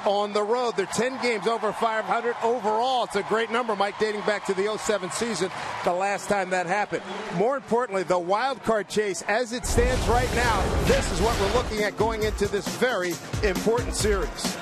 On the road, they're 10 games over 500 overall. It's a great number, Mike, dating back to the 07 season, the last time that happened. More importantly, the wild card chase, as it stands right now, this is what we're looking at going into this very important series.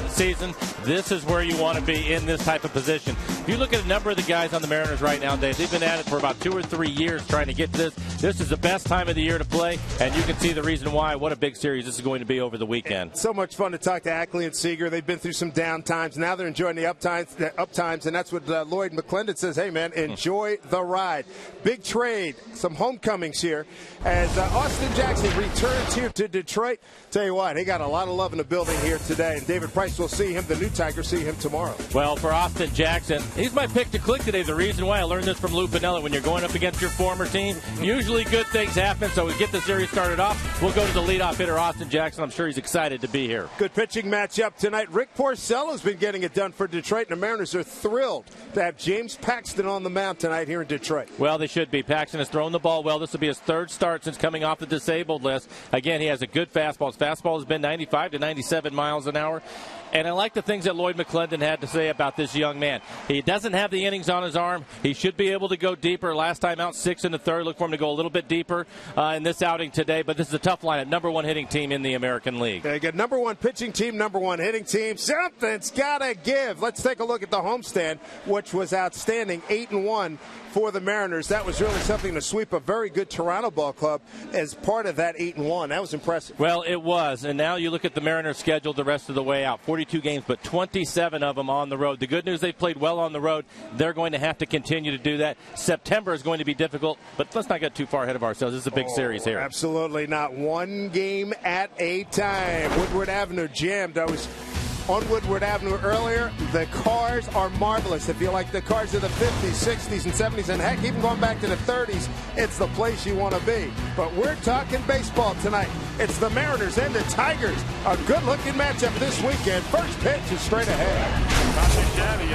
Season, this is where you want to be in this type of position. If you look at a number of the guys on the Mariners right now, Dave, they've been at it for about 2 or 3 years trying to get to this. This is the best time of the year to play, and you can see the reason why. What a big series this is going to be over the weekend. So much fun to talk to Ackley and Seager. They've been through some down times. Now they're enjoying the up times, and that's what Lloyd McClendon says. Hey, man, enjoy the ride. Big trade, some homecomings here as Austin Jackson returns here to Detroit. Tell you what, he got a lot of love in the building here today, and David Price will see him, the new Tiger, see him tomorrow. Well, for Austin Jackson, he's my pick to click today. The reason why I learned this from Lou Piniella, when you're going up against your former team, usually good things happen. So we get the series started off. We'll go to the leadoff hitter, Austin Jackson. I'm sure he's excited to be here. Good pitching matchup tonight. Rick Porcello's been getting it done for Detroit, and the Mariners are thrilled to have James Paxton on the mound tonight here in Detroit. Well, they should be. Paxton has thrown the ball well. This will be his third start since coming off the disabled list. Again, he has a good fastball. His fastball has been 95 to 97 miles an hour. And I like the things that Lloyd McClendon had to say about this young man. He doesn't have the innings on his arm. He should be able to go deeper. Last time out, 6 in the third. Look for him to go a little bit deeper in this outing today. But this is a tough lineup. Number one hitting team in the American League. They got number one pitching team, number one hitting team. Something's got to give. Let's take a look at the homestand, which was outstanding. 8-1 for the Mariners. That was really something to sweep a very good Toronto ball club as part of that 8-1. That was impressive. Well, it was. And now you look at the Mariners' schedule the rest of the way out. 42 games, but 27 of them on the road. The good news, they've played well on the road. They're going to have to continue to do that. September is going to be difficult, but let's not get too far ahead of ourselves. This is a big series here. Absolutely not. One game at a time. Woodward Avenue jammed. I was on Woodward Avenue earlier. The cars are marvelous. If you like the cars of the 50s, 60s, and 70s, and heck, even going back to the 30s, it's the place you want to be. But we're talking baseball tonight. It's the Mariners and the Tigers. A good-looking matchup this weekend. First pitch is straight ahead.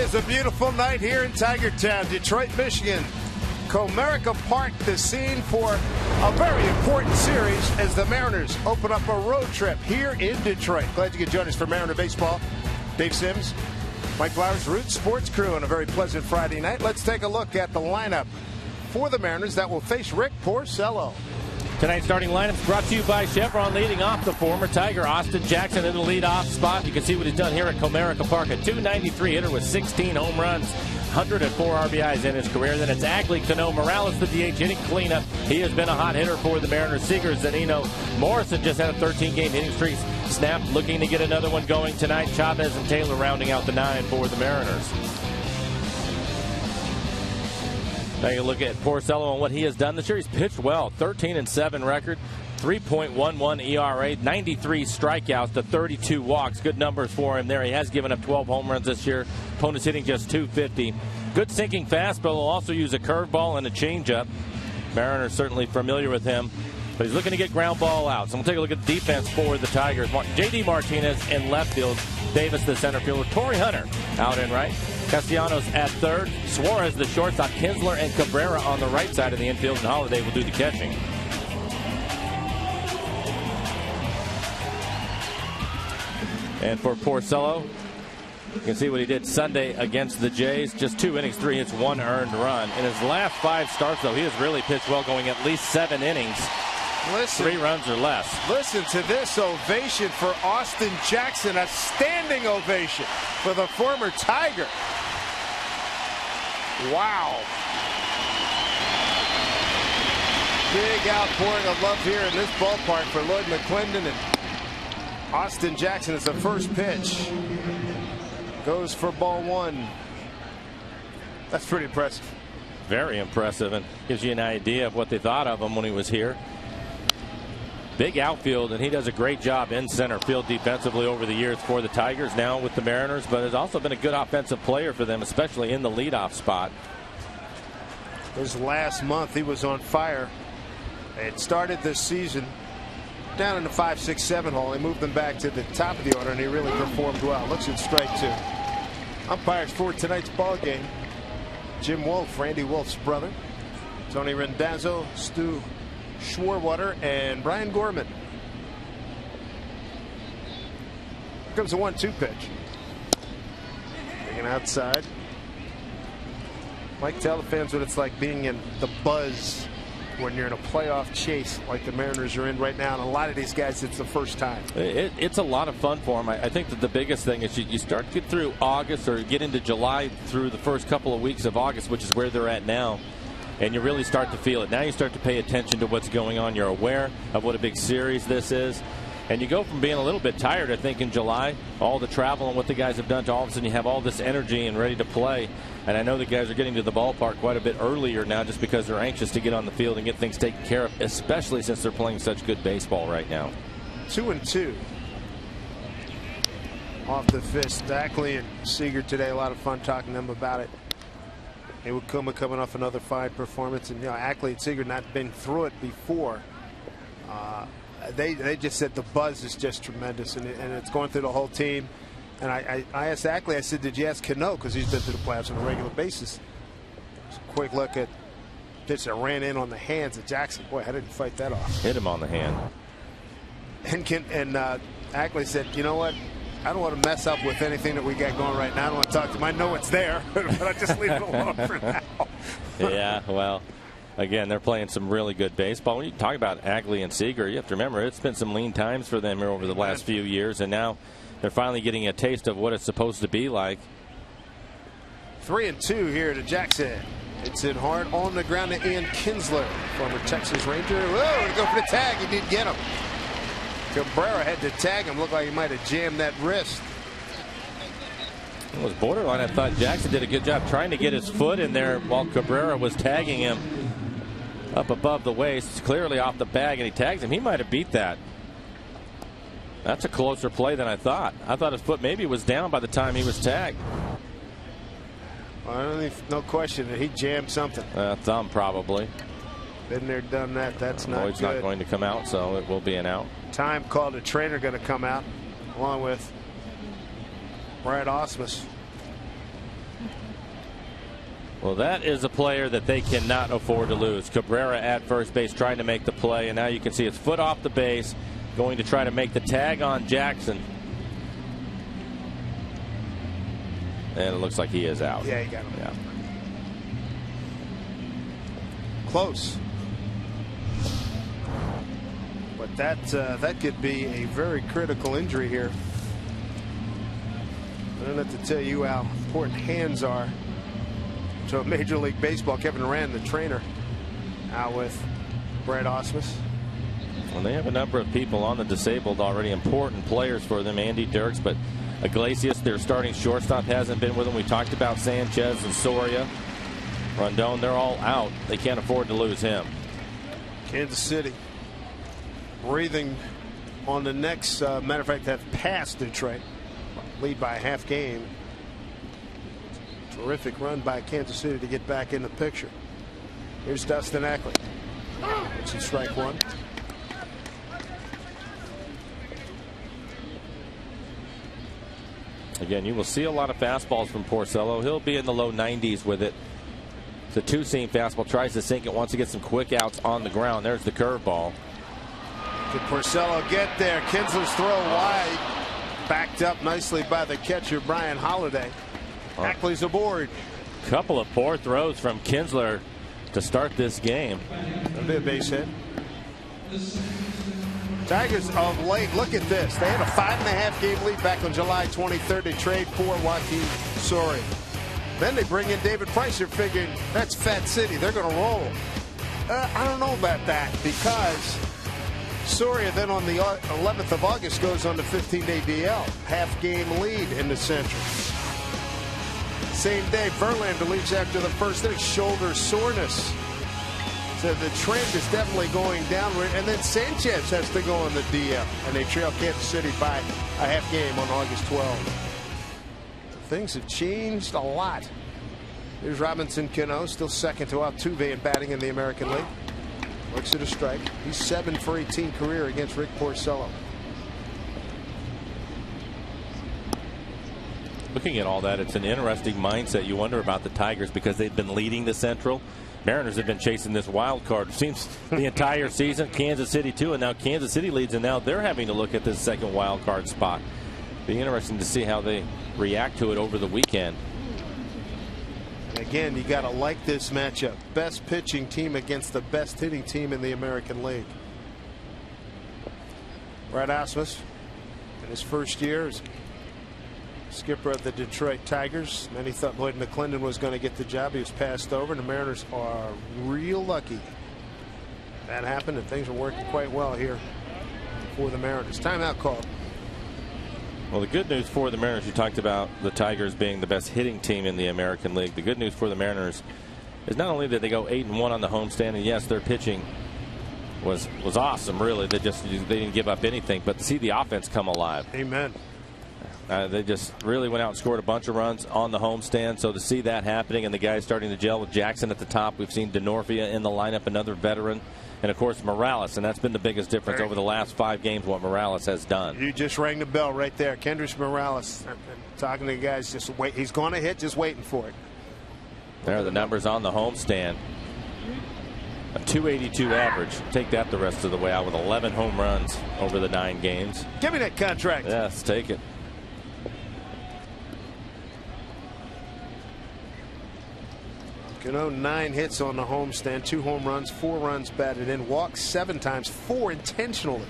is a beautiful night here in Tiger Town, Detroit, Michigan. Comerica Park, the scene for a very important series as the Mariners open up a road trip here in Detroit. Glad you could join us for Mariner Baseball. Dave Sims, Mike Flowers, Root Sports Crew on a very pleasant Friday night. Let's take a look at the lineup for the Mariners that will face Rick Porcello. Tonight's starting lineup is brought to you by Chevron, leading off the former Tiger. Austin Jackson in the leadoff spot. You can see what he's done here at Comerica Park. A .293 hitter with 16 home runs, 104 RBIs in his career. Then it's Ackley, Cano, Morales, the DH hitting cleanup. He has been a hot hitter for the Mariners. Seager, Zunino, Morrison just had a 13-game hitting streak snap, looking to get another one going tonight. Chavez and Taylor rounding out the 9 for the Mariners. Now you look at Porcello and what he has done this year. He's pitched well, 13-7 record, 3.11 ERA, 93 strikeouts to 32 walks. Good numbers for him there. He has given up 12 home runs this year. Opponents hitting just .250. Good sinking fastball. He'll also use a curveball and a changeup. Mariners certainly familiar with him, but he's looking to get ground ball out. So we'll take a look at the defense for the Tigers. J.D. Martinez in left field. Davis, the center fielder. Torrey Hunter out in right. Castellanos at third. Suarez, the shortstop. Kinsler and Cabrera on the right side of the infield, and Holiday will do the catching. And for Porcello, you can see what he did Sunday against the Jays. Just 2 innings, 3 hits, 1 earned run. In his last 5 starts, though, he has really pitched well, going at least 7 innings. Listen, 3 runs or less. Listen to this ovation for Austin Jackson. A standing ovation for the former Tiger. Wow. Big outpouring of love here in this ballpark for Lloyd McClendon. And Austin Jackson is the first pitch. Goes for ball 1. That's pretty impressive. Very impressive, and gives you an idea of what they thought of him when he was here. Big outfield, and he does a great job in center field defensively over the years for the Tigers, now with the Mariners, but has also been a good offensive player for them, especially in the leadoff spot. This last month, he was on fire. It started this season down in the 5, 6, 7 hole. They moved him back to the top of the order, and he really performed well. Looks at strike 2. Umpires for tonight's ball game: Jim Wolf, Randy Wolf's brother, Tony Rendazzo, Stu Schwarwater, and Brian Gorman. Here comes a 1-2 pitch. Taken outside. Mike, tell the fans what it's like being in the buzz when you're in a playoff chase like the Mariners are in right now. And a lot of these guys, it's the first time. It's a lot of fun for them. I think that the biggest thing is you start to get through August, or get into July, through the first couple of weeks of August, which is where they're at now. And you really start to feel it. Now you start to pay attention to what's going on. You're aware of what a big series this is. And you go from being a little bit tired, I think, in July, all the travel and what the guys have done, to all of a sudden you have all this energy and ready to play. And I know the guys are getting to the ballpark quite a bit earlier now, just because they're anxious to get on the field and get things taken care of, especially since they're playing such good baseball right now. 2-2. Off the fist. Ackley and Seager today, a lot of fun talking to them about it. Iwakuma coming off another fine performance, and Ackley and Seager not been through it before. They just said the buzz is just tremendous, and it's going through the whole team. And I asked Ackley, I said, did you ask Cano, because he's been to the playoffs on a regular basis? Just a quick look at pitch that ran in on the hands of Jackson. Boy, how did he fight that off? Hit him on the hand. And Ackley said, you know what? I don't want to mess up with anything that we got going right now. I don't want to talk to him. I know it's there, but I just leave it alone for now. Yeah, well, again, they're playing some really good baseball. When you talk about Ackley and Seager, you have to remember it's been some lean times for them here over the last few years, and now they're finally getting a taste of what it's supposed to be like. 3-2 here to Jackson. It's in hard on the ground to Ian Kinsler, former Texas Ranger. Whoa, to go for the tag. He did get him. Cabrera had to tag him. Looked like he might have jammed that wrist. It was borderline. I thought Jackson did a good job trying to get his foot in there while Cabrera was tagging him up above the waist, clearly off the bag, and he tags him. He might have beat that. That's a closer play than I thought. I thought his foot maybe was down by the time he was tagged. Well, I don't think, no question that he jammed something. Thumb, probably. Been there, done that. That's not Lloyd's good. not going to come out, so it will be an out. Time called a trainer going to come out, along with Brad Osmus. Well, that is a player that they cannot afford to lose. Cabrera at first base trying to make the play, and now you can see his foot off the base, going to try to make the tag on Jackson. And it looks like he is out. Yeah, he got him. Yeah. Close. But that could be a very critical injury here. I don't have to tell you how important hands are to Major League Baseball. Kevin Durant, the trainer, out with Brett Ausmus. Well, they have a number of people on the disabled already, important players for them. Andy Dirks, but Iglesias, their starting shortstop, hasn't been with them. We talked about Sanchez and Soria. Rondon, they're all out. They can't afford to lose him. Kansas City breathing on the next. Matter of fact, have passed Detroit. Lead by a half game. Terrific run by Kansas City to get back in the picture. Here's Dustin Ackley. It's a strike one. Again, you will see a lot of fastballs from Porcello. He'll be in the low 90s with it. It's a two-seam fastball. Tries to sink it. Wants to get some quick outs on the ground. There's the curveball. Did Porcello get there? Kinsler's throw wide. Backed up nicely by the catcher, Brian Holiday. Ackley's aboard. Couple of poor throws from Kinsler to start this game. That'll be a base hit. Tigers of late, look at this. They had a 5.5 game lead back on July 23rd. They trade for Joaquin Soria. Then they bring in David Price. They're figuring that's Fat City. They're going to roll. I don't know about that, because Soria then on the 11th of August goes on the 15-day DL. Half-game lead in the Central. Same day, Verlander leaves after the first inning, shoulder soreness. So the trend is definitely going downward. And then Sanchez has to go on the DL. And they trail Kansas City by a half game on August 12th. Things have changed a lot. Here's Robinson Cano, still second to Altuve in batting in the American League. Looks at a strike. He's 7 for 18 career against Rick Porcello. Looking at all that, it's an interesting mindset. You wonder about the Tigers because they've been leading the Central. Mariners have been chasing this wild card. Seems the entire season. Kansas City too, and now Kansas City leads, and now they're having to look at this second wild card spot. Be interesting to see how they react to it over the weekend. Again, you got to like this matchup. Best pitching team against the best hitting team in the American League. Brett Ausmus, in his first year as skipper of the Detroit Tigers. Many thought Lloyd McClendon was going to get the job. He was passed over, and the Mariners are real lucky that happened, and things are working quite well here for the Mariners. Timeout call. Well, the good news for the Mariners, you talked about the Tigers being the best hitting team in the American League. The good news for the Mariners is not only that they go 8-1 on the homestand, and yes, their pitching was awesome, really. They didn't give up anything, but to see the offense come alive. Amen. They just really went out and scored a bunch of runs on the homestand. So to see that happening and the guys starting to gel with Jackson at the top, we've seen Denorfia in the lineup, another veteran, and of course Morales, and that's been the biggest difference over the last 5 games, what Morales has done. You just rang the bell right there. Kendrys Morales, talking to the guys, just wait. He's going to hit, just waiting for it. There are the numbers on the homestand. A .282 average. Take that the rest of the way out with 11 home runs over the 9 games. Give me that contract. Yes, take it. Cano, 9 hits on the homestand, 2 home runs, 4 runs batted in, walked 7 times, 4 intentionally.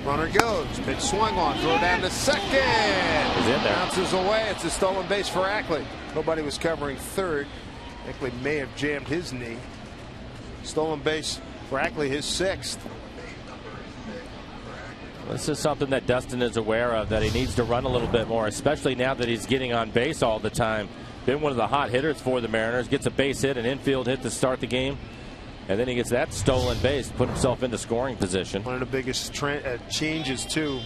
Runner goes, pitch swung on, throw down to second. He's in there. Bounces away. It's a stolen base for Ackley. Nobody was covering third. Ackley may have jammed his knee. Stolen base for Ackley, his 6th. This is something that Dustin is aware of, that he needs to run a little bit more, especially now that he's getting on base all the time. Been one of the hot hitters for the Mariners. Gets a base hit, an infield hit to start the game, and then he gets that stolen base, put himself into scoring position. One of the biggest changes too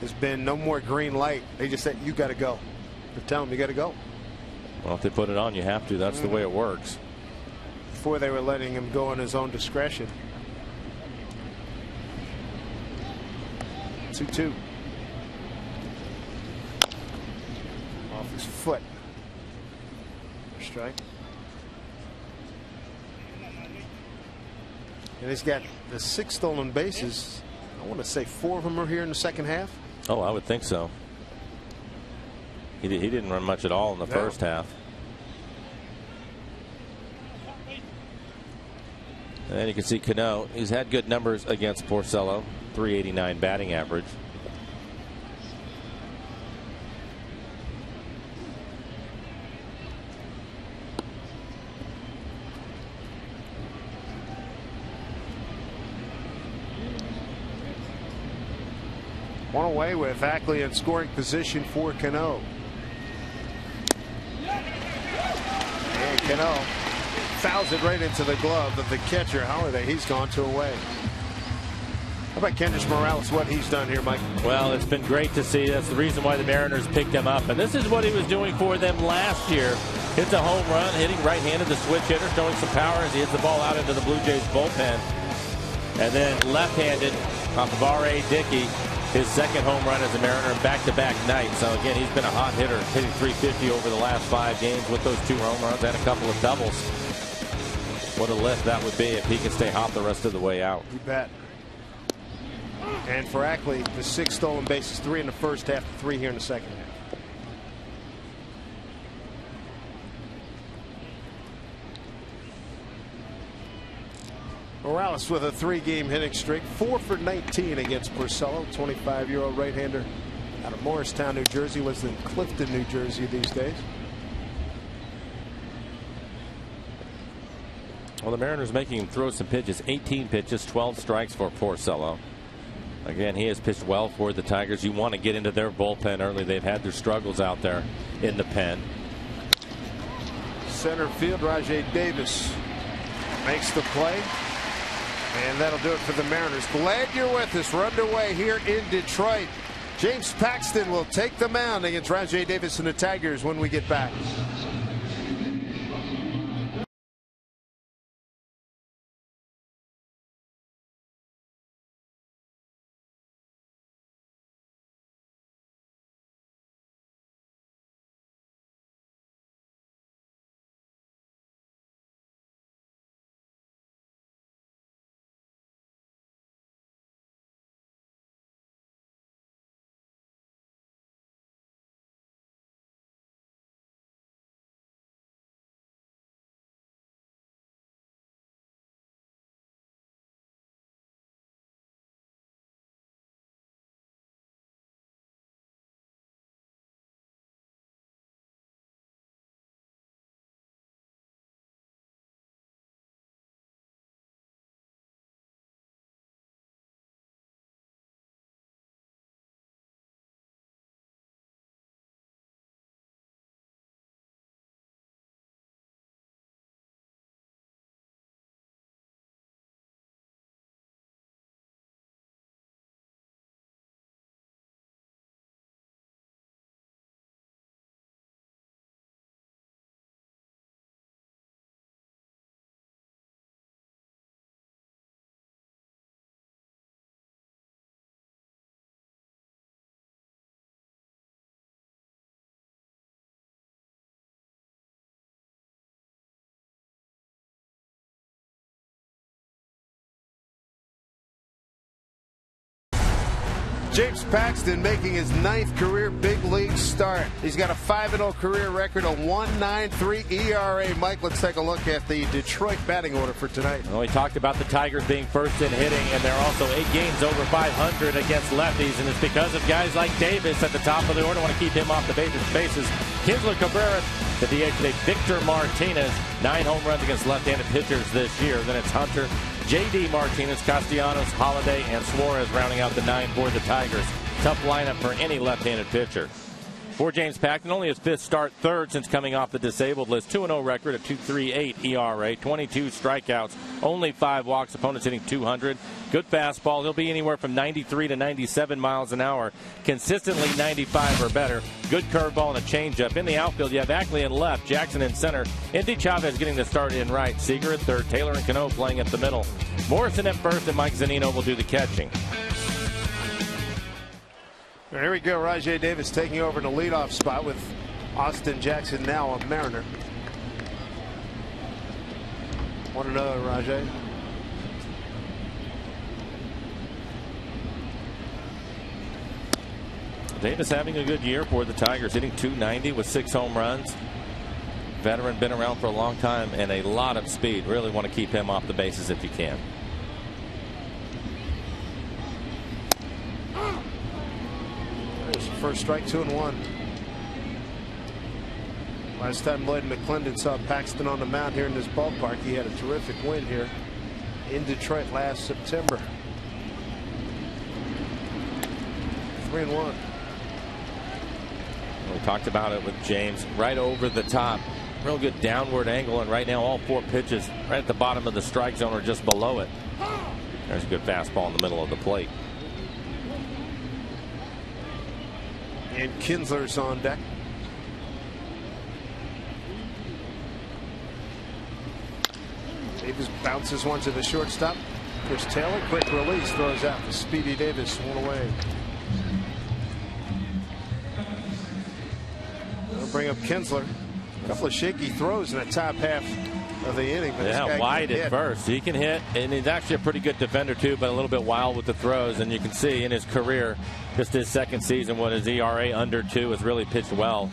has been no more green light. They just said you got to go. They're telling him you got to go. Well, if they put it on, you have to. That's the way it works. Before they were letting him go on his own discretion. 2-2. Off his foot. strike. And he's got the 6 stolen bases. I want to say 4 of them are here in the second half. Oh, I would think so. He didn't run much at all in the first half. And you can see Cano. He's had good numbers against Porcello. 389 batting average. One away with Ackley in scoring position for Cano. And Cano fouls it right into the glove of the catcher, Holiday. He's gone to away. How about Kendrys Morales, what he's done here, Mike? Well, it's been great to see. That's the reason why the Mariners picked him up. And this is what he was doing for them last year. Hits a home run, hitting right-handed, the switch hitter, showing some power as he hits the ball out into the Blue Jays bullpen. And then left-handed off of R.A. Dickey. His second home run as a Mariner back-to-back nights. So, again, he's been a hot hitter, hitting .350 over the last 5 games with those 2 home runs and a couple of doubles. What a lift that would be if he can stay hot the rest of the way out. You bet. And for Ackley, the 6 stolen bases, 3 in the first half, 3 here in the second half. Morales with a 3-game hitting streak, 4 for 19 against Porcello, 25-year-old right-hander out of Morristown, New Jersey, lives in Clifton, New Jersey these days. Well, the Mariners making him throw some pitches, 18 pitches, 12 strikes for Porcello. Again, he has pitched well for the Tigers. You want to get into their bullpen early. They've had their struggles out there in the pen. Center field, Rajay Davis makes the play. And that'll do it for the Mariners. Glad you're with us. We're underway here in Detroit. James Paxton will take the mound against Rajay Davis and the Tigers when we get back. James Paxton making his 9th career big league start. He's got a 5-0 career record, a 1.93 ERA. Mike, let's take a look at the Detroit batting order for tonight. Well, we talked about the Tigers being first in hitting, and they're also 8 games over 500 against lefties, and it's because of guys like Davis at the top of the order. Want to keep him off the bases. Kinsler Cabrera, the DH today. Victor Martinez, 9 home runs against left-handed pitchers this year. Then it's Hunter, J.D. Martinez, Castellanos, Holiday, and Suarez rounding out the 9 for the Tigers. Tough lineup for any left-handed pitcher. For James Paxton, only his 5th start, 3rd since coming off the disabled list. 2-0 record, a 2.38 ERA, 22 strikeouts, only 5 walks. Opponents hitting 200. Good fastball. He'll be anywhere from 93 to 97 miles an hour. Consistently 95 or better. Good curveball and a changeup. In the outfield, you have Ackley in left, Jackson in center, Indy Chavez getting the start in right, Seager at third, Taylor and Cano playing at the middle. Morrison at first, and Mike Zunino will do the catching. Here we go. Rajay Davis taking over in the leadoff spot with Austin Jackson now a Mariner. Want another, Rajay? Davis having a good year for the Tigers, hitting .290 with 6 home runs. Veteran, been around for a long time, and a lot of speed. Really want to keep him off the bases if you can. There's the first strike, 2-1. Last time Lloyd McClendon saw Paxton on the mound here in this ballpark, he had a terrific win here in Detroit last September. 3-1. We talked about it with James. Right over the top. Real good downward angle, and right now all 4 pitches right at the bottom of the strike zone or just below it. There's a good fastball in the middle of the plate. And Kinsler's on deck. Davis bounces one to the shortstop. Chris Taylor, quick release, throws out the speedy Davis, one away. They'll bring up Kinsler. A couple of shaky throws in the top half of the inning. But yeah, wide at first. He can hit, and he's actually a pretty good defender too, but a little bit wild with the throws. And you can see in his career, just his second season, when his ERA under 2 has really pitched well.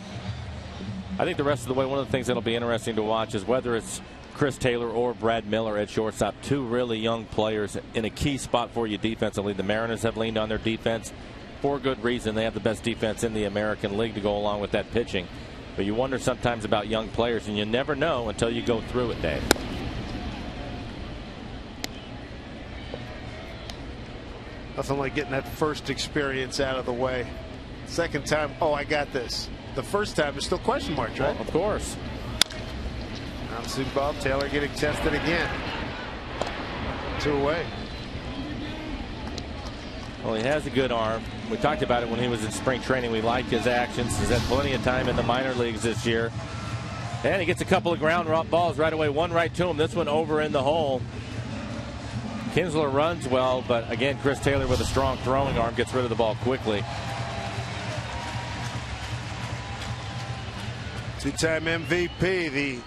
I think the rest of the way, one of the things that'll be interesting to watch is whether it's Chris Taylor or Brad Miller at shortstop, 2 really young players in a key spot for you defensively. The Mariners have leaned on their defense for good reason. They have the best defense in the American League to go along with that pitching. But you wonder sometimes about young players, and you never know until you go through it, Dave. Nothing like getting that first experience out of the way. Second time, oh, I got this. The first time is still question marks, right? Well, of course. Bouncing ball, Taylor getting tested again. 2 away. Well, he has a good arm. We talked about it when he was in spring training. We like his actions. He's had plenty of time in the minor leagues this year. And he gets a couple of ground balls right away. One right to him. This one over in the hole. Kinsler runs well, but again, Chris Taylor with a strong throwing arm gets rid of the ball quickly. 2-time MVP, the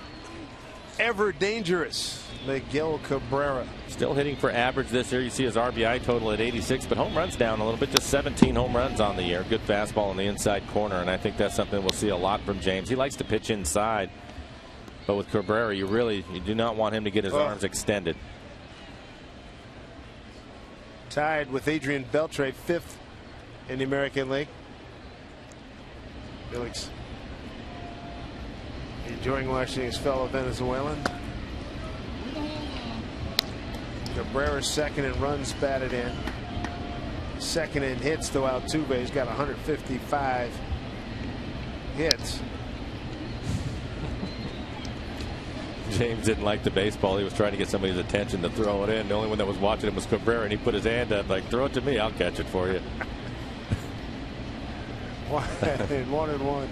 ever dangerous Miguel Cabrera. Still hitting for average this year. You see his RBI total at 86, but home runs down a little bit. Just 17 home runs on the year. Good fastball in the inside corner, and I think that's something we'll see a lot from James. He likes to pitch inside, but with Cabrera, you do not want him to get his arms extended. Tied with Adrian Beltre, 5th in the American League. Felix enjoying watching his fellow Venezuelan. Cabrera second in runs batted in. Second in hits to Altuve. He's got 155 hits. James didn't like the baseball. He was trying to get somebody's attention to throw it in. The only one that was watching him was Cabrera, and he put his hand up like, throw it to me, I'll catch it for you. 1-1.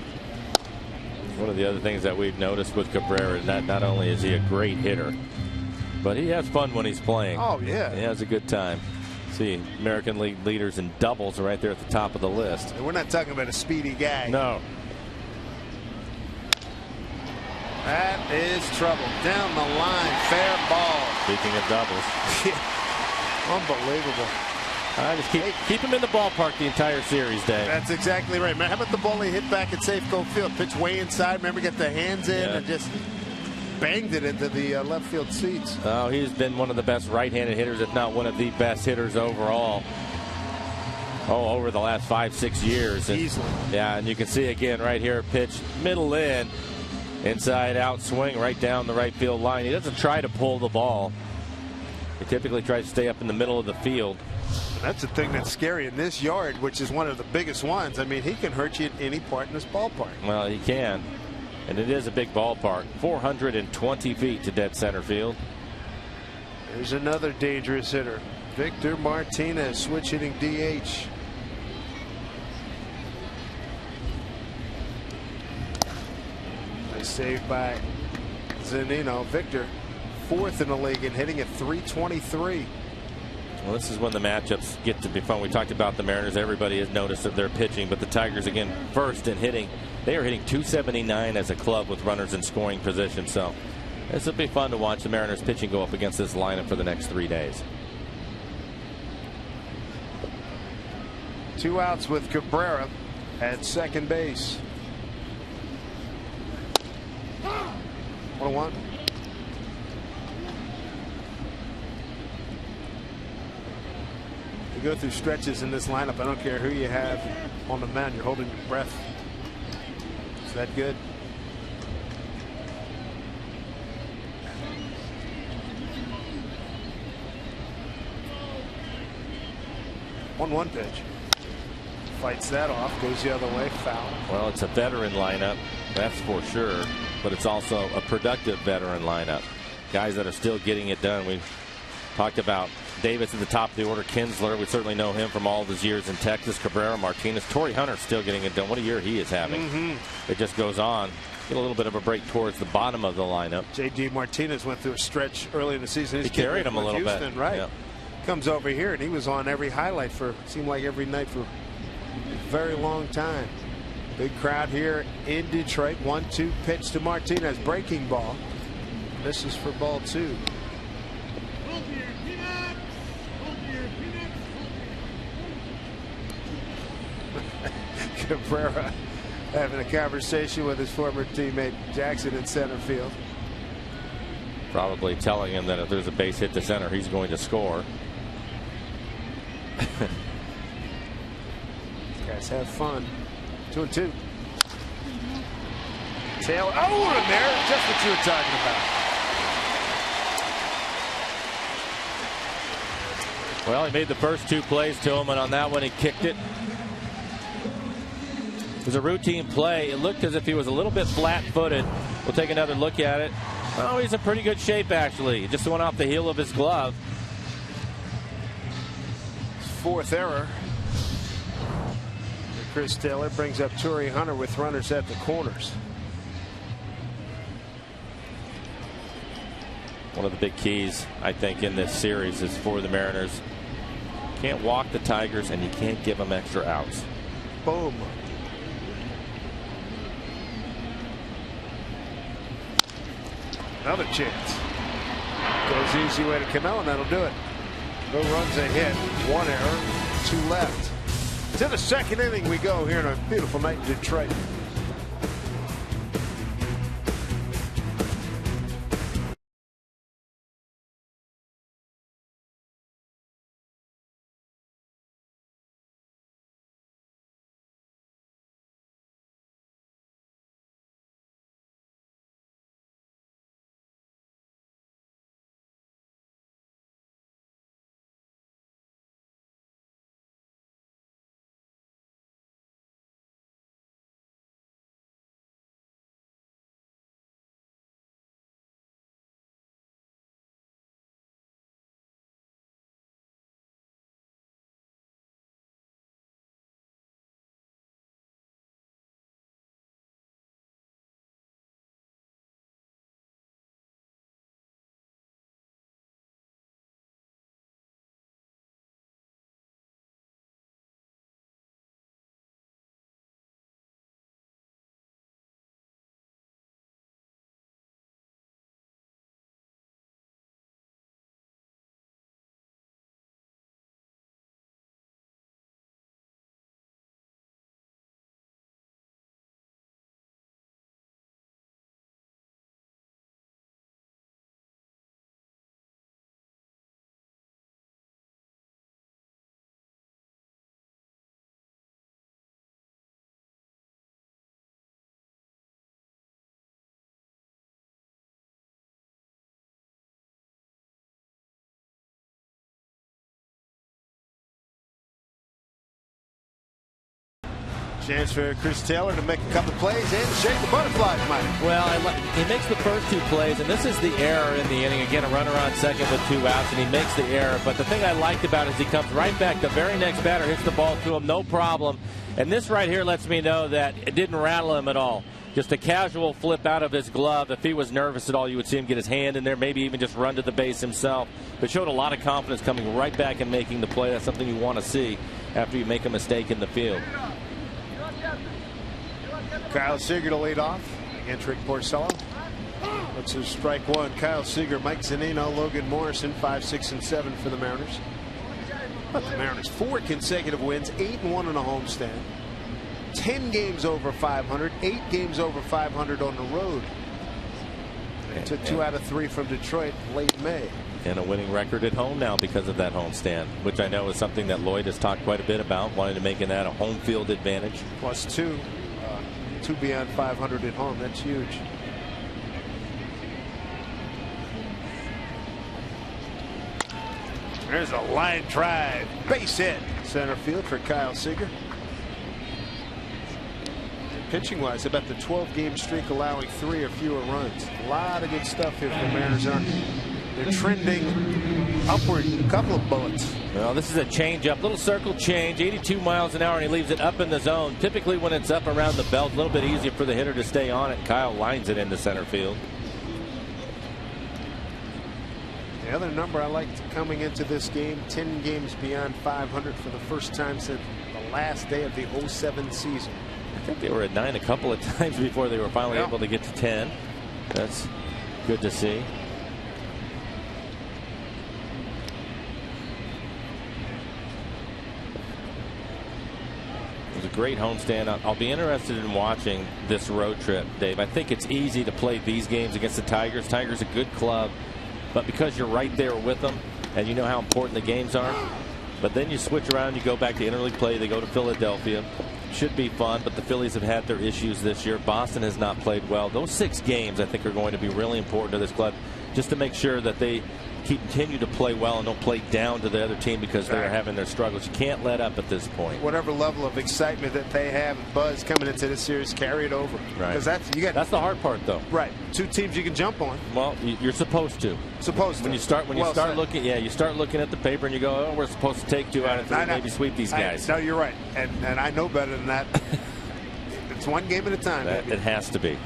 One of the other things that we've noticed with Cabrera is that not only is he a great hitter, but he has fun when he's playing. Oh, yeah. He has a good time. See, American League leaders in doubles right there at the top of the list. And we're not talking about a speedy guy. No. That is trouble. Down the line. Fair ball. Speaking of doubles. Unbelievable. Just keep him in the ballpark the entire series, Dave. That's exactly right, man. How about the ball he hit back at Safeco Field? Pitch way inside. Remember, get the hands in and just banged it into the left field seats. Oh, he's been one of the best right-handed hitters, if not one of the best hitters overall. Oh, over the last 5-6 years. Easily. Yeah, and you can see again right here, pitch middle in, inside out swing right down the right field line. He doesn't try to pull the ball. He typically tries to stay up in the middle of the field. That's the thing that's scary in this yard, which is one of the biggest ones. I mean, he can hurt you at any part in this ballpark. Well, he can. And it is a big ballpark. 420 feet to dead center field. There's another dangerous hitter. Victor Martinez, switch hitting DH. Nice save by Zunino. Victor, 4th in the league and hitting at .323. Well, this is when the matchups get to be fun. We talked about the Mariners. Everybody has noticed that they're pitching, but the Tigers, again, first in hitting. They are hitting .279 as a club with runners in scoring position. So This will be fun to watch the Mariners pitching go up against this lineup for the next 3 days. 2 outs with Cabrera at second base. 1-1. You go through stretches in this lineup. I don't care who you have on the mound. You're holding your breath. Is that good? One pitch. Fights that off. Goes the other way. Foul. Well, it's a veteran lineup. That's for sure. But it's also a productive veteran lineup. Guys that are still getting it done. We talked about Davis at the top of the order. Kinsler. We certainly know him from all of his years in Texas. Cabrera, Martinez. Torrey Hunter still getting it done. What a year he is having. It just goes on. Get a little bit of a break towards the bottom of the lineup. J.D. Martinez went through a stretch early in the season. He carried him a little bit. Right. Yep. Comes over here and he was on every highlight for seemed like every night for a very long time. Big crowd here in Detroit. 1-2 pitch to Martinez. Breaking ball. This is for ball 2. Cabrera having a conversation with his former teammate Jackson in center field. Probably telling him that if there's a base hit to center, he's going to score. Guys have fun. 2-2. Taylor. Oh, and there, just what you were talking about. Well, he made the first 2 plays to him, and on that one he kicked it. It was a routine play. It looked as if he was a little bit flat-footed. We'll take another look at it. Oh, he's in pretty good shape, actually. He just went off the heel of his glove. 4th error. Chris Taylor brings up Torrey Hunter with runners at the corners. One of the big keys, I think, in this series is for the Mariners. You can't walk the Tigers, and you can't give them extra outs. Boom. Another chance. Goes the easy way to Cano, and that'll do it. No runs a hit, 1 error, 2 left. To the second inning we go here on a beautiful night in Detroit. Chance for Chris Taylor to make a couple plays and shake the butterflies, Mike. Well, he makes the first 2 plays, and this is the error in the inning. Again, a runner on second with 2 outs, and he makes the error. But the thing I liked about it is he comes right back. The very next batter hits the ball to him, no problem. And this right here lets me know that it didn't rattle him at all. Just a casual flip out of his glove. If he was nervous at all, you would see him get his hand in there, maybe even just run to the base himself. But showed a lot of confidence coming right back and making the play. That's something you want to see after you make a mistake in the field. Kyle Seager to lead off against Rick Porcello. That's a strike one. Kyle Seager, Mike Zunino, Logan Morrison, 5, 6, and 7 for the Mariners. But the Mariners 4 consecutive wins, 8-1 on a homestand, 10 games over 500, 8 games over 500 on the road. They took 2 out of 3 from Detroit late May. And a winning record at home now because of that homestand, which I know is something that Lloyd has talked quite a bit about, wanting to make that a home field advantage. +2, 2 beyond 500 at home. That's huge. There's a line drive, base hit, center field for Kyle Seager. Pitching wise, about the 12-game streak allowing 3 or fewer runs. A lot of good stuff here for the Mariners. They're trending upward, a couple of bullets. Well, this is a change-up, little circle change, 82 miles an hour, and he leaves it up in the zone. Typically, when it's up around the belt, a little bit easier for the hitter to stay on it. Kyle lines it into center field. The other number I liked coming into this game, 10 games beyond 500 for the first time since the last day of the 07 season. I think they were at 9 a couple of times before they were finally able to get to 10. That's good to see. It was a great homestand. I'll be interested in watching this road trip, Dave. I think it's easy to play these games against the Tigers. Tigers a good club. But because you're right there with them and you know how important the games are, but then you switch around, you go back to interleague play, they go to Philadelphia. Should be fun, but the Phillies have had their issues this year. Boston has not played well. Those 6 games I think are going to be really important to this club, just to make sure that they continue to play well and don't play down to the other team because they're having their struggles. You can't let up at this point. Whatever level of excitement that they have, buzz coming into this series, carry it over. Right. Because that's the hard part, though. Right. 2 teams you can jump on. Well, you're supposed to. When you start looking, you start looking at the paper and you go, oh, we're supposed to take 2 out of 3, maybe sweep these guys. No, you're right, and I know better than that. It's 1 game at a time. It has to be.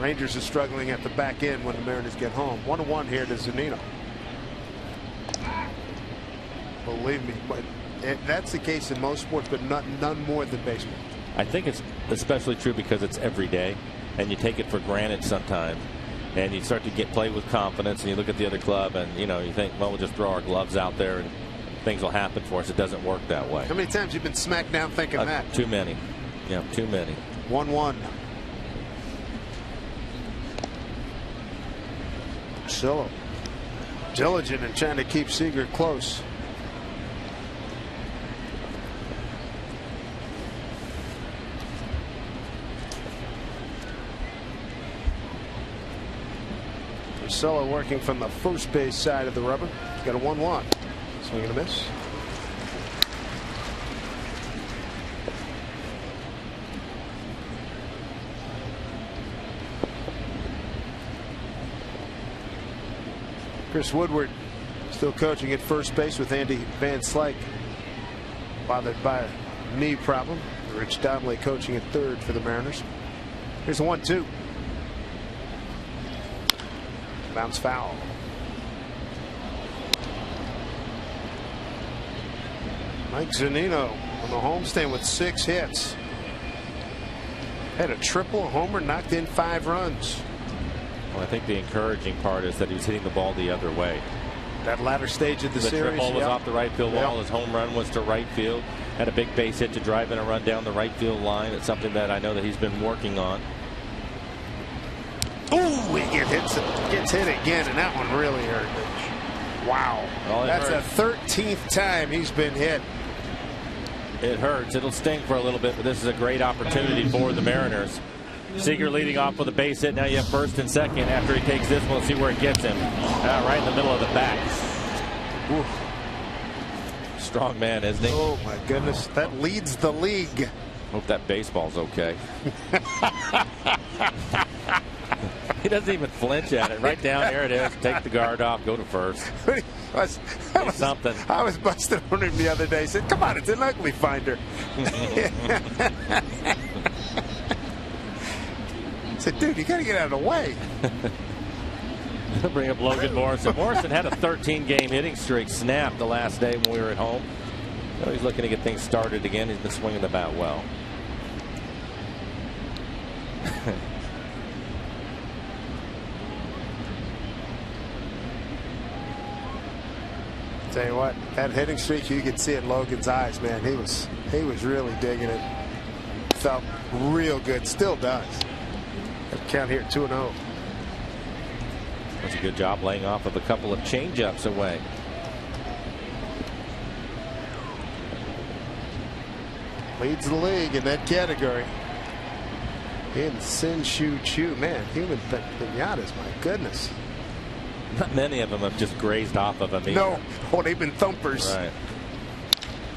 Rangers are struggling at the back end when the Mariners get home. 1-1 here to Zunino. Believe me, but that's the case in most sports, but none more than baseball. I think it's especially true because it's every day, and you take it for granted sometimes. And you start to play with confidence, and you look at the other club, and you think, well, we'll just throw our gloves out there, and things will happen for us. It doesn't work that way. How many times you've been smacked down thinking that? Too many. Yeah, too many. 1-1. Solo. Diligent and trying to keep Seager close. Solo working from the first base side of the rubber. He's got a 1-1. Swing and a miss. Chris Woodward still coaching at first base with Andy Van Slyke bothered by a knee problem. Rich Donnelly coaching at third for the Mariners. Here's a 1-2. Bounce foul. Mike Zunino on the homestand with 6 hits. Had a triple, a homer, knocked in 5 runs. Well, I think the encouraging part is that he was hitting the ball the other way. That latter stage of the series. The triple was off the right field wall. His home run was to right field. Had a big base hit to drive in a run down the right field line. It's something that I know that he's been working on. Ooh, he gets hit again, and that one really hurt. Wow. Well, that's the 13th time he's been hit. It hurts. It'll sting for a little bit, but this is a great opportunity for the Mariners. Seager leading off with a base hit. Now you have first and second. After he takes this one, we'll see where it gets him. Right in the middle of the back. Ooh. Strong man, isn't he? Oh, my goodness. That leads the league. Hope that baseball's okay. He doesn't even flinch at it. Right down, there it is. Take the guard off, go to first. Something. I was busted on him the other day. He said, come on, it's an ugly finder. I said, dude, you got to get out of the way. Bring up Logan Morrison. Morrison had a 13-game hitting streak snapped the last day when we were at home. So he's looking to get things started again. He's been swinging the bat well. Tell you what, that hitting streak, you could see in Logan's eyes, man. He was really digging it. Felt real good. Still does. Count here 2-0. That's a good job laying off of a couple of changeups away. Leads the league in that category. In Sin Shu Chu, man, human pinatas, my goodness. Not many of them have just grazed off of him either. No, oh, they've been thumpers. Right.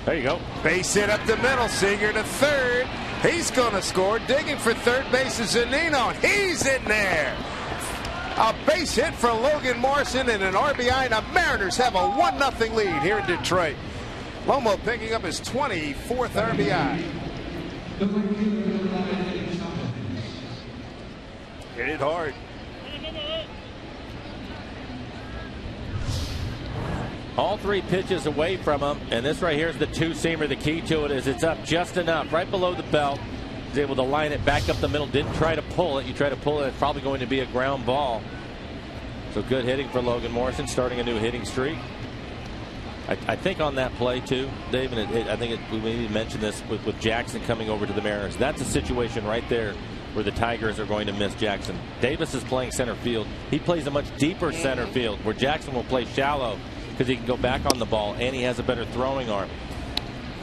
There you go. Base hit up the middle. Seager to third. He's going to score. Digging for third base is Zunino. He's in there. A base hit for Logan Morrison and an RBI. The Mariners have a 1-0 lead here in Detroit. Lomo picking up his 24th RBI. Hit it hard. All three pitches away from him, and this right here is the two-seamer. The key to it is it's up just enough, right below the belt. He's able to line it back up the middle. Didn't try to pull it. You try to pull it, it's probably going to be a ground ball. So good hitting for Logan Morrison, starting a new hitting streak. I think on that play too, Dave, and I think we need to mention this with Jackson coming over to the Mariners. That's a situation right there where the Tigers are going to miss Jackson. Davis is playing center field. He plays a much deeper center field where Jackson will play shallow because he can go back on the ball and he has a better throwing arm.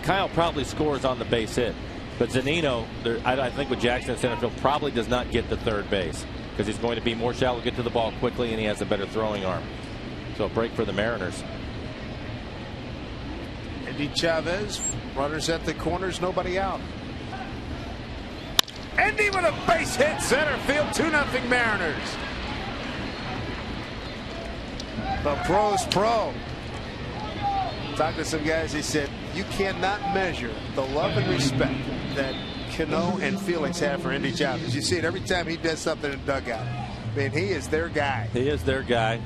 Kyle probably scores on the base hit, but Zunino, I think with Jackson in center field, probably does not get to third base because he's going to be more shallow, get to the ball quickly, and he has a better throwing arm. So a break for the Mariners. Andy Chavez, runners at the corners, nobody out. Andy with a base hit, center field, 2-0 Mariners. The pro's pro. Talked to some guys, he said, you cannot measure the love and respect that Cano and Felix have for Andy Chavez. You see it every time he does something in the dugout. I mean, he is their guy. He is their guy.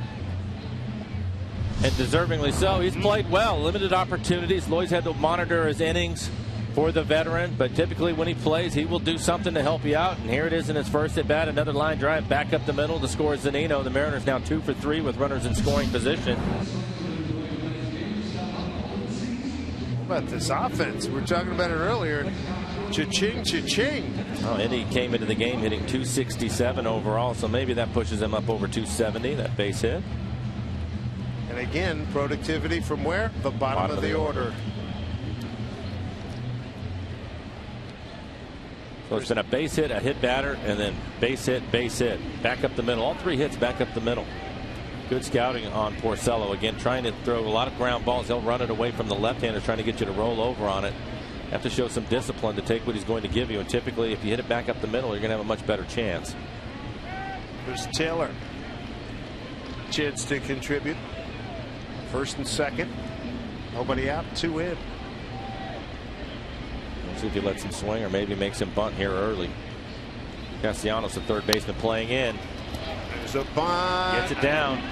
And deservingly so. He's played well. Limited opportunities. Lloyd's had to monitor his innings for the veteran, but typically when he plays, he will do something to help you out. And here it is in his first at bat. Another line drive back up the middle to score Zunino. The Mariners now 2 for 3 with runners in scoring position. What about this offense? We were talking about it earlier. Cha-ching, cha-ching. Oh, Indy came into the game hitting 267 overall, so maybe that pushes him up over 270, that base hit. And again, productivity from where? The bottom of the order. So it's been a base hit, a hit batter, and then base hit, back up the middle. All three hits back up the middle. Good scouting on Porcello. Again, trying to throw a lot of ground balls. He'll run it away from the left-hander, trying to get you to roll over on it. Have to show some discipline to take what he's going to give you. And typically, if you hit it back up the middle, you're going to have a much better chance. There's Taylor. Chance to contribute. First and second. Nobody out, 2 in. Let's see if he lets him swing or maybe makes him bunt here early. Castellanos, the third baseman, playing in. There's a bunt. Gets it down.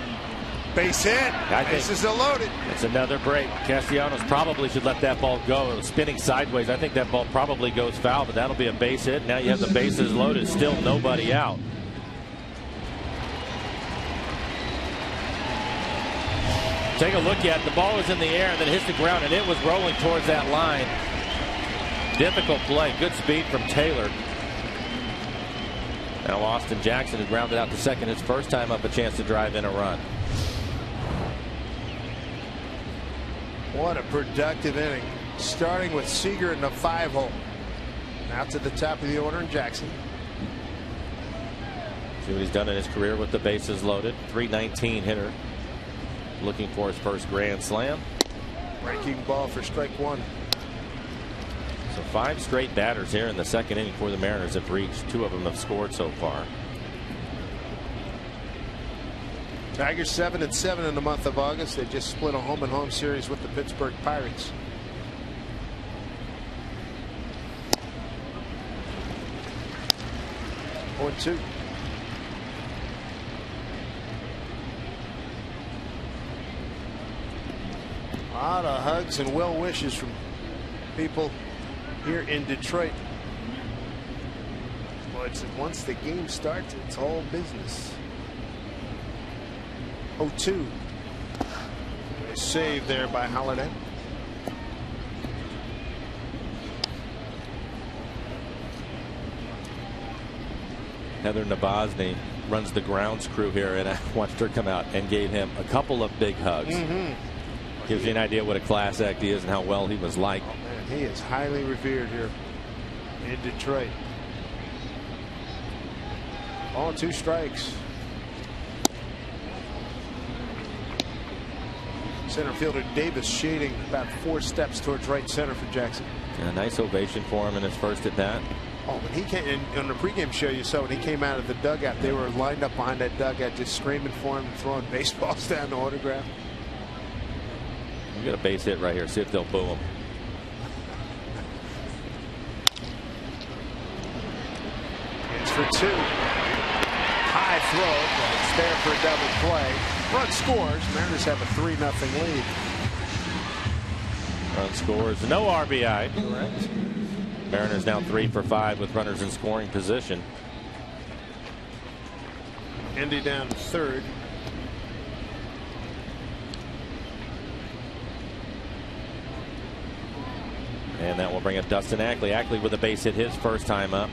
Base hit. Bases are loaded. It's another break. Castellanos probably should let that ball go. It was spinning sideways. I think that ball probably goes foul, but that'll be a base hit. Now you have the bases loaded. Still nobody out. Take a look at it. The ball was in the air and then hits the ground, and it was rolling towards that line. Difficult play. Good speed from Taylor. Now Austin Jackson has grounded out to second. His first time up, a chance to drive in a run. What a productive inning. Starting with Seager in the 5-hole. Now to the top of the order in Jackson. See what he's done in his career with the bases loaded. .319 hitter. Looking for his first grand slam. Breaking ball for strike 1. So 5 straight batters here in the second inning for the Mariners have reached. 2 of them have scored so far. Tigers 7-7 in the month of August. They just split a home-and-home series with the Pittsburgh Pirates. One, 2. A lot of hugs and well wishes from people here in Detroit. But once the game starts, it's all business. 0-2. Nice save there by Holiday. Heather Nabosny runs the grounds crew here, and I watched her come out and gave him a couple of big hugs. Gives you an idea what a class act he is and how well he was liked. Oh, man, he is highly revered here in Detroit. 2 strikes. Center fielder Davis shading about 4 steps towards right center for Jackson. And a nice ovation for him in his first at bat. Oh, when he came on the pregame show, you saw when he came out of the dugout, they were lined up behind that dugout just screaming for him and throwing baseballs down to autograph. We got a base hit right here. See if they'll boo him. It's for 2. High throw, but it's there for a double play. Run scores. Mariners have a 3-0 lead. Run scores. No RBI. Correct. Mariners now 3 for 5 with runners in scoring position. Andy down to 3rd. And that will bring up Dustin Ackley. Ackley with a base hit his first time up.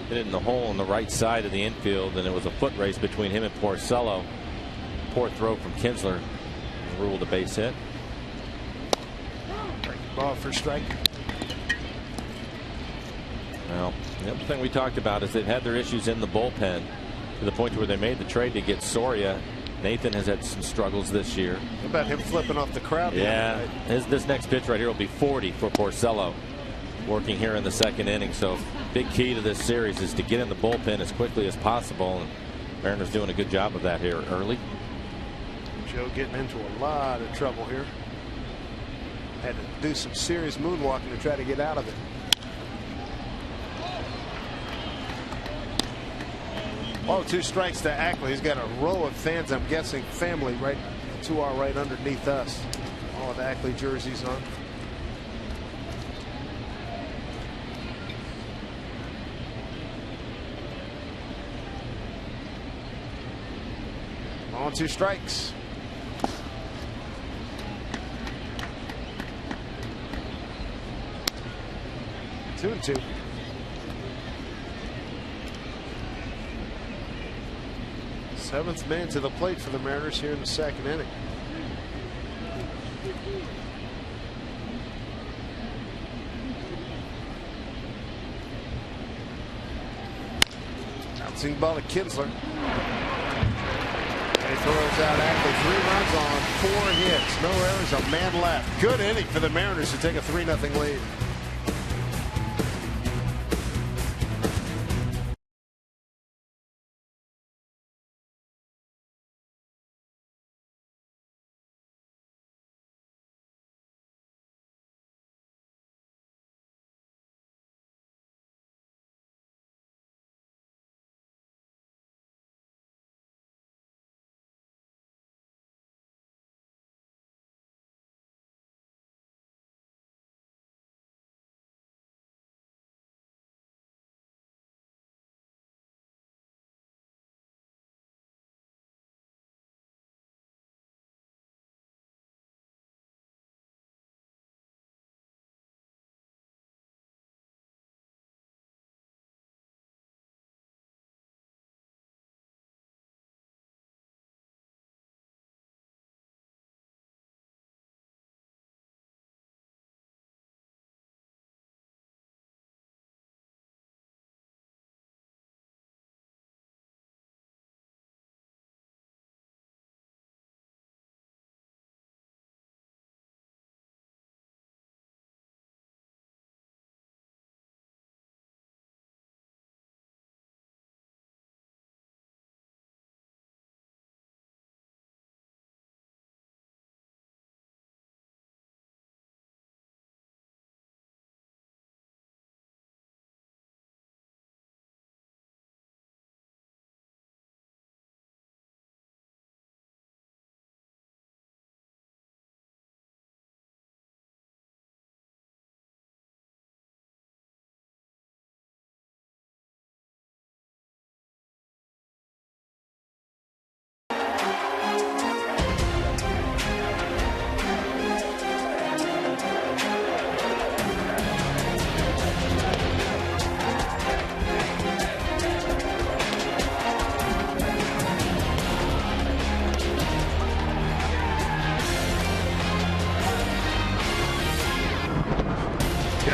Hit it in the hole on the right side of the infield, and it was a foot race between him and Porcello. Poor throw from Kinsler. Ruled a base hit. Ball for strike. Well, the other thing we talked about is they've had their issues in the bullpen to the point where they made the trade to get Soria. Nathan has had some struggles this year. How about him flipping off the crowd? Yeah, this next pitch right here will be 40 for Porcello, working here in the 2nd inning. So big key to this series is to get in the bullpen as quickly as possible. And Mariners doing a good job of that here early. Joe getting into a lot of trouble here. Had to do some serious moonwalking to try to get out of it. Oh, 2 strikes to Ackley. He's got a row of fans, I'm guessing family, right to our right underneath us. All with Ackley jerseys on. On 2 strikes. Two and 2. Seventh man to the plate for the Mariners here in the 2nd inning. Bouncing ball to Kinsler. And he throws out Ackley. 3 runs on 4 hits. No errors, a man left. Good inning for the Mariners to take a 3-0 lead.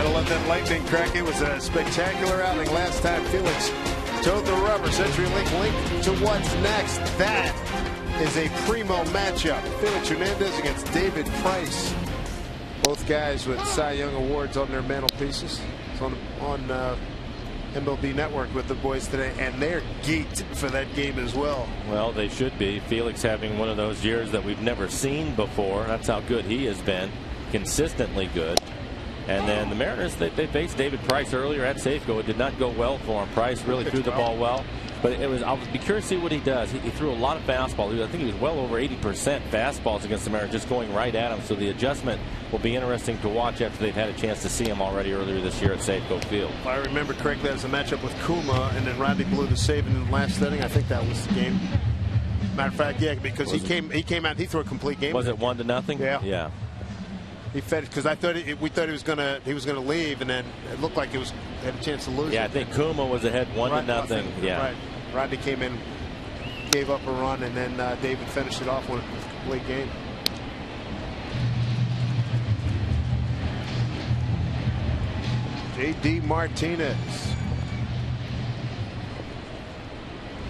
Gotta love that lightning crack. It was a spectacular outing last time. Felix towed the rubber. CenturyLink linked to what's next. That is a primo matchup. Felix Hernandez against David Price. Both guys with Cy Young awards on their mantelpieces. It's on MLB Network with the boys today, and they're geeked for that game as well. Well, they should be. Felix having one of those years that we've never seen before. That's how good he has been. Consistently good. And then the Mariners, they faced David Price earlier at Safeco. It did not go well for him. Price really threw the ball well. But I'll be curious to see what he does. He threw a lot of fastballs. I think he was well over 80% fastballs against the Mariners, just going right at him. So the adjustment will be interesting to watch after they've had a chance to see him already earlier this year at Safeco Field. If I remember correctly, that was a matchup with Kuma, and then Rodney blew the save in the last inning. I think that was the game. Matter of fact, yeah, because he came out, he threw a complete game. Was it 1-0? Yeah. He fed it because we thought he was gonna leave, and then it looked like had a chance to lose. Yeah, I think Kuma was ahead 1-0. Yeah, right. Rodney came in, gave up a run, and then David finished it off with a complete game. JD Martinez.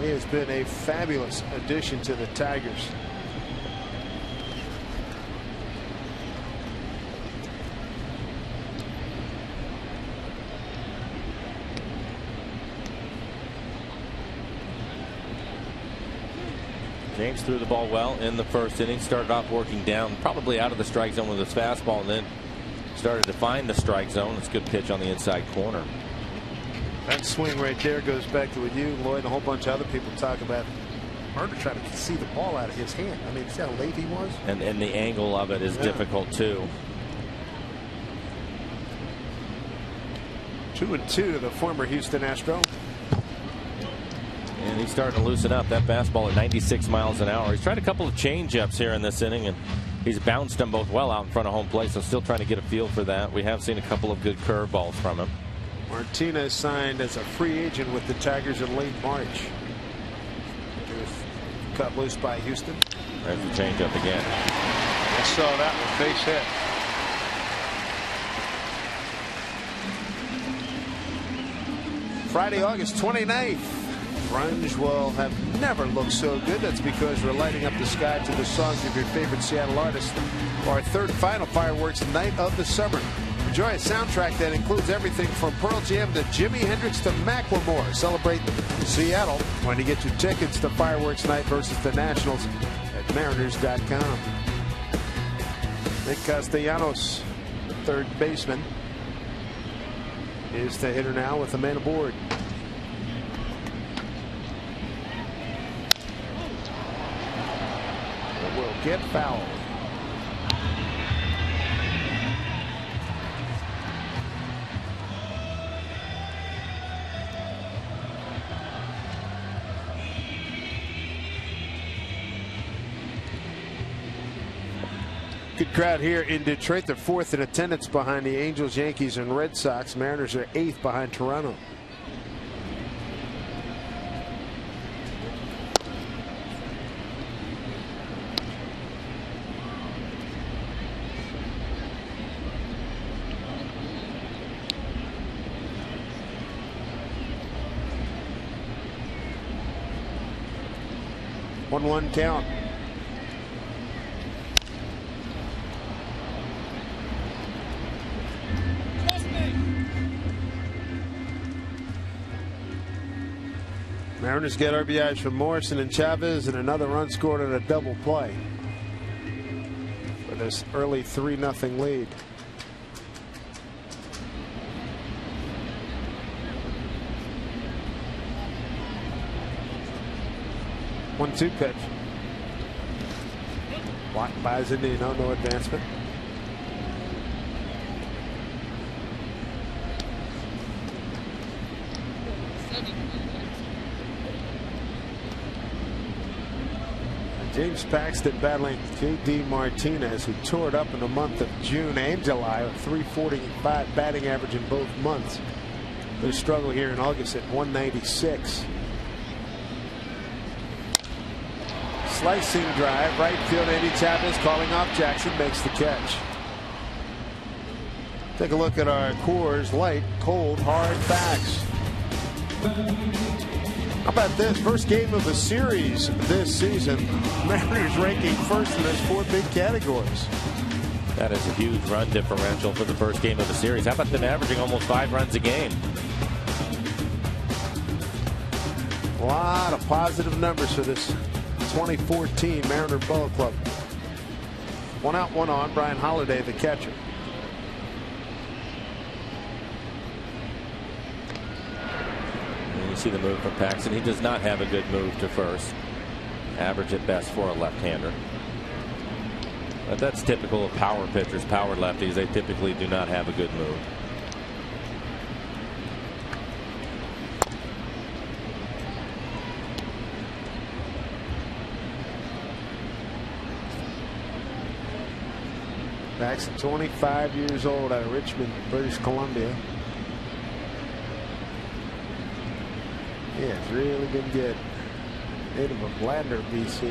He has been a fabulous addition to the Tigers. James threw the ball well in the first inning. Started off working down, probably out of the strike zone with his fastball, and then started to find the strike zone. It's a good pitch on the inside corner. That swing right there goes back to what you, Lloyd, and a whole bunch of other people talk about. Hard to try to see the ball out of his hand. I mean, see how late he was? And the angle of it is difficult, too. 2-2 to the former Houston Astro. And he's starting to loosen up. That fastball at 96 miles an hour. He's tried a couple of change-ups here in this inning, and he's bounced them both well out in front of home plate, so still trying to get a feel for that. We have seen a couple of good curveballs from him. Martinez signed as a free agent with the Tigers in late March. He was cut loose by Houston. There's the change-up again. I saw that one, base hit. Friday, August 29th. Grunge will have never looked so good. That's because we're lighting up the sky to the songs of your favorite Seattle artists. Our third and final fireworks night of the summer. Enjoy a soundtrack that includes everything from Pearl Jam to Jimi Hendrix to Macklemore. Celebrate Seattle when you get your tickets to Fireworks Night versus the Nationals at Mariners.com. Nick Castellanos, the third baseman, is the hitter now with the man aboard. Will get fouled. Good crowd here in Detroit. They're fourth in attendance behind the Angels, Yankees, and Red Sox. Mariners are eighth behind Toronto. One count. Mariners get RBIs from Morrison and Chavez, and another run scored on a double play for this early 3-0 lead. One-two pitch. Blocked by Zunino, no advancement. James Paxton battling JD Martinez, who tore it up in the month of June and July with .345 batting average in both months. They struggle here in August at 196. Slicing drive, right field. Andy Chavez calling off Jackson, makes the catch. Take a look at our Coors Light Cold Hard Facts. How about this? First game of the series this season. Mariners ranking first in those 4 big categories. That is a huge run differential for the first game of the series. How about them averaging almost 5 runs a game? A lot of positive numbers for this 2014 Mariner Ball Club. 1 out, 1 on. Brian Holiday, the catcher. And you see the move from Paxton. He does not have a good move to first. Average at best for a left-hander. But that's typical of power pitchers, power lefties. They typically do not have a good move. Paxton, 25 years old, out of Richmond, British Columbia. Yeah, it's really been good. Native of Bladner, BC.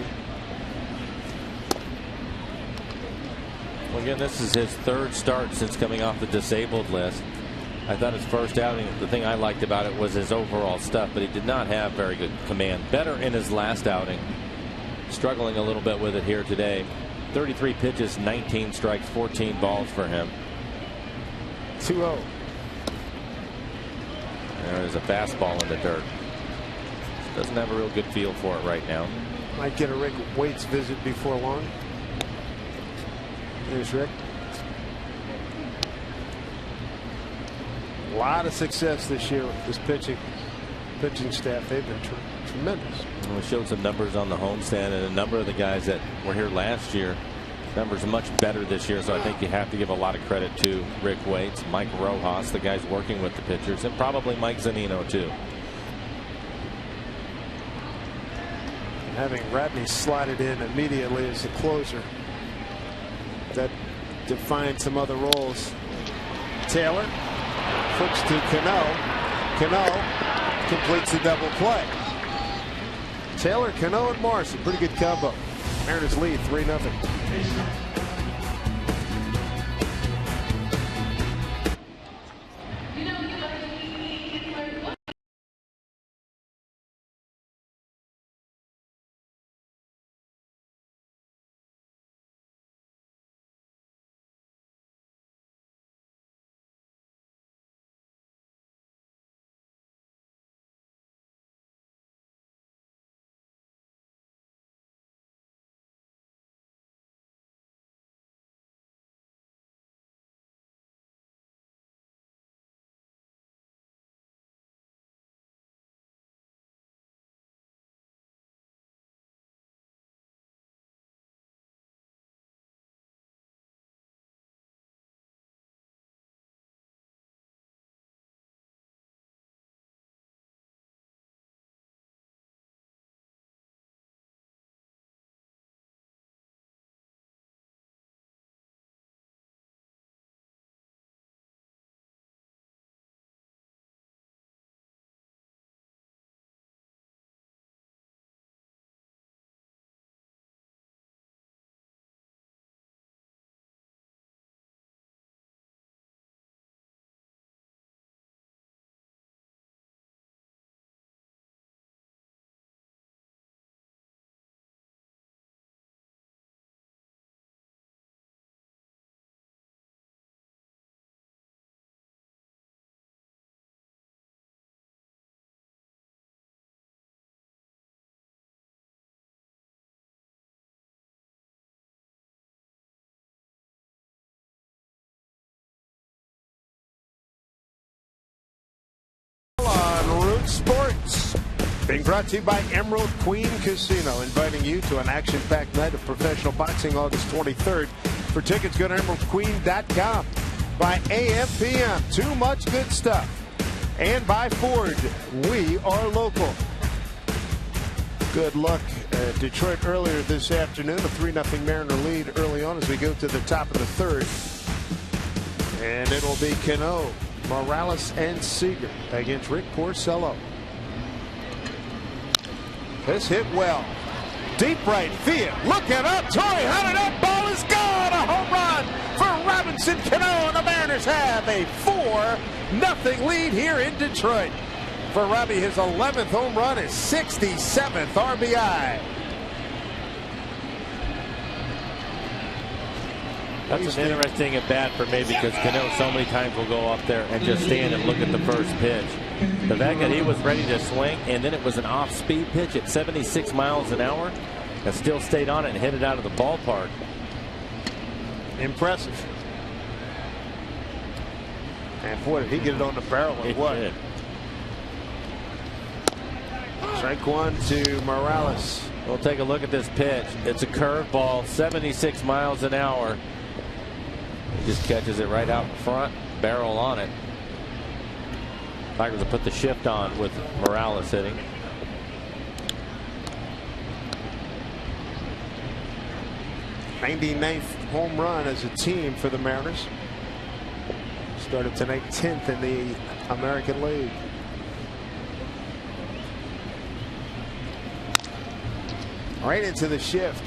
Well, again, this is his 3rd start since coming off the disabled list. I thought his first outing, the thing I liked about it was his overall stuff, but he did not have very good command. Better in his last outing. Struggling a little bit with it here today. 33 pitches, 19 strikes, 14 balls for him. 2-0. There is a fastball in the dirt. Doesn't have a real good feel for it right now. Might get a Rick Waits visit before long. There's Rick. A lot of success this year with this pitching staff. They've been tremendous. And we showed some numbers on the homestand, and a number of the guys that were here last year, numbers are much better this year. So I think you have to give a lot of credit to Rick Waits, Mike Rojas, the guys working with the pitchers, and probably Mike Zunino too. Having Radney slotted in immediately as a closer, that defined some other roles. Taylor flips to Cano. Cano completes the double play. Taylor, Cano, and Morrison. Pretty good combo. Mariners lead 3-0. Sports being brought to you by Emerald Queen Casino, inviting you to an action-packed night of professional boxing August 23rd. For tickets, go to emeraldqueen.com. By AFPM, too much good stuff. And by Ford, we are local. Good luck at Detroit earlier this afternoon. A 3-0 Mariner lead early on as we go to the top of the 3rd. And it'll be Cano, Morales, and Seager against Rick Porcello. This hit well. Deep right field. Looking up. Torrey hunted up. Ball is gone. A home run for Robinson Cano, and the Mariners Mariners have a 4-0 lead here in Detroit. For Robbie, his 11th home run, his 67th RBI. That's an interesting at bat for me because Cano so many times will go up there and just stand and look at the first pitch. The fact that he was ready to swing and then it was an off-speed pitch at 76 miles an hour and still stayed on it and hit it out of the ballpark. Impressive. And boy, did he get it on the barrel or what? Did. Strike one to Morales. We'll take a look at this pitch. It's a curveball, 76 miles an hour. He just catches it right out in front, barrel on it. Tigers will put the shift on with Morales hitting. '99th home run as a team for the Mariners. Started tonight 10th in the American League. Right into the shift.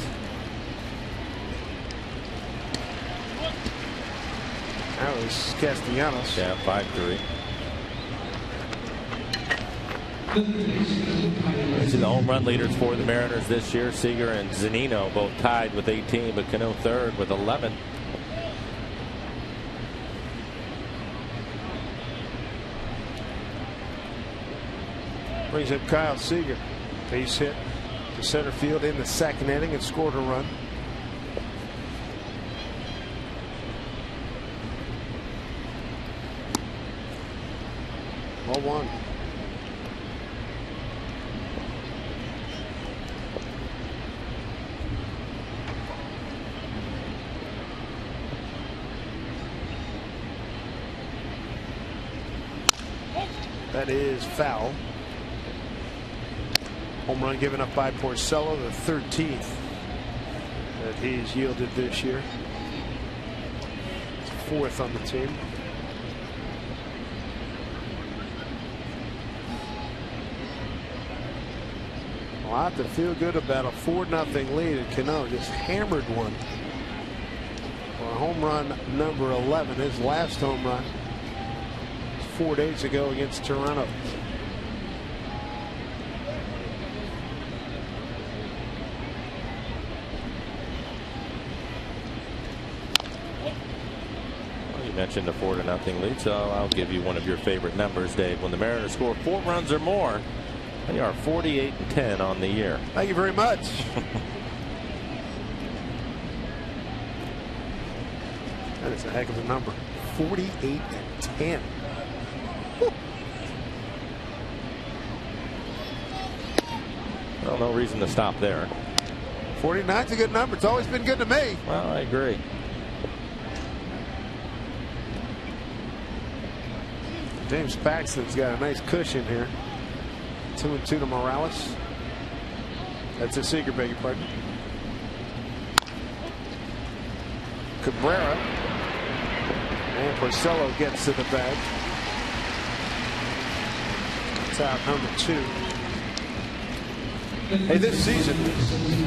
That was Castellanos. Yeah, 5-3. These are the home run leaders for the Mariners this year. Seager and Zunino both tied with 18, but Cano third with 11. Brings up Kyle Seager. Base hit to center field in the second inning and scored a run. Ball one. That is foul. Home run given up by Porcello, the 13th that he's yielded this year. It's 4th on the team. A lot to feel good about a 4-0 lead, and Cano just hammered one. For home run number 11, his last home run 4 days ago against Toronto. You mentioned the 4-0 lead, so I'll give you one of your favorite numbers, Dave. When the Mariners score 4 runs or more, they are 48-10 on the year. Thank you very much. That is a heck of a number. 48-10. Well, no reason to stop there. 49's a good number. It's always been good to me. Well, I agree. James Paxton's got a nice cushion here. 2-2 to Morales. That's a Seager, beg your pardon. Cabrera. And Porcello gets to the bag. It's out number 2. Hey, this season,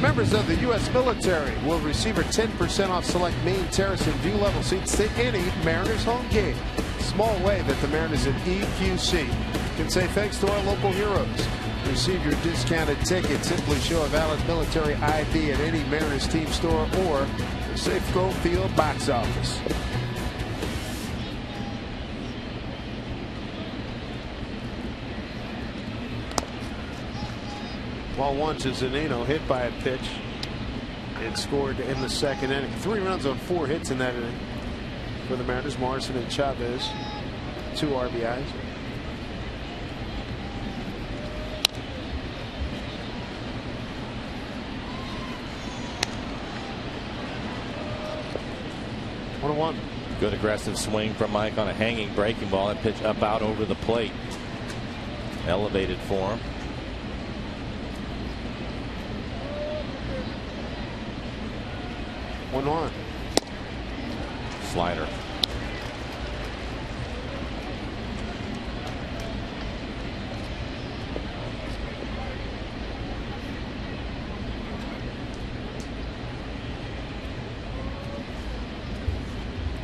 members of the U.S. military will receive a 10% off select main terrace and view level seats to any Mariners home game. Small way that the Mariners at EQC can say thanks to our local heroes. Receive your discounted ticket. Simply show a valid military ID at any Mariners team store or the Safeco Field box office. Ball one to Zunino, hit by a pitch. It scored in the second inning. 3 runs on 4 hits in that inning for the Mariners. Morrison and Chavez, 2 RBIs. One. Good aggressive swing from Mike on a hanging breaking ball. That pitch up out over the plate. Elevated for him. One. Slider.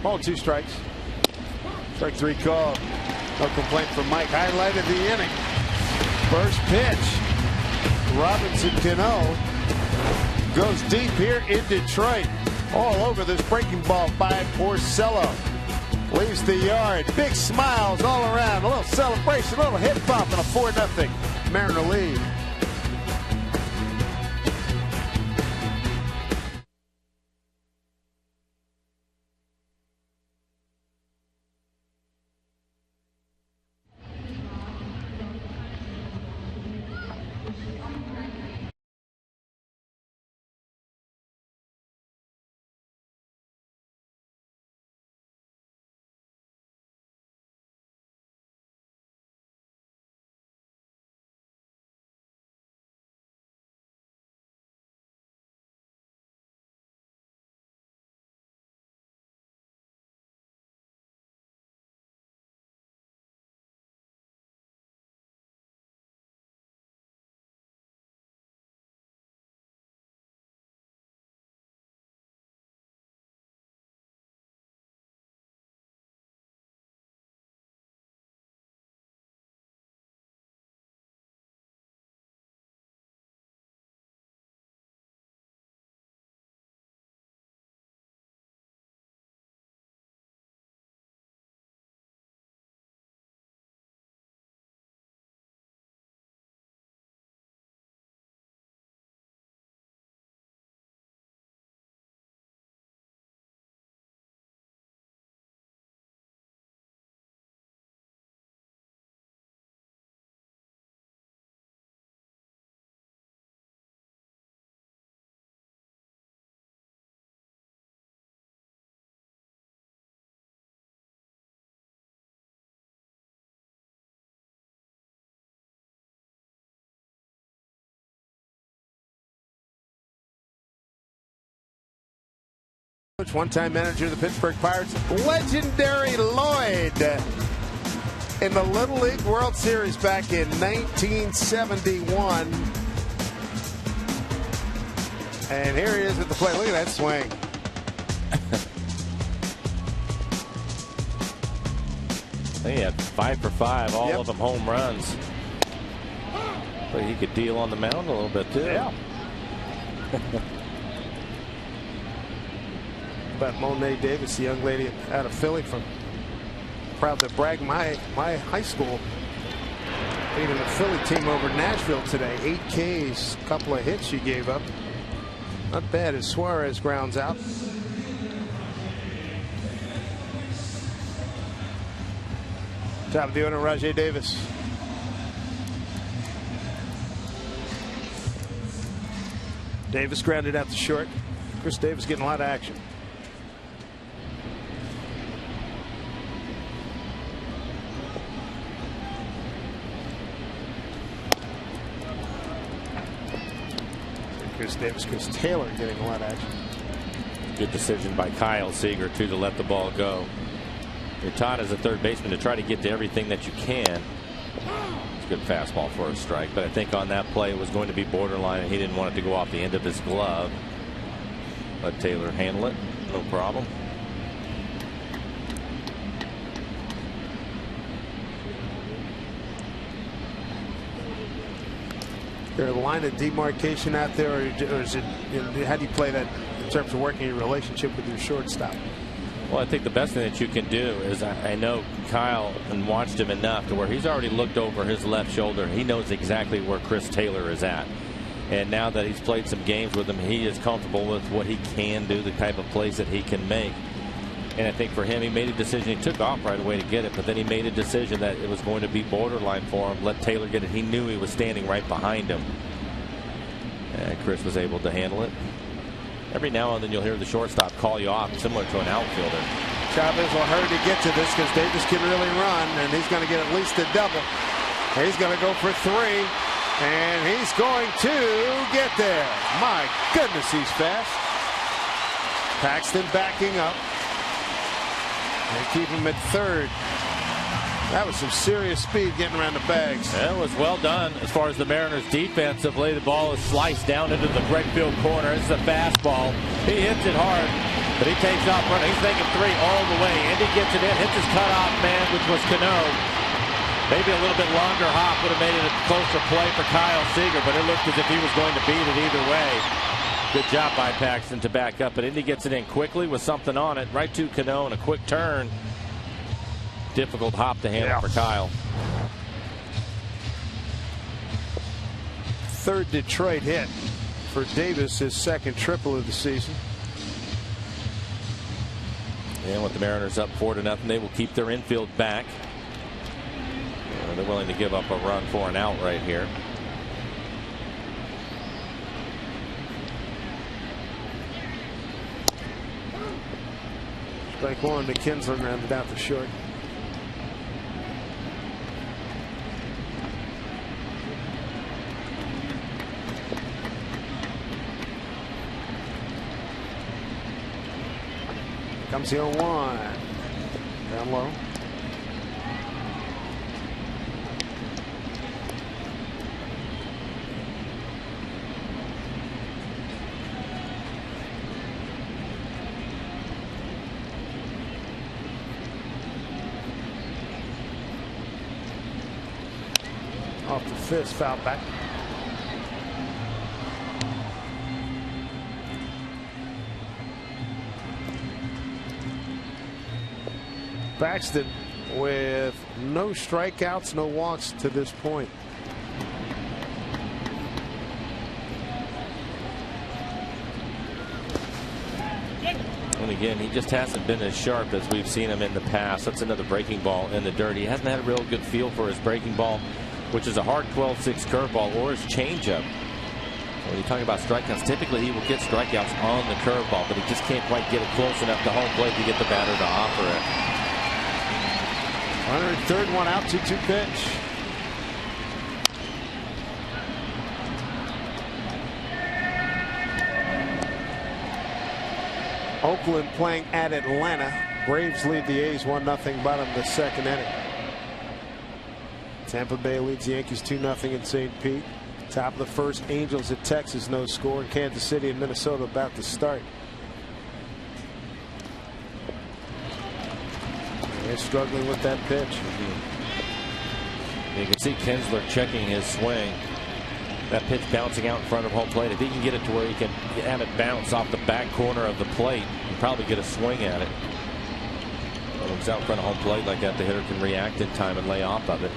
Ball 2 strikes. Strike 3 call. No complaint from Mike. Highlight of the inning. First pitch. Robinson Cano goes deep here in Detroit. All over this breaking ball by Porcello. Leaves the yard. Big smiles all around. A little celebration, a little hip bump, and a 4-0 Mariner lead. One-time manager of the Pittsburgh Pirates, legendary Lloyd, in the Little League World Series back in 1971. And here he is at the plate. Look at that swing. He had 5 for 5, all of them home runs. But he could deal on the mound a little bit too. Yeah. About Monet Davis, the young lady out of Philly, from proud to brag my high school leading the Philly team over Nashville today. 8 Ks, a couple of hits she gave up. Not bad as Suarez grounds out. Top of the order, Rajay Davis. Davis grounded out to short. Chris Davis getting a lot of action. Chris Davis, Chris Taylor getting a lot of action. Good decision by Kyle Seager too to let the ball go. You're taught as a third baseman to try to get to everything that you can. It's a good fastball for a strike, but I think on that play it was going to be borderline and he didn't want it to go off the end of his glove. Let Taylor handle it, no problem. Is there a line of demarcation out there, or is it, how do you play that in terms of working your relationship with your shortstop? Well, I think the best thing that you can do is, I know Kyle and watched him enough to where he's already looked over his left shoulder. He knows exactly where Chris Taylor is at. And now that he's played some games with him, he is comfortable with what he can do, the type of plays that he can make. And I think for him, he made a decision. He took off right away to get it, but then he made a decision that it was going to be borderline for him. Let Taylor get it. He knew he was standing right behind him. And Chris was able to handle it. Every now and then you'll hear the shortstop call you off, similar to an outfielder. Chavez will hurry to get to this because Davis can really run, and he's going to get at least a double. He's going to go for 3, and he's going to get there. My goodness, he's fast. Paxton backing up. They keep him at third. That was some serious speed getting around the bags. That was well done as far as the Mariners defensively. The ball is sliced down into the right field corner. It's a fastball. He hits it hard. But he takes off running. He's thinking 3 all the way. Indy gets it in, hits his cutoff man, which was Cano. Maybe a little bit longer hop would have made it a closer play for Kyle Seager, but it looked as if he was going to beat it either way. Good job by Paxton to back up, but Indy gets it in quickly with something on it. Right to Cano and a quick turn. Difficult hop to handle for Kyle. Third Detroit hit for Davis, his second triple of the season. And with the Mariners up 4-0, they will keep their infield back. They're willing to give up a run for an out right here. Strike one to Kinsler, rounded out to short. Comes the 0-1. Down low. Off the fist, foul back. Paxton with no strikeouts, no walks to this point. And again, he just hasn't been as sharp as we've seen him in the past. That's another breaking ball in the dirt. He hasn't had a real good feel for his breaking ball, which is a hard 12-6 curveball, or his changeup. When you talk about strikeouts, typically he will get strikeouts on the curveball, but he just can't quite get it close enough to home plate to get the batter to offer it. Runner at third, one out, 2-2 pitch. Oakland playing at Atlanta. Braves lead the A's 1-0 bottom of the second inning. Tampa Bay leads the Yankees 2-0 in St. Pete. Top of the first, Angels at Texas, no score. And Kansas City and Minnesota about to start. They're struggling with that pitch. You can see Kinsler checking his swing. That pitch bouncing out in front of home plate. If he can get it to where he can have it bounce off the back corner of the plate, he'll probably get a swing at it. When it's out in front of home plate like that, the hitter can react in time and lay off of it.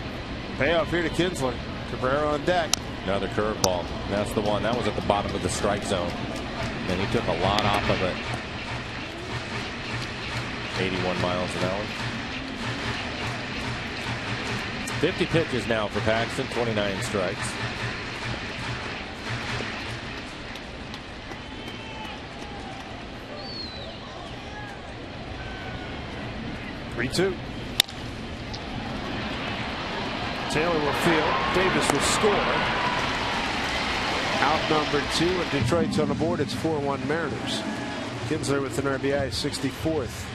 Payoff here to Kinsler. Cabrera on deck. Another curveball. That's the one. That was at the bottom of the strike zone. And he took a lot off of it. 81 miles an hour. 50 pitches now for Paxton, 29 strikes. Three-two. Taylor will field. Davis will score. Out number 2, and Detroit's on the board. It's 4-1 Mariners. Kinsler with an RBI, 64th.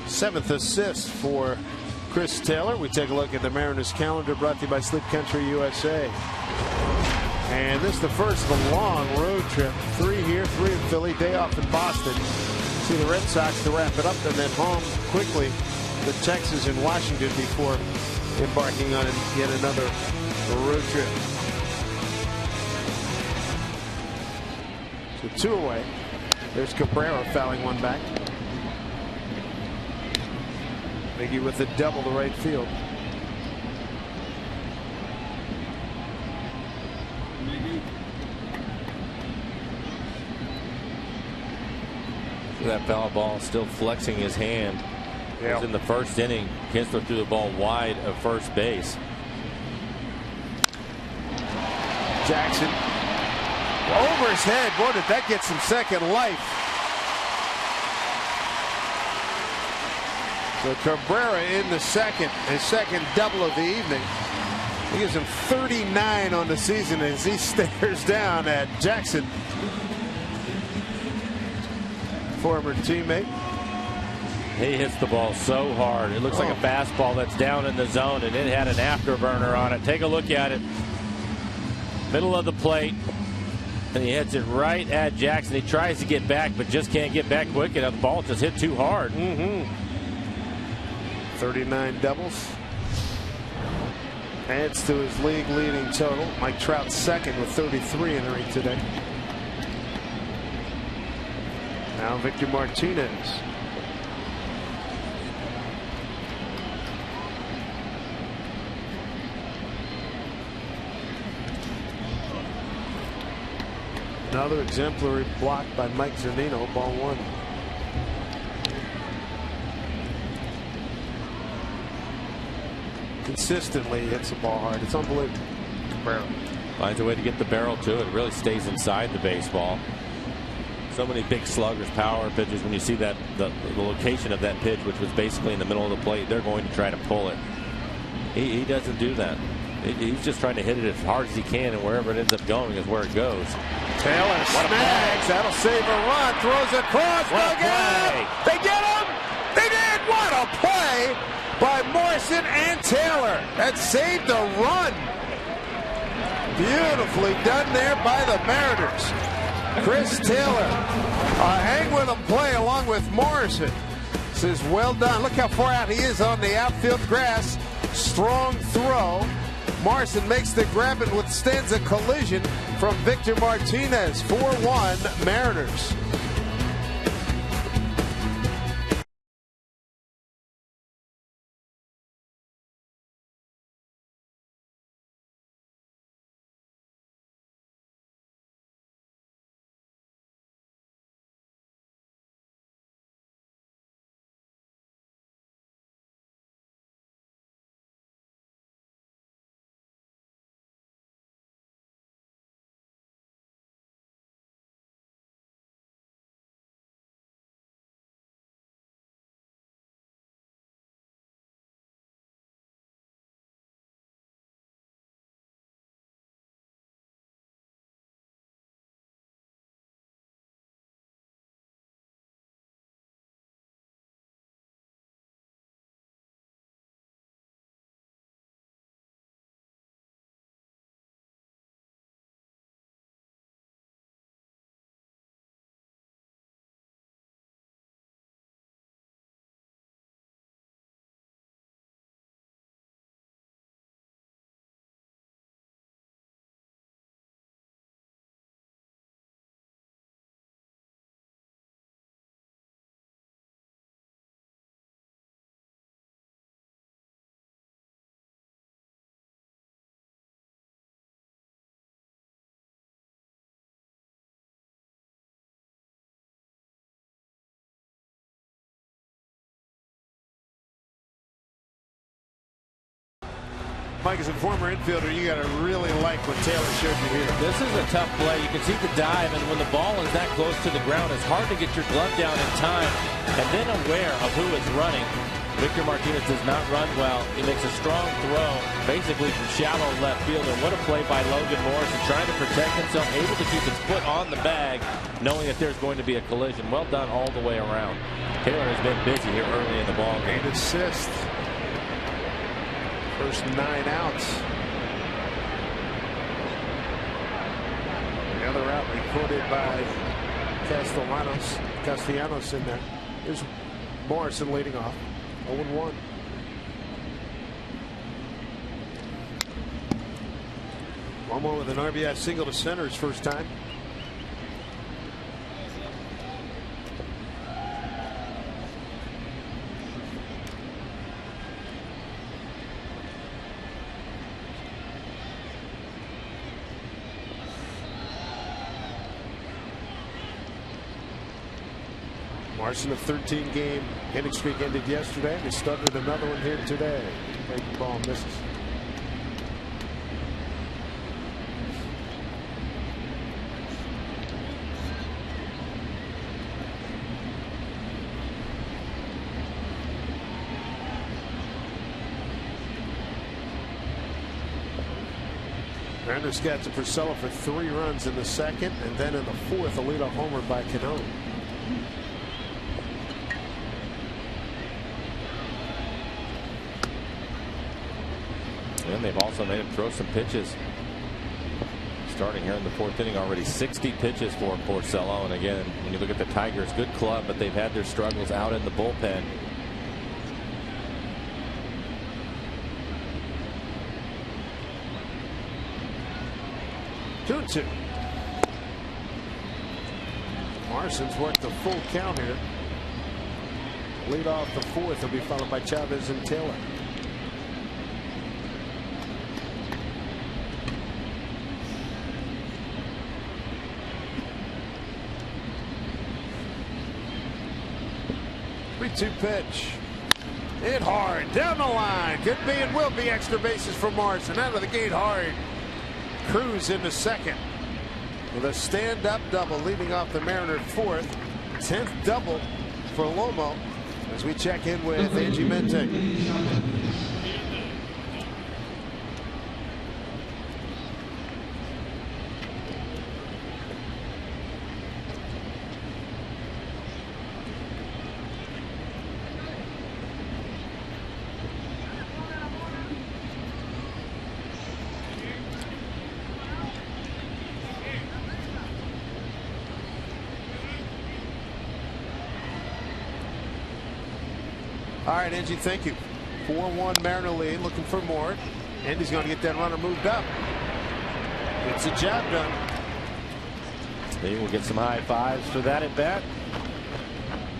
7th assist for Chris Taylor. We take a look at the Mariners calendar, brought to you by Sleep Country USA. And this is the first of a long road trip. 3 here, 3 in Philly, day off in Boston. See the Red Sox to wrap it up, and then home quickly to Texas and Washington before embarking on yet another road trip. So 2 away. There's Cabrera fouling one back. Miggy with a double to right field. That foul ball still flexing his hand. It was in the first inning. Kinsler threw the ball wide of first base. Jackson over his head. Boy, did that get some second life. So Cabrera in the second, his second double of the evening. He gives him 39 on the season as he stares down at Jackson, former teammate. He hits the ball so hard. It looks like a fastball that's down in the zone, and it had an afterburner on it. Take a look at it. Middle of the plate. And he hits it right at Jackson. He tries to get back, but just can't get back quick enough. The ball just hit too hard. 39 doubles. Adds to his league-leading total. Mike Trout second with 33 entering today. Now Victor Martinez. Another exemplary block by Mike Zunino. Ball one. Consistently hits the ball hard. It's unbelievable. Barrel. Finds a way to get the barrel to it. It really stays inside the baseball. So many big sluggers, power pitchers. When you see that the location of that pitch, which was basically in the middle of the plate, they're going to try to pull it. He doesn't do that. He's just trying to hit it as hard as he can, and wherever it ends up going is where it goes. Taylor snags. That'll save a run. Throws across. What a play! They get him. They did. What a play by Morrison and Taylor. That saved a run. Beautifully done there by the Mariners. Chris Taylor, hang with him play along with Morrison. Says, well done. Look how far out he is on the outfield grass. Strong throw. Morrison makes the grab and withstands a collision from Victor Martinez. 4-1 Mariners. Mike, as a former infielder, you got to really like what Taylor showed you here. This is a tough play. You can see the dive, and when the ball is that close to the ground, it's hard to get your glove down in time and then aware of who is running. Victor Martinez does not run well. He makes a strong throw, basically from shallow left field. And what a play by Logan Morrison, trying to protect himself, able to keep his foot on the bag, knowing that there's going to be a collision. Well done all the way around. Taylor has been busy here early in the ball game. An assist. First 9 outs. The other out recorded by Castellanos in there. Here's Morrison leading off. 0-1. One more with an RBI single to center his first time. Morrison, a 13-game hitting streak ended yesterday. They started another one here today. Breaking ball misses. Mariners got to Purcell for 3 runs in the second, and then in the fourth, a leadoff homer by Cano. And they've also made him throw some pitches. starting here in the 4th inning. Already 60 pitches for Porcello. And again, when you look at the Tigers, good club, but they've had their struggles out in the bullpen. Two. Morrison's worked the full count here. Lead off the 4th. He'll be followed by Chavez and Taylor. Three-two pitch. Hit hard down the line. Could be and will be extra bases for Morrison. Out of the gate hard. Cruz into second with a stand-up double, leading off the Mariners' 4th. 10th double for Lomo as we check in with Angie Mente. All right, Angie, thank you. 4-1 Mariner lead, looking for more. Andy's going to get that runner moved up. Gets the job done. He will get some high fives for that at bat.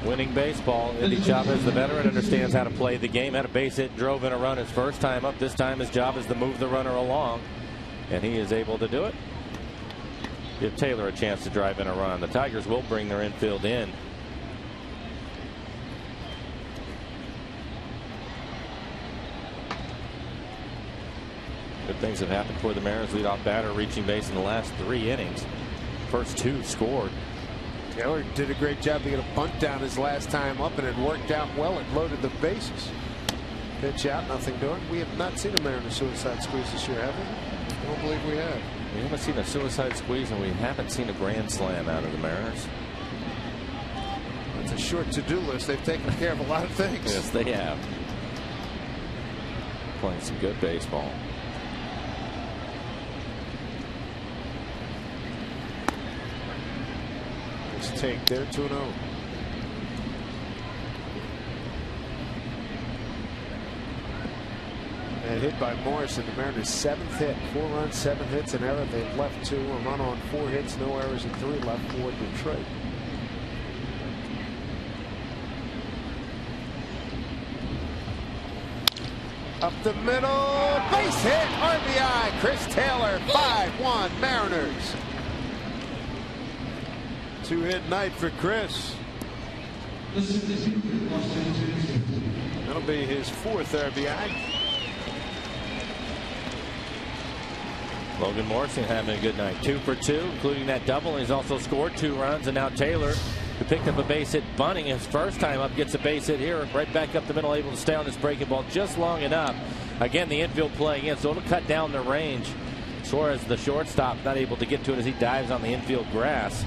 Winning baseball. Andy Chavez, the veteran, understands how to play the game. Had a base hit, drove in a run his first time up. This time his job is to move the runner along, and he is able to do it. Give Taylor a chance to drive in a run. The Tigers will bring their infield in. Good things have happened for the Mariners. Leadoff batter reaching base in the last 3 innings. First 2 scored. Taylor did a great job to get a bunt down his last time up, and it worked out well. It loaded the bases. Pitch out, nothing doing. We have not seen a Mariners suicide squeeze this year, have we? I don't believe we have. We haven't seen a suicide squeeze, and we haven't seen a grand slam out of the Mariners. That's a short to-do list. They've taken care of a lot of things. Yes, they have. Playing some good baseball. Take there 2-0. And hit by Morrison, the Mariners' 7th hit. 4 runs, 7 hits, an error. They've left 2. A run on 4 hits, no errors, and 3 left for Detroit. Up the middle, base hit, RBI. Chris Taylor, 5-1 Mariners. 2-hit night for Chris. That'll be his 4th RBI. Logan Morrison having a good night. 2 for 2, including that double. And he's also scored 2 runs. And now Taylor, who picked up a base hit bunting his first time up, gets a base hit here. Right back up the middle, able to stay on this breaking ball just long enough. Again, the infield playing in, so it'll cut down the range. Suarez, the shortstop, not able to get to it as he dives on the infield grass.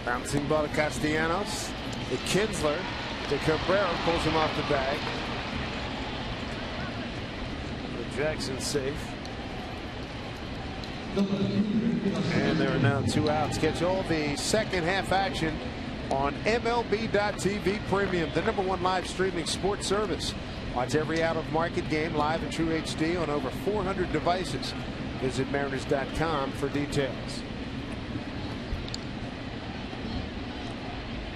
Bouncing ball to Castellanos. The Kinsler to Cabrera, pulls him off the bag. The Jackson safe. And there are now 2 outs. Catch all the second half action on MLB.TV Premium, the #1 live streaming sports service. Watch every out-of-market game live in True HD on over 400 devices. Visit Mariners.com for details.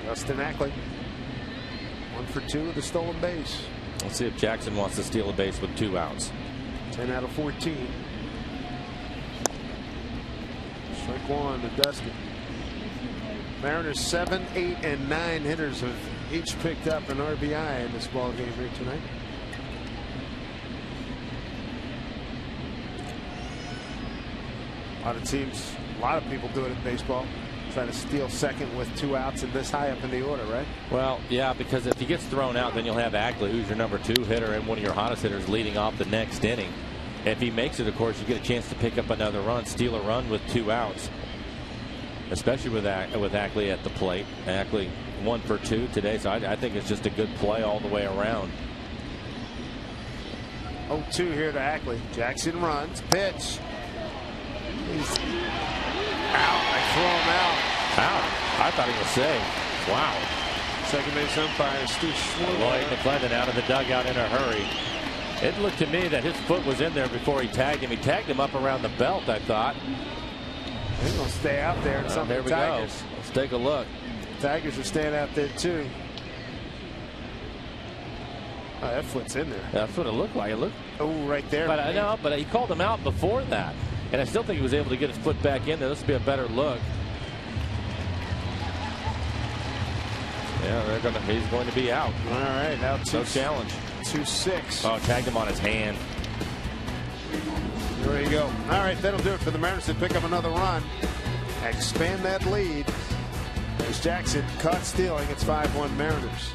Justin Ackley, 1 for 2 with a stolen base. Let's see if Jackson wants to steal a base with 2 outs. 10 out of 14. Strike 1 to Dustin. Mariners 7, 8, and 9 hitters have each picked up an RBI in this ball game here tonight. A lot of teams, a lot of people do it in baseball. Trying to steal second with 2 outs and this high up in the order, right? Well, yeah, because if he gets thrown out, then you'll have Ackley, who's your #2 hitter and one of your hottest hitters, leading off the next inning. If he makes it, of course, you get a chance to pick up another run, steal a run with 2 outs, especially with Ackley at the plate. Ackley 1 for 2 today, so I think it's just a good play all the way around. 0-2 here to Ackley. Jackson runs. Pitch. He's out. They throw him out. Out. I thought he was safe. Wow. Second base umpire Stu Schwarber. Lloyd McClendon out of the dugout in a hurry. It looked to me that his foot was in there before he tagged him. He tagged him up around the belt, I thought. He's going to stay out there. And there we go. Let's take a look. Tigers are staying out there, too. Oh, that foot's in there. That's what it looked like. It looked. Oh, right there. But I know, but he called him out before that. And I still think he was able to get his foot back in there. This would be a better look. Yeah, he's going to be out. All right, now no challenge. 2-6. Oh, tagged him on his hand. There you go. All right, that'll do it for the Mariners to pick up another run. Expand that lead. There's Jackson caught stealing. It's 5-1 Mariners.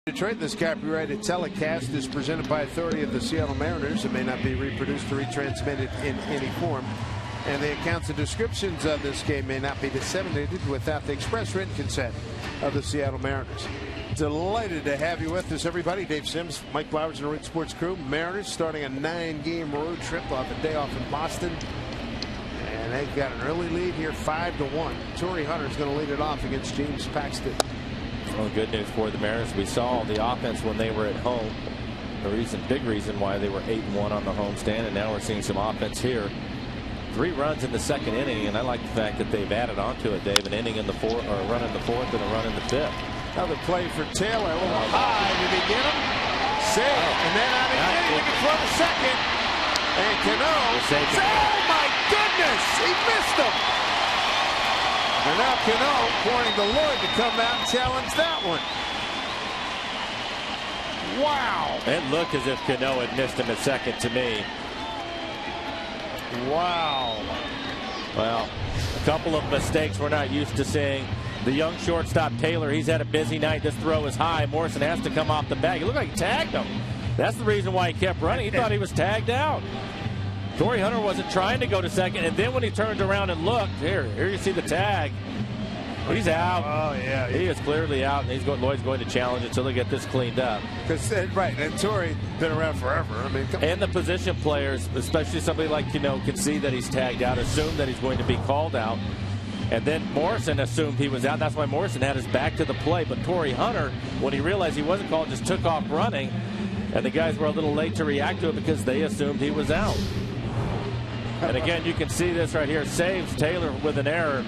Detroit, this copyrighted telecast is presented by authority of the Seattle Mariners. It may not be reproduced or retransmitted in any form. And the accounts and descriptions of this game may not be disseminated without the express written consent of the Seattle Mariners. Delighted to have you with us, everybody. Dave Sims, Mike Flowers, and the Red Sports crew. Mariners starting a 9-game road trip off a day off in Boston. And they've got an early lead here, 5-1. Torrey Hunter's going to lead it off against James Paxton. Well, good news for the Mariners. We saw the offense when they were at home. Big reason why they were 8-1 on the homestand, and now we're seeing some offense here. 3 runs in the second inning, and I like the fact that they've added on to it, Dave. An inning in the fourth, or a run in the fourth, and a run in the fifth. Another play for Taylor. A little high. Did he get him? Safe. And then out again. He can throw the second. And Cano. Oh, my goodness. He missed him. And now Cano pointing to Lloyd to come out and challenge that one. Wow. It looked as if Cano had missed him at second to me. Wow. Well, a couple of mistakes we're not used to seeing. The young shortstop Taylor, he's had a busy night. This throw is high. Morrison has to come off the bag. It looked like he tagged him. That's the reason why he kept running. He thought he was tagged out. Torrey Hunter wasn't trying to go to second, and then when he turned around and looked, here you see the tag. He's out. Oh, yeah. He is clearly out, and Lloyd's going to challenge until they get this cleaned up. Right, and Torrey been around forever. I mean, and the position players, especially somebody like can see that he's tagged out, assume that he's going to be called out. And then Morrison assumed he was out. That's why Morrison had his back to the play. But Torrey Hunter, when he realized he wasn't called, just took off running. And the guys were a little late to react to it because they assumed he was out. And again, you can see this right here. Saves Taylor with an error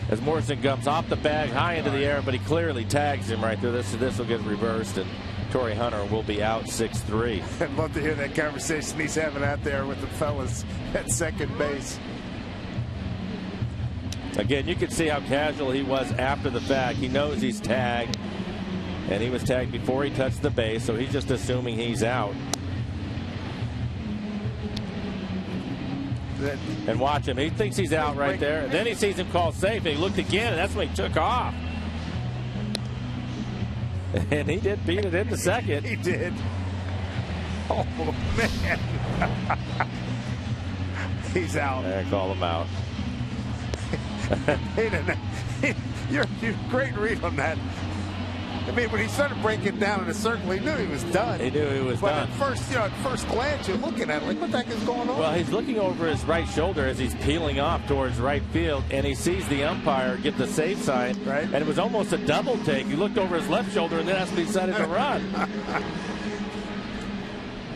as Morrison comes off the bag high into the air, but he clearly tags him right there. This will get reversed, and Torrey Hunter will be out 6-3. I'd love to hear that conversation he's having out there with the fellas at second base. Again, you can see how casual he was after the fact. He knows he's tagged, and he was tagged before he touched the base, so he's just assuming he's out. And watch him. He thinks he's out right there. And then he sees him call safe. And he looked again, and that's when he took off. And he did beat it into second. He did. Oh, man. He's out. And call him out. You're great read on that. I mean, when he started breaking down in a circle, he knew he was done. He knew he was done. But at first glance, you're looking at it like, what the heck is going on? Well, he's looking over his right shoulder as he's peeling off towards right field, and he sees the umpire get the save sign. Right. And it was almost a double take. He looked over his left shoulder, and then that's when he decided to run.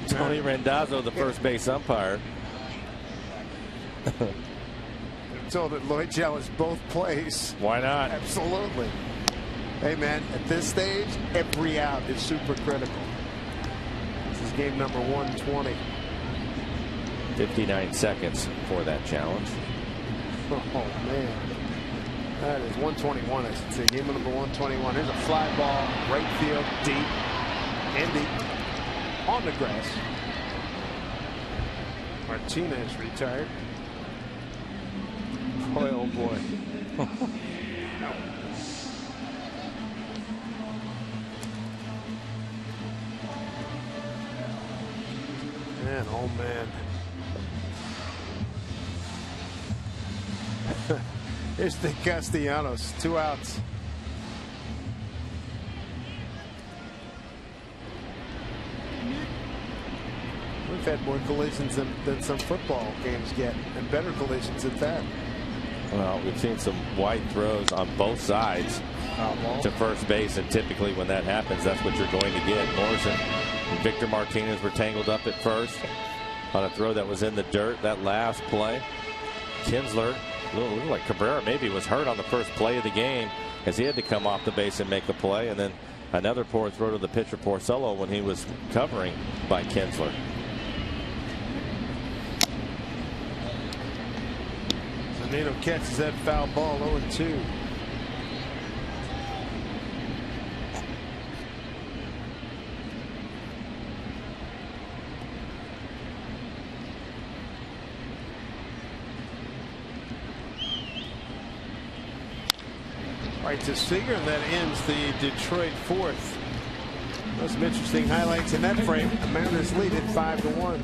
Tony Randazzo, the first base umpire. I'm told that Lloyd jealous both plays. Why not? Absolutely. Hey, man, at this stage, every out is super critical. This is game number 120. 59 seconds for that challenge. Oh, man. That is 121, I should say. Game number 121. Here's a fly ball, right field, deep, and deep, on the grass. Martinez retired. Boy, oh, boy. Man, oh man. Here's the Castellanos, 2 outs. We've had more collisions than some football games get, and better collisions at that. Well, we've seen some wide throws on both sides to first base, and typically when that happens, that's what you're going to get. Morrison and Victor Martinez were tangled up at first on a throw that was in the dirt. That last play, Kinsler, looked like Cabrera maybe was hurt on the first play of the game as he had to come off the base and make a play, and then another poor throw to the pitcher Porcello when he was covering by Kinsler. Zanino catches that foul ball, 0-2. Right to Seager, and that ends the Detroit fourth. There's some interesting highlights in that frame. The Mariners lead it 5-1.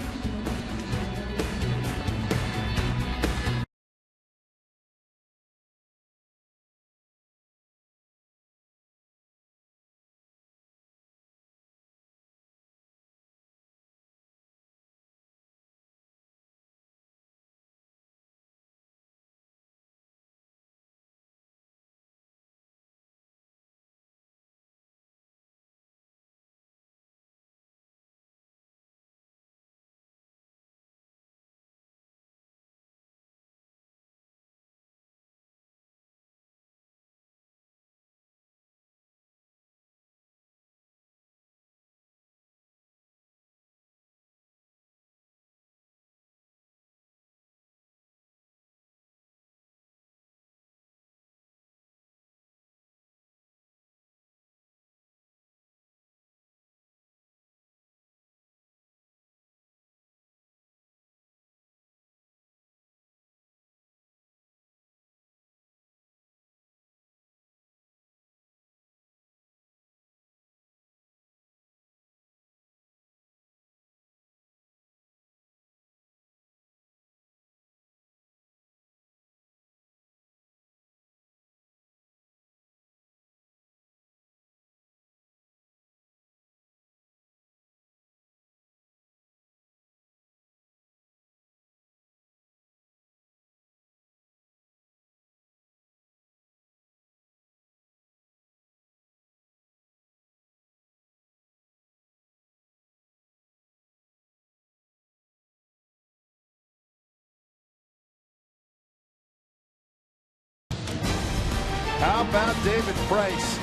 How about David Price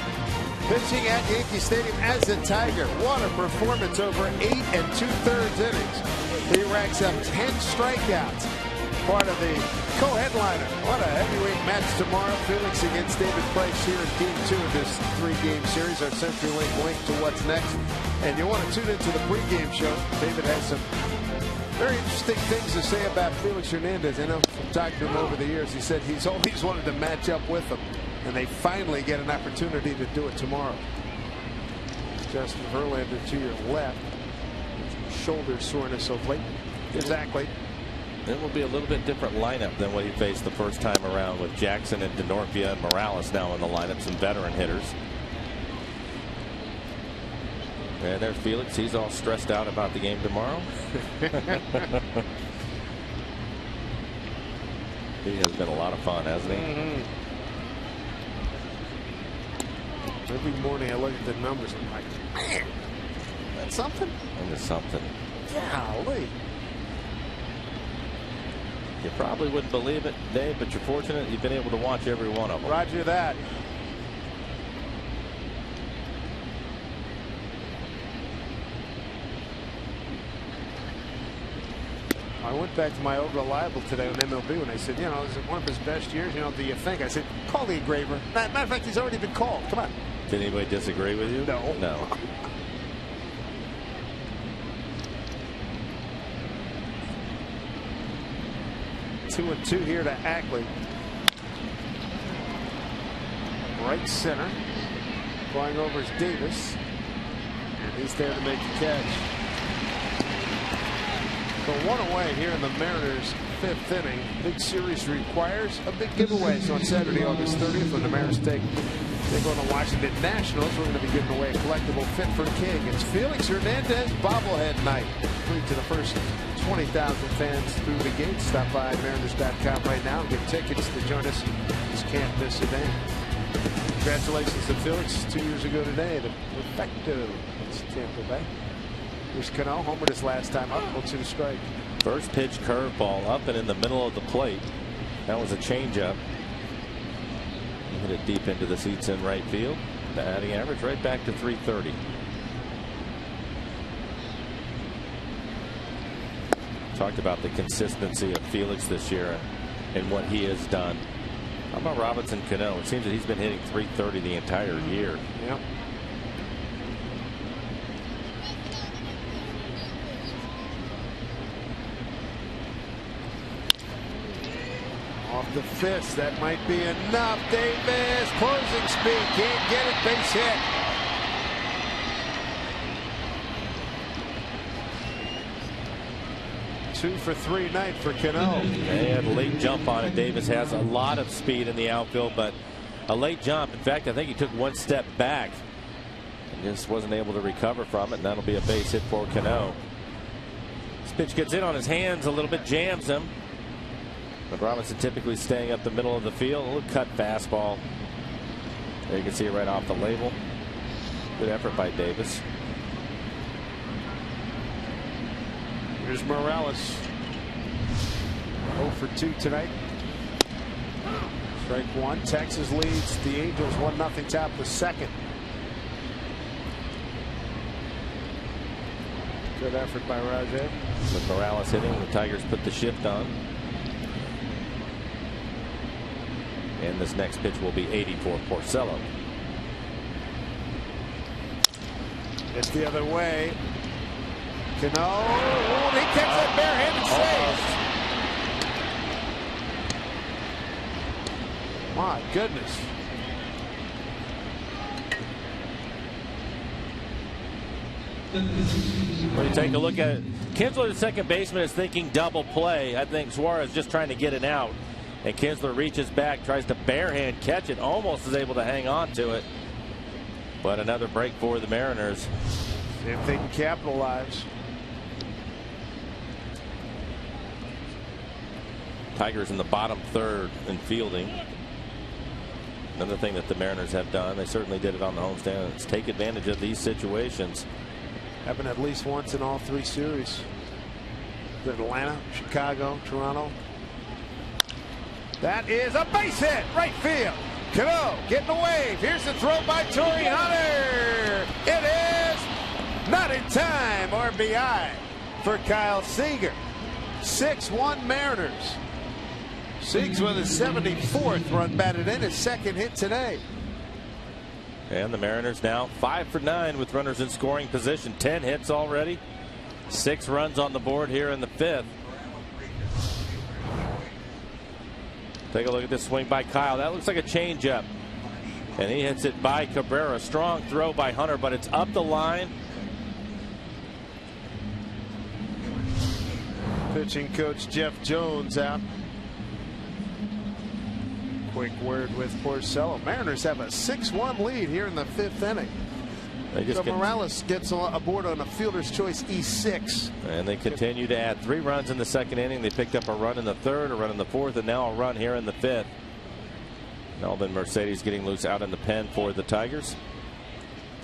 pitching at Yankee Stadium as a Tiger? What a performance over 8 2/3 innings. He racks up 10 strikeouts. Part of the co-headliner. What a heavyweight match tomorrow. Felix against David Price here in Game 2 of this 3-game series. Our CenturyLink link to what's next. And you want to tune into the pregame show. David has some Very interesting things to say about Felix Hernandez. I know from talking to him over the years, he said he's always wanted to match up with him, and they finally get an opportunity to do it tomorrow. Justin Verlander to your left. Shoulder soreness of late. Exactly. It will be a little bit different lineup than what he faced the first time around, with Jackson and Denorfia and Morales now in the lineup, some veteran hitters. And there's Felix. He's all stressed out about the game tomorrow. He has been a lot of fun, hasn't he? Every morning I look at the numbers and I'm like, man, that's something? That is something. Golly. You probably wouldn't believe it, Dave, but you're fortunate you've been able to watch every one of them. Roger that. I went back to my old reliable today on MLB when I said, you know, is it one of his best years? You know, do you think? I said, call the engraver. Matter of fact, he's already been called. Come on. Did anybody disagree with you? No. No. Two and two here to Ackley. Right center. Flying over is Davis. And he's there to make the catch. So one away here in the Mariners' fifth inning. Big series requires a big giveaway. So on Saturday, August 30th, when the Mariners take on the Washington Nationals, we're going to be giving away a collectible fit for King. It's Felix Hernandez bobblehead night. Free to the first 20,000 fans through the gate. Stop by Mariners.com right now and get tickets to join us. Just can't miss a day. Congratulations to Felix 2 years ago today. The perfecto against Tampa Bay. Here's Cano, homered his last time up. 0-2 strike. First pitch curveball up and in the middle of the plate. That was a changeup. Hit it deep into the seats in right field. The batting average right back to 330. Talked about the consistency of Felix this year and what he has done. How about Robinson Cano? It seems that he's been hitting 330 the entire year. Yep. Off the fist, that might be enough. Davis, closing speed, can't get it, base hit. Two for three night for Cano. They had a late jump on it. Davis has a lot of speed in the outfield, but a late jump. In fact, I think he took one step back and just wasn't able to recover from it, and that'll be a base hit for Cano. This pitch gets in on his hands a little bit, jams him. But Robinson typically staying up the middle of the field. A little cut fastball. There you can see it right off the label. Good effort by Davis. Here's Morales. 0 for 2 tonight. Strike one. Texas leads the Angels 1-0 top of the second. Good effort by Rajay. With Morales hitting, the Tigers put the shift on. And this next pitch will be 80 for Porcello. It's the other way. Cano. Oh, he catches that barehanded save. My goodness. When you take a look at it, Kinsler, the second baseman, is thinking double play. I think Suarez just trying to get it out. And Kinsler reaches back, tries to barehand catch it, almost is able to hang on to it. But another break for the Mariners. See if they can capitalize. Tigers in the bottom third in fielding. Another thing that the Mariners have done, they certainly did it on the homestand, is take advantage of these situations. Happened at least once in all three series. Atlanta, Chicago, Toronto. That is a base hit, right field. Cano getting a wave. Here's the throw by Torrey Hunter. It is not in time. RBI for Kyle Seager. 6-1 Mariners. Siegs with his 74th run batted in, his second hit today. And the Mariners now 5 for 9 with runners in scoring position. 10 hits already. 6 runs on the board here in the 5th. Take a look at this swing by Kyle. That looks like a changeup. And he hits it by Cabrera. Strong throw by Hunter, but it's up the line. Pitching coach Jeff Jones out. Quick word with Porcello. Mariners have a 6-1 lead here in the 5th inning. So Morales gets aboard on a fielder's choice E6. And they continue to add 3 runs in the 2nd inning. They picked up a run in the 3rd, a run in the 4th, and now a run here in the 5th. Melvin Mercedes getting loose out in the pen for the Tigers.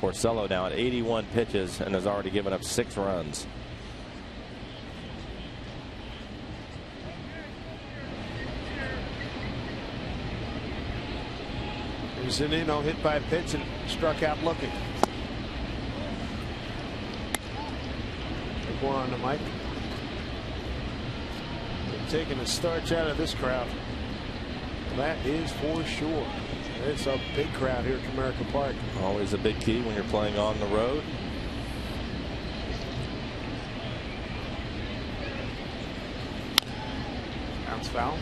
Porcello now at 81 pitches and has already given up 6 runs. Zunino hit by a pitch and struck out looking. Big one on the mic. They're taking the starch out of this crowd. That is for sure. It's a big crowd here at Comerica Park. Always a big key when you're playing on the road. Bounce foul.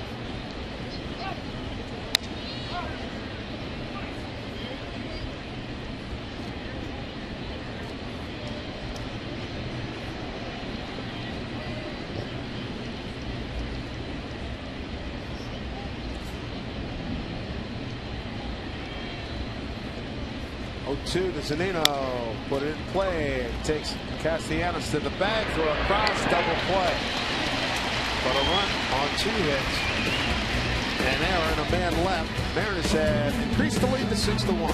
Two to Zunino, put it in play, takes Castellanos to the bag, throw across, double play. But a run on 2 hits, an error and a man left. Mariners have increased the lead to 6-1.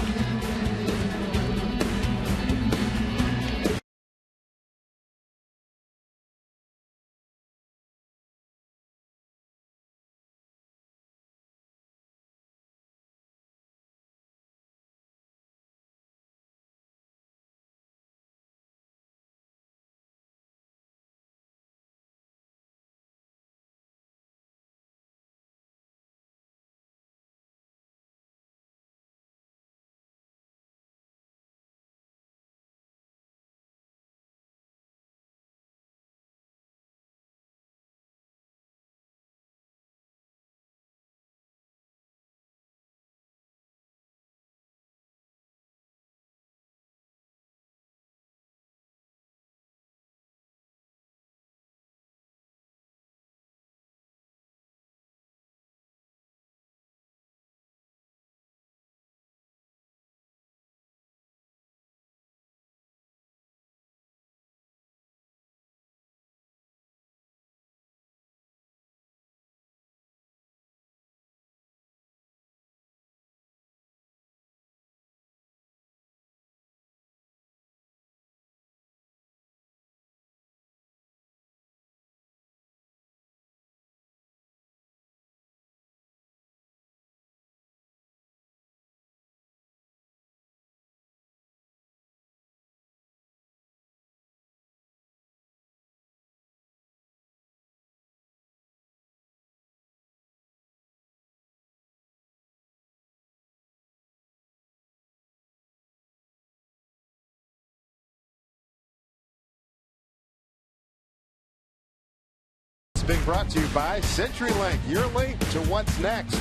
Being brought to you by CenturyLink, your link to what's next.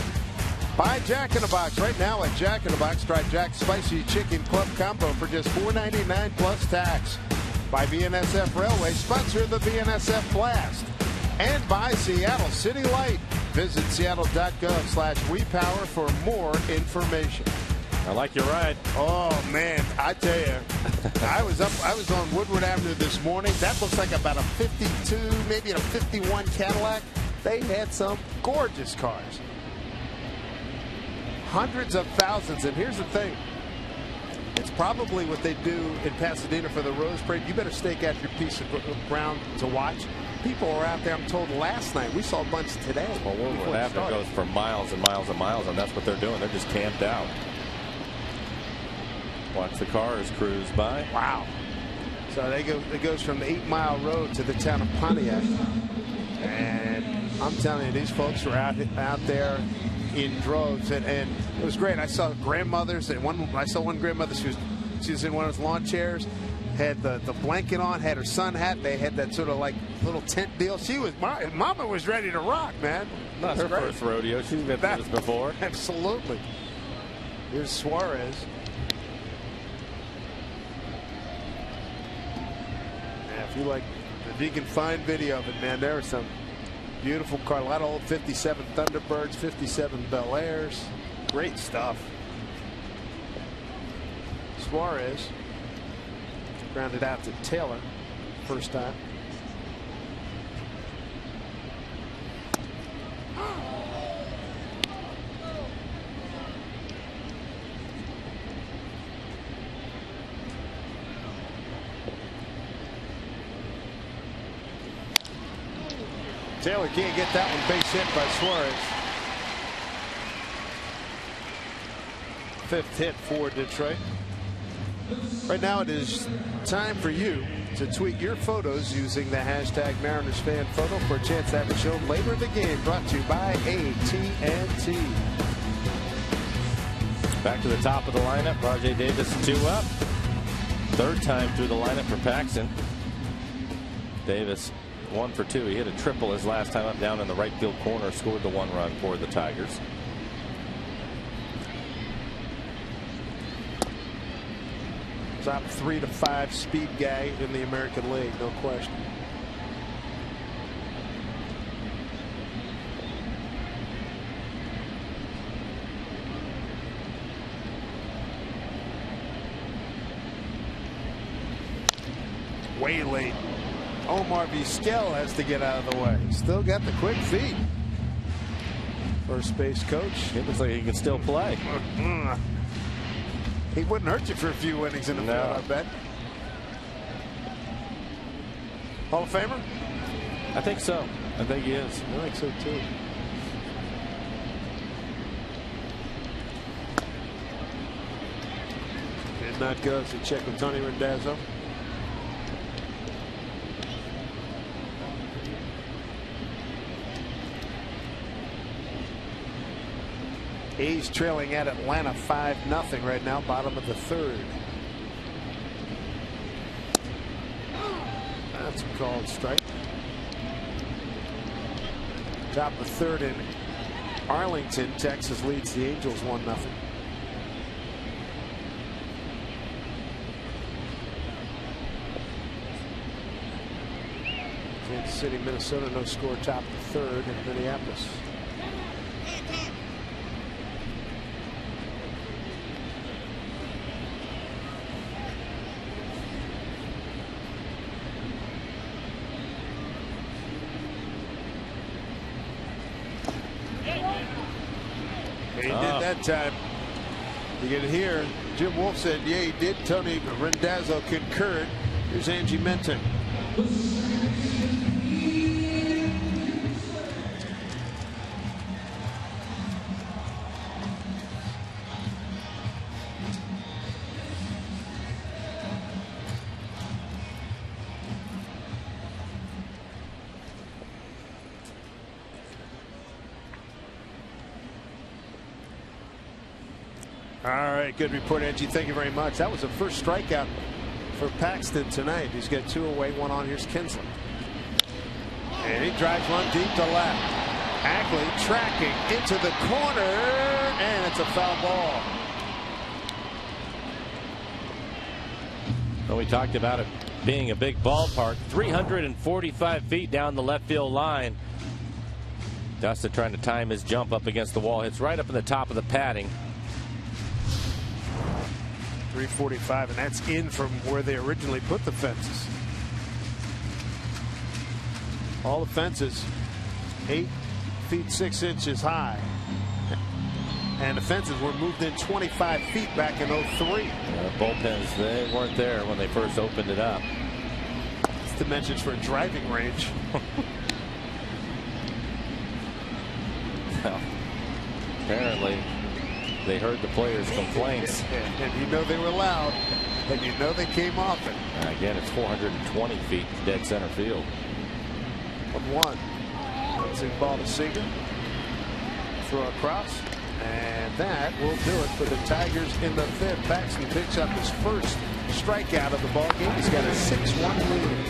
By Jack in the Box. Right now at Jack in the Box, try Jack's Spicy Chicken Club Combo for just $4.99 plus tax. By BNSF Railway, sponsor the BNSF Blast. And by Seattle City Light. Visit seattle.gov/WePower for more information. I like your ride. Oh man, I tell you, I was on Woodward Avenue this morning. That looks like about a 52, maybe a 51 Cadillac. They had some gorgeous cars. Hundreds of thousands. And here's the thing. It's probably what they do in Pasadena for the Rose Parade. You better stake out your piece of ground to watch. People are out there, I'm told, last night. We saw a bunch today. Well, Woodward Avenue goes for miles and miles and miles, and that's what they're doing. They're just camped out. Watch the cars cruise by. Wow. So it goes from the 8 Mile Road to the town of Pontiac. And I'm telling you, these folks were out there in droves. And it was great. I saw grandmothers. And I saw one grandmother, she was in one of those lawn chairs. had the blanket on, had her sun hat. They had that sort of like little tent deal. Mama was ready to rock, man. Not her first rodeo. She's been through this before. Absolutely. Here's Suarez. Yeah, if you can find video of it, man, there are some beautiful cars. A lot of old 57 Thunderbirds, 57 Bel Airs. Great stuff. Suarez grounded out to Taylor first time. Taylor can't get that one base hit by Suarez. Fifth hit for Detroit. Right now it is time for you to tweet your photos using the hashtag MarinersFanPhoto for a chance to have it shown later in the game. Brought to you by AT&T. Back to the top of the lineup. Rajay Davis 2 up. Third time through the lineup for Paxton. Davis 1 for 2. He hit a triple his last time up down in the right field corner. Scored the 1 run for the Tigers. Top 3 to 5 speed guy in the American League, no question. Way late. Omar Vizquel has to get out of the way. Still got the quick feet. First base coach. It looks like he can still play. He wouldn't hurt you for a few innings in the field, I bet. Hall of Famer? I think so. I think he is. I think so too. Did not go to check with Tony Randazzo. A's trailing at Atlanta 5-0 right now, bottom of the third. That's a called strike. Top of the third in Arlington, Texas leads the Angels 1-0. Kansas City, Minnesota, no score, top of the third in Minneapolis. He did that time. You can hear Jim Wolf said, yeah, he did. Tony Randazzo concurred. Here's Angie Minton. All right, good report, Angie. Thank you very much. That was the first strikeout for Paxton tonight. He's got 2 away, 1 on. Here's Kinsley. And he drives one deep to left. Ackley tracking into the corner, and it's a foul ball. Well, we talked about it being a big ballpark. 345 feet down the left field line. Dustin trying to time his jump up against the wall. Hits right up in the top of the padding. 345, and that's in from where they originally put the fences. All the fences 8 feet 6 inches high, and the fences were moved in 25 feet back in 03. Bullpens, they weren't there when they first opened it up. It's dimensions for a driving range. Well, apparently they heard the players' complaints. And you know they were loud, and you know they came often. Again, it's 420 feet dead center field. 1-1. That's a ball to Seager. Throw across, and that will do it for the Tigers in the 5th. Paxton picks up his first strikeout of the ball game. He's got a 6-1 lead.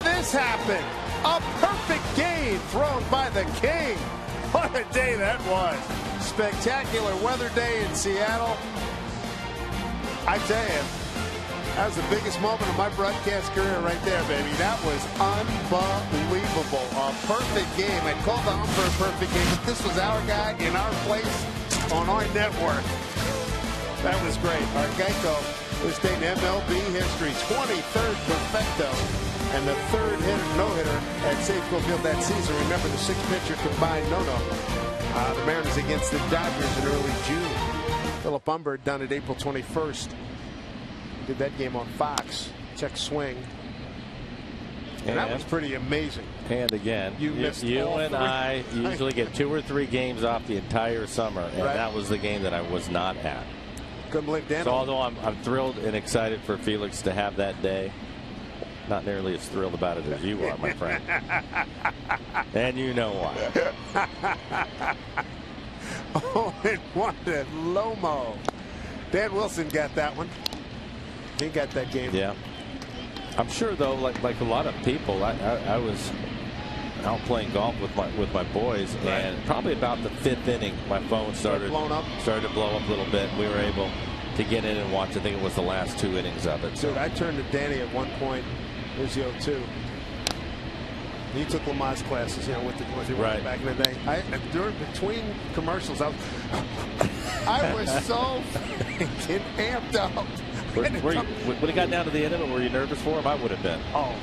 This happened. A perfect game thrown by the King. What a day that was. Spectacular weather day in Seattle. I tell you, that was the biggest moment of my broadcast career right there, baby. That was unbelievable. A perfect game. I called the home for a perfect game, but this was our guy in our place on our network. That was great. Our Geico was dating MLB history. 23rd perfecto. And the third no-hitter at Safeco Field that season. Remember the 6-pitcher combined no-no. The Mariners against the Dodgers in early June. Philip Humbert done it April 21st. Did that game on Fox. Check swing. And that was pretty amazing. And again, you and I usually get 2 or 3 games off the entire summer. And that was the game that I was not at. Couldn't believe Dan. So although I'm thrilled and excited for Felix to have that day, not nearly as thrilled about it as you are, my friend. And you know why. Oh, it wanted Lomo. Dan Wilson got that one. He got that game. Yeah. I'm sure, though, like a lot of people, I was out playing golf with my boys, and probably about the 5th inning, my phone started to blow up a little bit. We were able to get in and watch. I think it was the last 2 innings of it. So. Dude, I turned to Danny at one point. There's the 0-2. He took Lamar's classes, with your right back in the day. Between commercials, I was so freaking amped up. When it got down to the end of it, were you nervous for him? I would have been. Oh,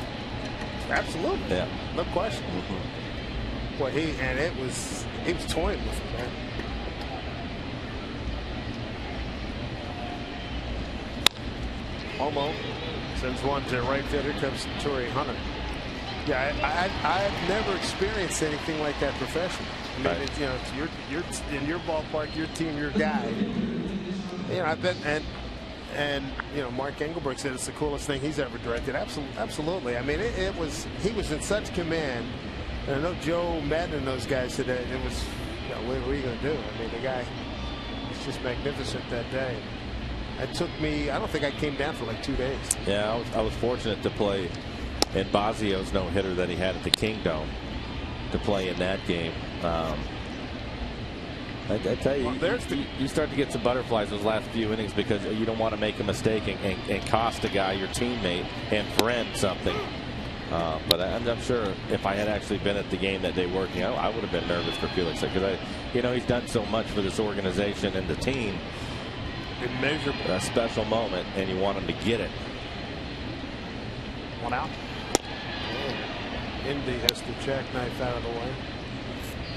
absolutely. Yeah, no question. Boy, he was toying with him, man. Almost. Sends one to right field. Here comes Torrey Hunter. Yeah, I've never experienced anything like that professionally. I mean, it's you're in your ballpark, your team, your guy. I bet, and Mark Engelberg said it's the coolest thing he's ever directed. Absolutely. I mean, he was in such command. And I know Joe Madden and those guys said that it was. What are you going to do? I mean, the guy was just magnificent that day. It took me, I don't think I came down for like 2 days. Yeah, I was fortunate to play in Basio's no-hitter that he had at the Kingdome, to play in that game. I tell you, you start to get some butterflies those last few innings because you don't want to make a mistake and cost a guy, your teammate and friend, something. But I'm sure if I had actually been at the game that day working, I would have been nervous for Felix, because he's done so much for this organization and the team. Immeasurable. A special moment, and you want him to get it. One out. Indy has to jackknife out of the way.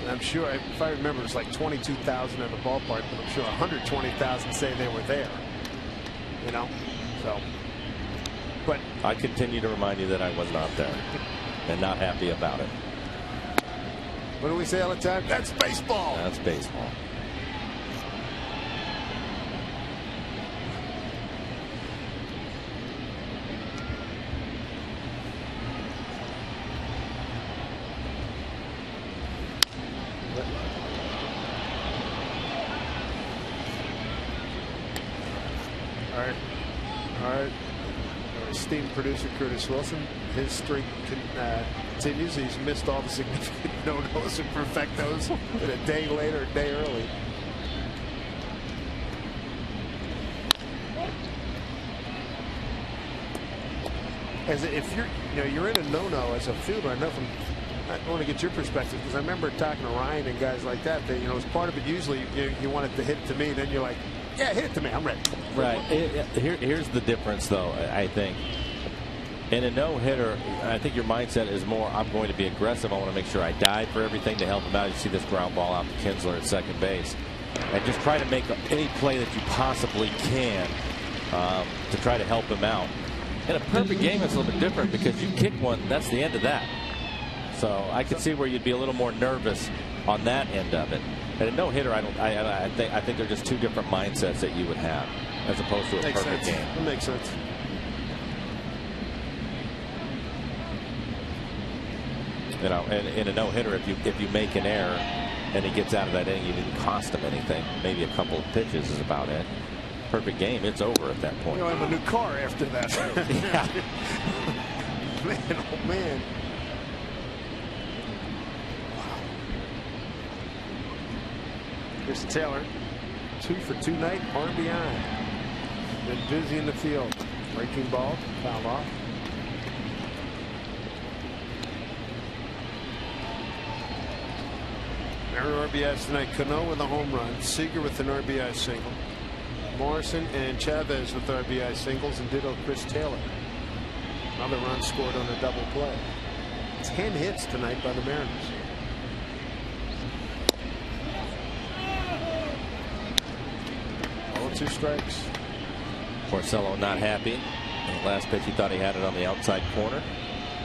And I'm sure, if I remember, it's like 22,000 in the ballpark, but I'm sure 120,000 say they were there. So. But I continue to remind you that I was not there. and not happy about it. What do we say all the time? That's baseball. That's baseball. Our esteemed producer Curtis Wilson, his streak continues. He's missed all the significant no-nos and perfectos a day later, a day early. As if you're in a no-no as a fielder, I know I want to get your perspective, because I remember talking to Ryan and guys like that. As part of it, usually you want it to hit to me, then you're like, yeah, hit it to me, I'm ready. Right. Here's the difference, though, I think. In a no-hitter, I think your mindset is more, I'm going to be aggressive. I want to make sure I dive for everything to help him out. You see this ground ball out to Kinsler at second base. And just try to make any play that you possibly can to try to help him out. In a perfect game, it's a little bit different, because you kick one, that's the end of that. So I could see where you'd be a little more nervous on that end of it. And a no-hitter, I think they're just two different mindsets that you would have, as opposed to a perfect game. That makes sense. And in a no-hitter, if you make an error and he gets out of that inning, you didn't cost him anything. Maybe a couple of pitches is about it. Perfect game, it's over at that point. You'll have a new car after that. Yeah. Man, oh man. Here's Taylor, 2 for 2 night, RBI. Been busy in the field. Breaking ball, foul off. Their RBIs tonight. Cano with a home run. Seager with an RBI single. Morrison and Chavez with RBI singles, and ditto Chris Taylor. Another run scored on a double play. 10 hits tonight by the Mariners. All 2 strikes. Porcello not happy. The last pitch, he thought he had it on the outside corner.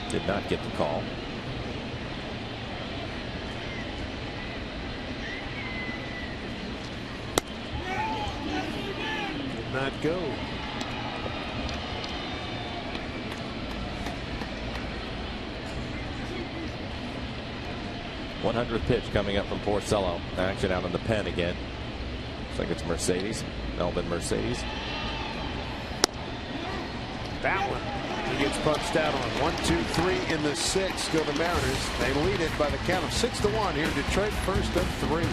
Did not get the call. Did not go. '100th pitch coming up from Porcello. Action out in the pen again. Looks like it's Mercedes. Melvin Mercedes. That one he gets punched out on. 1, 2, 3 in the 6th. Go the Mariners. They lead it by the count of 6-1 here in Detroit. First of 3.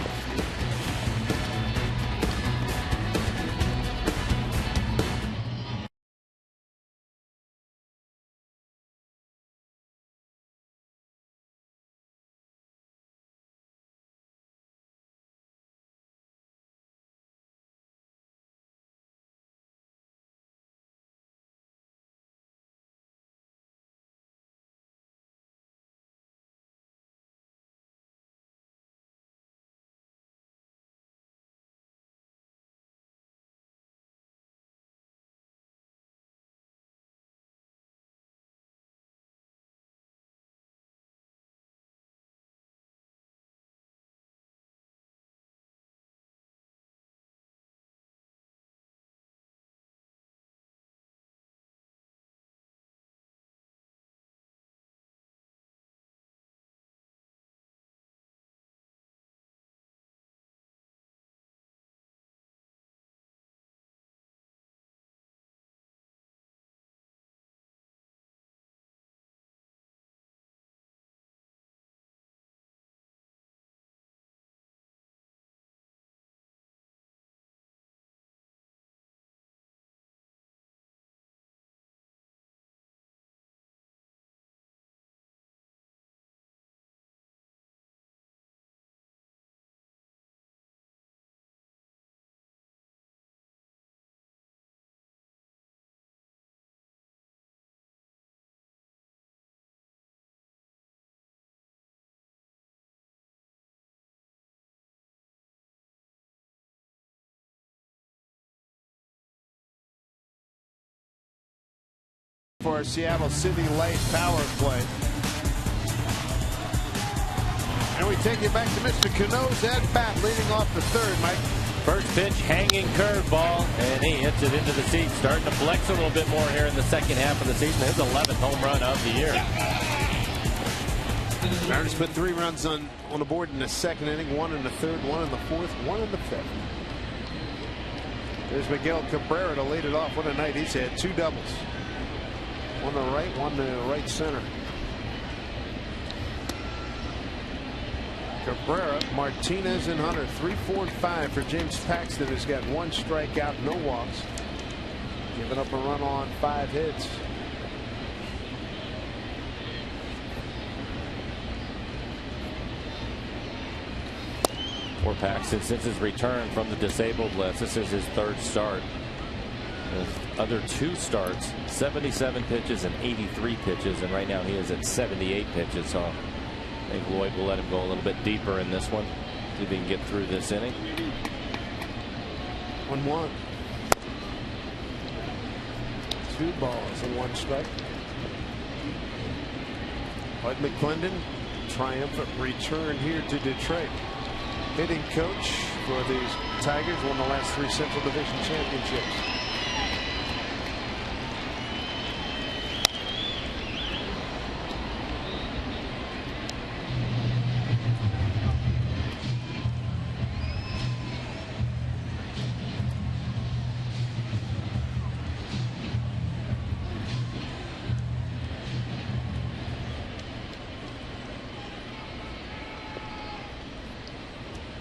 For our Seattle City Light power play. And we take you back to Mr. Cano's at bat, leading off the third, Mike. First pitch, hanging curveball, and he hits it into the seats. Starting to flex a little bit more here in the second half of the season. His 11th home run of the year. Mariners put 3 runs on the board in the second inning, 1 in the third, 1 in the fourth, 1 in the fifth. There's Miguel Cabrera to lead it off. What a night he's had. 2 doubles. 1 to right, 1 to right center. Cabrera, Martinez, and Hunter. 3, 4, and 5 for James Paxton, who's got 1 strikeout, no walks. Giving up a run on 5 hits. For Paxton, since his return from the disabled list, this is his 3rd start. His other 2 starts, 77 pitches and 83 pitches, and right now he is at 78 pitches. So I think Lloyd will let him go a little bit deeper in this one. See if he can get through this inning. 1-1. 2 balls and 1 strike. Bud McClendon, triumphant return here to Detroit. Hitting coach for these Tigers, won the last 3 Central Division championships.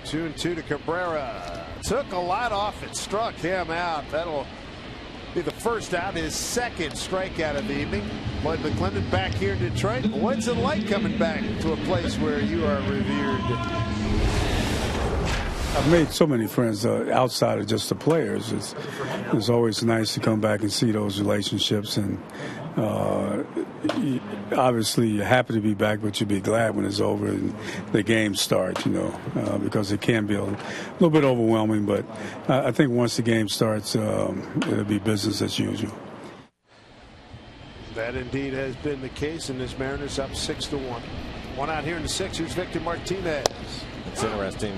Two and 2 to Cabrera. Took a lot off it, struck him out. That'll be the first out, his 2nd strikeout of the evening. Lloyd McClendon back here in Detroit. What's it like coming back to a place where you are revered? I've made so many friends outside of just the players. It's always nice to come back and see those relationships, and obviously you're happy to be back, but you'll be glad when it's over and the game starts, because it can be a little bit overwhelming. But I think once the game starts, it'll be business as usual. That indeed has been the case, and this Mariners up 6-1. 1 out here in the 6th. Here's Victor Martinez. It's interesting.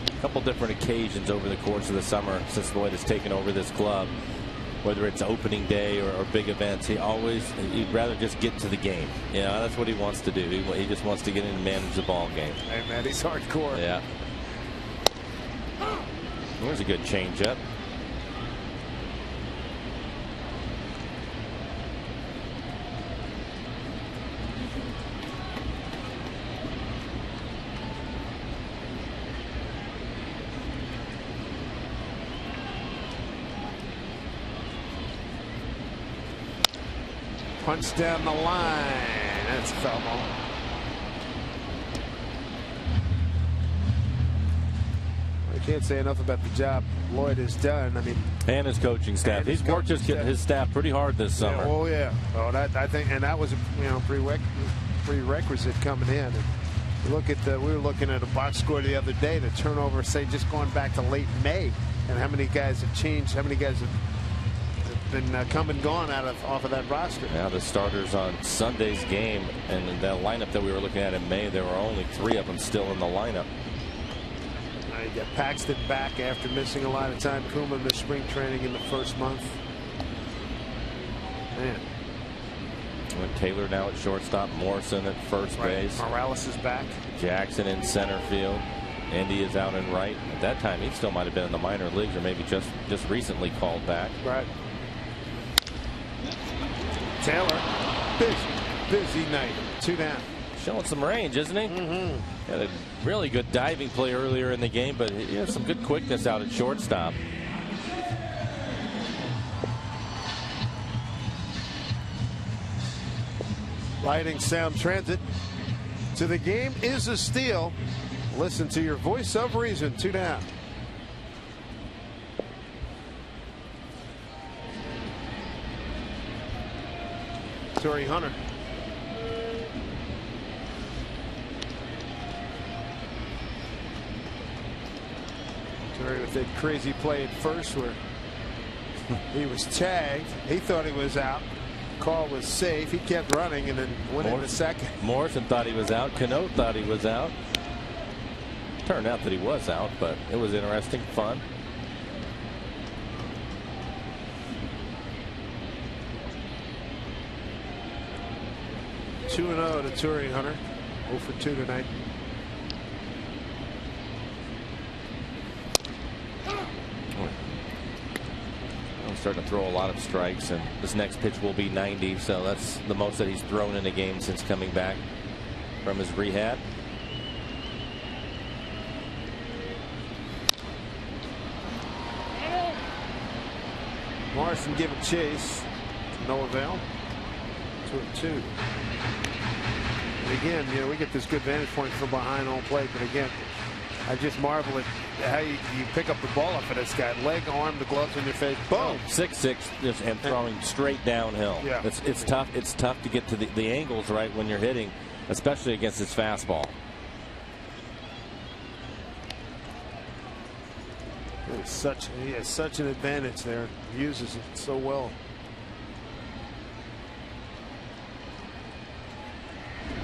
A couple different occasions over the course of the summer since Lloyd has taken over this club, whether it's opening day or big events, he'd rather just get to the game. That's what he wants to do. He just wants to get in and manage the ball game. Hey man, he's hardcore. Yeah. There's a good changeup. Punch down the line. That's a foul ball. I can't say enough about the job Lloyd has done. I mean, and his coaching staff. He's worked his staff pretty hard this summer. Yeah, I think, and that was a prerequisite coming in. And look at we were looking at a box score the other day. The turnover, say, just going back to late May, and how many guys have changed? How many guys have been come and gone off of that roster? Now the starters on Sunday's game, and in that lineup that we were looking at in May, there were only 3 of them still in the lineup. You got Paxton back after missing a lot of time. Kuma missed spring training in the first month. Man. And Taylor now at shortstop, Morrison at first base. Morales is back. Jackson in center field. Andy is out in right. At that time, he still might have been in the minor leagues, or maybe just recently called back. Right. Taylor, busy night. 2 down. Showing some range, isn't he? Mm-hmm. Had a really good diving play earlier in the game, but he has some good quickness out at shortstop. Lighting Sound Transit to the game is a steal. Listen to your voice of reason. 2 down. Torrey Hunter. Torrey with that crazy play at first where he was tagged. He thought he was out. call was safe. He kept running and then went in the second. Morrison thought he was out. Cano thought he was out. Turned out that he was out, but it was interesting, fun. Two 2-0 to Touring Hunter. 0 for 2 tonight. I'm starting to throw a lot of strikes, and this next pitch will be 90, so that's the most that he's thrown in a game since coming back from his rehab. Morrison giving chase. No avail. 2-2. And again, you know, we get this good vantage point from behind home plate, but again, I just marvel at how you pick up the ball off of this guy. Leg, arm, the gloves in your face. Boom. 6'6" and throwing straight downhill. Yeah. It's tough. It's tough to get to the angles right when you're hitting, especially against his fastball. He has such an advantage there. He uses it so well.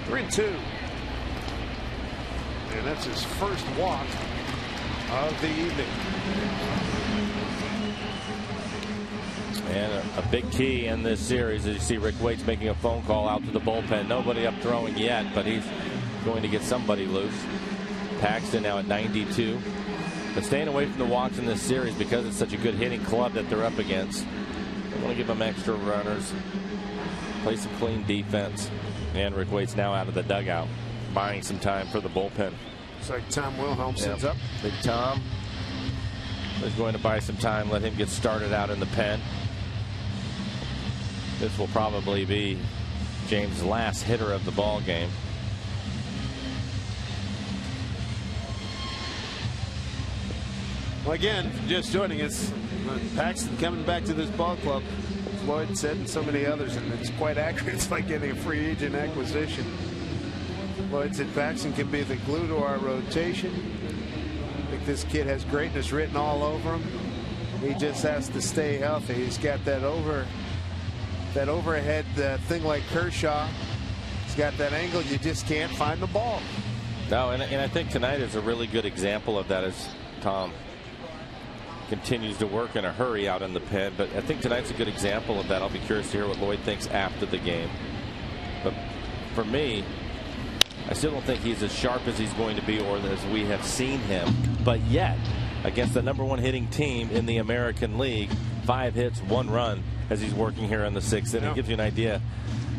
Three and 2. And that's his first walk of the evening. And a big key in this series, as you see Rick Waite's making a phone call out to the bullpen. Nobody up throwing yet, but he's going to get somebody loose. Paxton now at 92. But staying away from the walks in this series because it's such a good hitting club that they're up against. They want to give them extra runners, play some clean defense. And Rick Waite's now out of the dugout, buying some time for the bullpen. Looks like Tom Wilhelmsen's up. Big Tom is going to buy some time, let him get started out in the pen. This will probably be James' last hitter of the ball game. Well, again, just joining us, Paxton coming back to this ball club. Floyd said, and so many others, and it's quite accurate. It's like getting a free agent acquisition. Floyd said Paxton can be the glue to our rotation. I think this kid has greatness written all over him. He just has to stay healthy. He's got that overhead thing like Kershaw. He's got that angle. You just can't find the ball. No, and I think tonight is a really good example of that as Tom continues to work in a hurry out in the pen. But I think tonight's a good example of that. I'll be curious to hear what Lloyd thinks after the game. But for me, I still don't think he's as sharp as he's going to be or as we have seen him. But yet, against the #1 hitting team in the American League, 5 hits, 1 run as he's working here in the 6th inning. It gives you an idea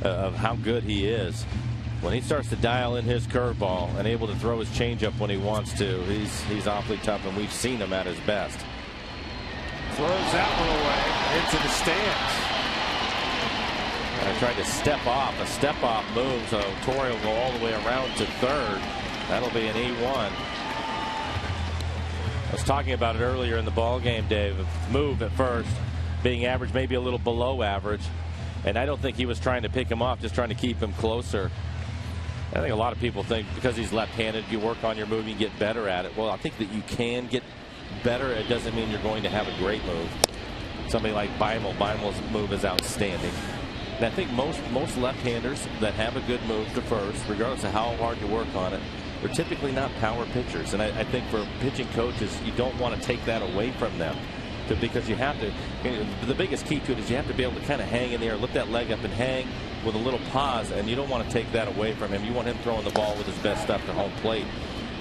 of how good he is. When he starts to dial in his curveball and able to throw his changeup when he wants to, he's awfully tough, and we've seen him at his best. Throws that one away into the stands. I tried to step off. A step off move, so Torrey will go all the way around to third. That'll be an E1. I was talking about it earlier in the ball game, Dave. Move at first, being average, maybe a little below average, and I don't think he was trying to pick him off, just trying to keep him closer. I think a lot of people think because he's left-handed, you work on your move, you get better at it. Well, I think that you can get better. It doesn't mean you're going to have a great move. Somebody like Beimel's move is outstanding. And I think most left-handers that have a good move to first, regardless of how hard you work on it, they're typically not power pitchers. And I think for pitching coaches, you don't want to take that away from them. Because you have to, the biggest key to it is you have to be able to kind of hang in the air, lift that leg up and hang with a little pause, and you don't want to take that away from him. You want him throwing the ball with his best stuff to home plate.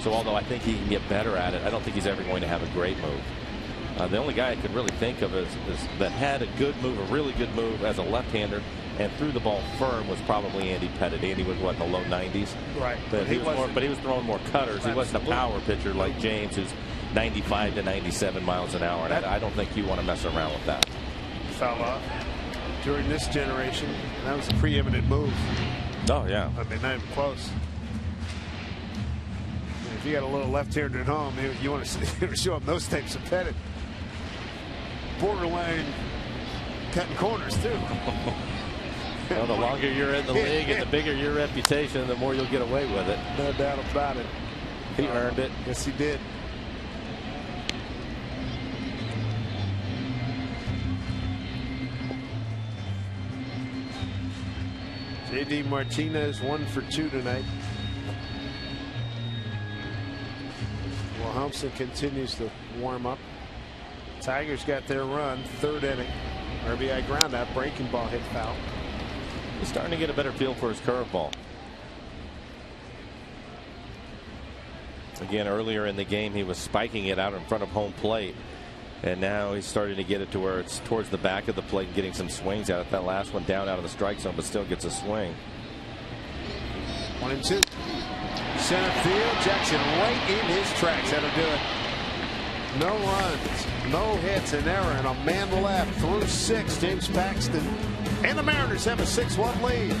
So although I think he can get better at it, I don't think he's ever going to have a great move. The only guy I could really think of is that had a good move, a really good move as a left-hander, and threw the ball firm was probably Andy Pettit. Andy was what, in the low 90s? Right. But he was throwing more cutters. He wasn't a power pitcher like James, who's 95 to 97 miles an hour. And I don't think you want to mess around with that. Foul off during this generation. That was a preeminent move. Oh, yeah. I mean, not even close. If you got a little left-hander at home, you want to show them those types of Pettit. Borderline cutting corners, too. Well, the longer you're in the league and the bigger your reputation, the more you'll get away with it. No doubt about it. He earned it. Yes, he did. JD Martinez 1 for 2 tonight. Well, Helmsley continues to warm up. Tigers got their run, 3rd inning. RBI ground out, breaking ball hit foul. He's starting to get a better feel for his curveball. Again, earlier in the game, he was spiking it out in front of home plate. And now he's starting to get it to where it's towards the back of the plate and getting some swings out. That last one down out of the strike zone, but still gets a swing. 1-2. Center field. Jackson right in his tracks. That'll do it. No runs, no hits, an error, and a man left through 6. James Paxton. And the Mariners have a 6-1 lead.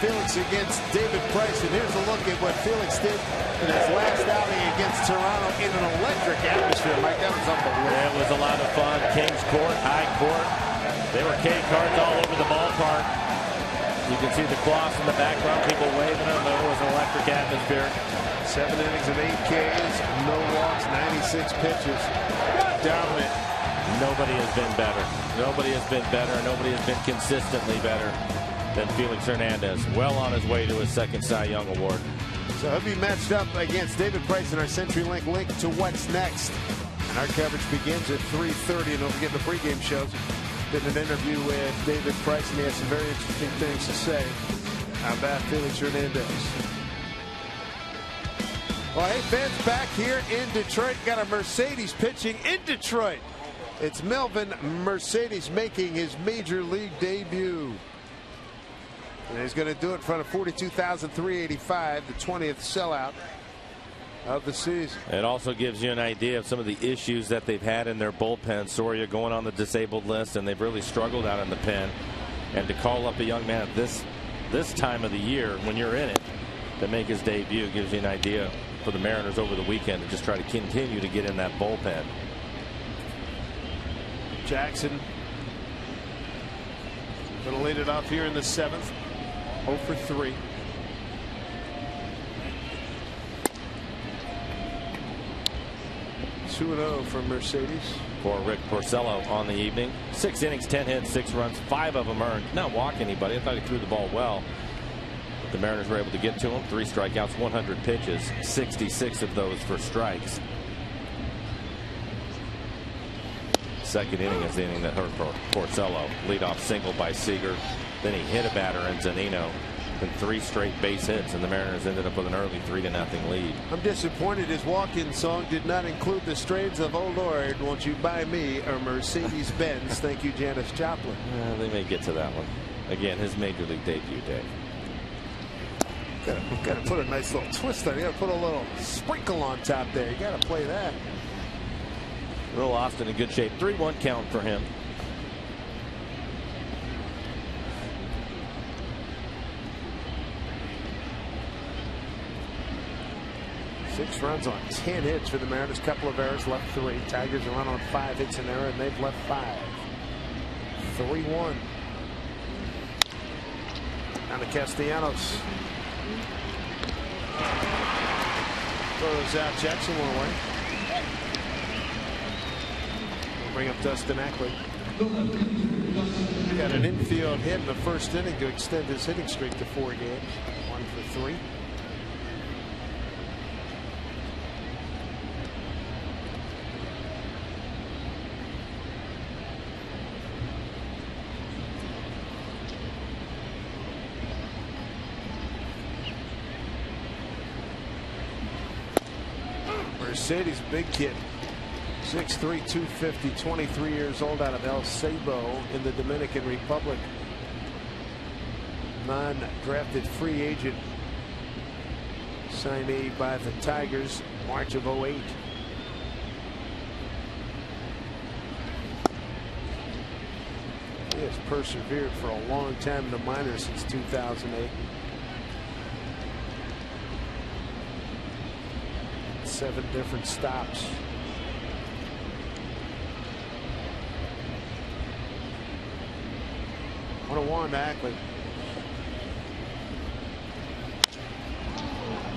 Felix against David Price, and here's a look at what Felix did in his last outing against Toronto in an electric atmosphere. Mike, that was unbelievable. It was a lot of fun. Kings Court, High Court. There were K cards all over the ballpark. You can see the cross in the background, people waving them. It was an electric atmosphere. 7 innings and 8 Ks, no walks, 96 pitches. Dominant. Nobody has been better. Nobody has been better. Nobody has been consistently better than Felix Hernandez. Well on his way to his 2nd Cy Young Award. So he'll be matched up against David Price in our CenturyLink link to what's next. And our coverage begins at 3:30. And don't forget the pregame shows. Did an interview with David Price, and he has some very interesting things to say about Felix Hernandez. Well, hey, fans, back here in Detroit. Got a Mercedes pitching in Detroit. It's Melvin Mercedes making his major league debut. And he's going to do it in front of 42,385, the 20th sellout of the season. It also gives you an idea of some of the issues that they've had in their bullpen. Soria going on the disabled list, and they've really struggled out in the pen. And to call up a young man at this time of the year when you're in it to make his debut gives you an idea for the Mariners over the weekend to just try to continue to get in that bullpen. Jackson going to lead it off here in the 7th. 0 for 3. Two-0 from Mercedes. For Rick Porcello on the evening. 6 innings, 10 hits, 6 runs, 5 of them earned. Did not walk anybody. I thought he threw the ball well. But the Mariners were able to get to him. 3 strikeouts, 100 pitches, 66 of those for strikes. 2nd inning is the inning that hurt for Porcello. Leadoff single by Seager. Then he hit a batter in Zunino. And 3 straight base hits, and the Mariners ended up with an early 3-0 lead. I'm disappointed his walk-in song did not include the strains of "Oh Lord, Won't You Buy Me a Mercedes-Benz." Thank you, Janis Joplin. They may get to that one. Again, his major league debut day. Got to put a nice little twist on it. You got to put a little sprinkle on top there. You got to play that. Will Austin in good shape. 3-1 count for him. 6 runs on 10 hits for the Mariners. Couple of errors, left 3. Tigers are run on 5 hits in error, and they've left 5. 3-1. Down to Castellanos. Throws out Jackson one away. Bring up Dustin Ackley. Got an infield hit in the first inning to extend his hitting streak to 4 games. 1 for 3. Mercedes, big kid. 6'3", 250, 23 years old, out of El Sabo in the Dominican Republic. Non-drafted free agent. Signee by the Tigers March of 08. He has persevered for a long time in the minors since 2008. 7 different stops. What a 1 to Ackley.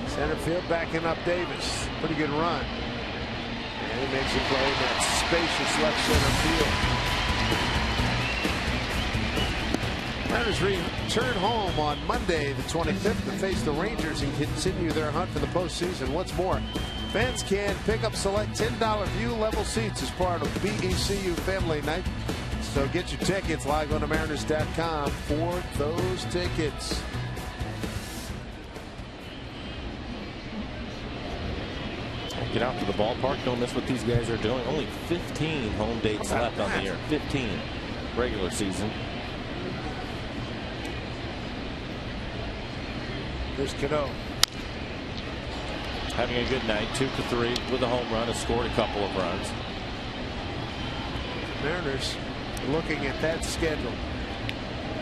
Center field backing up Davis. Pretty good run. And he makes a play in that spacious left center field. Mariners return home on Monday the 25th to face the Rangers and continue their hunt for the postseason. What's more, fans can pick up select $10 view level seats as part of BECU Family Night. So get your tickets. Log on to Mariners.com for those tickets. Get out to the ballpark. Don't miss what these guys are doing. Only 15 home dates left on the year. 15 regular season. Here's Cano. Having a good night. 2 for 3 with a home run. Has scored a couple of runs. Mariners looking at that schedule.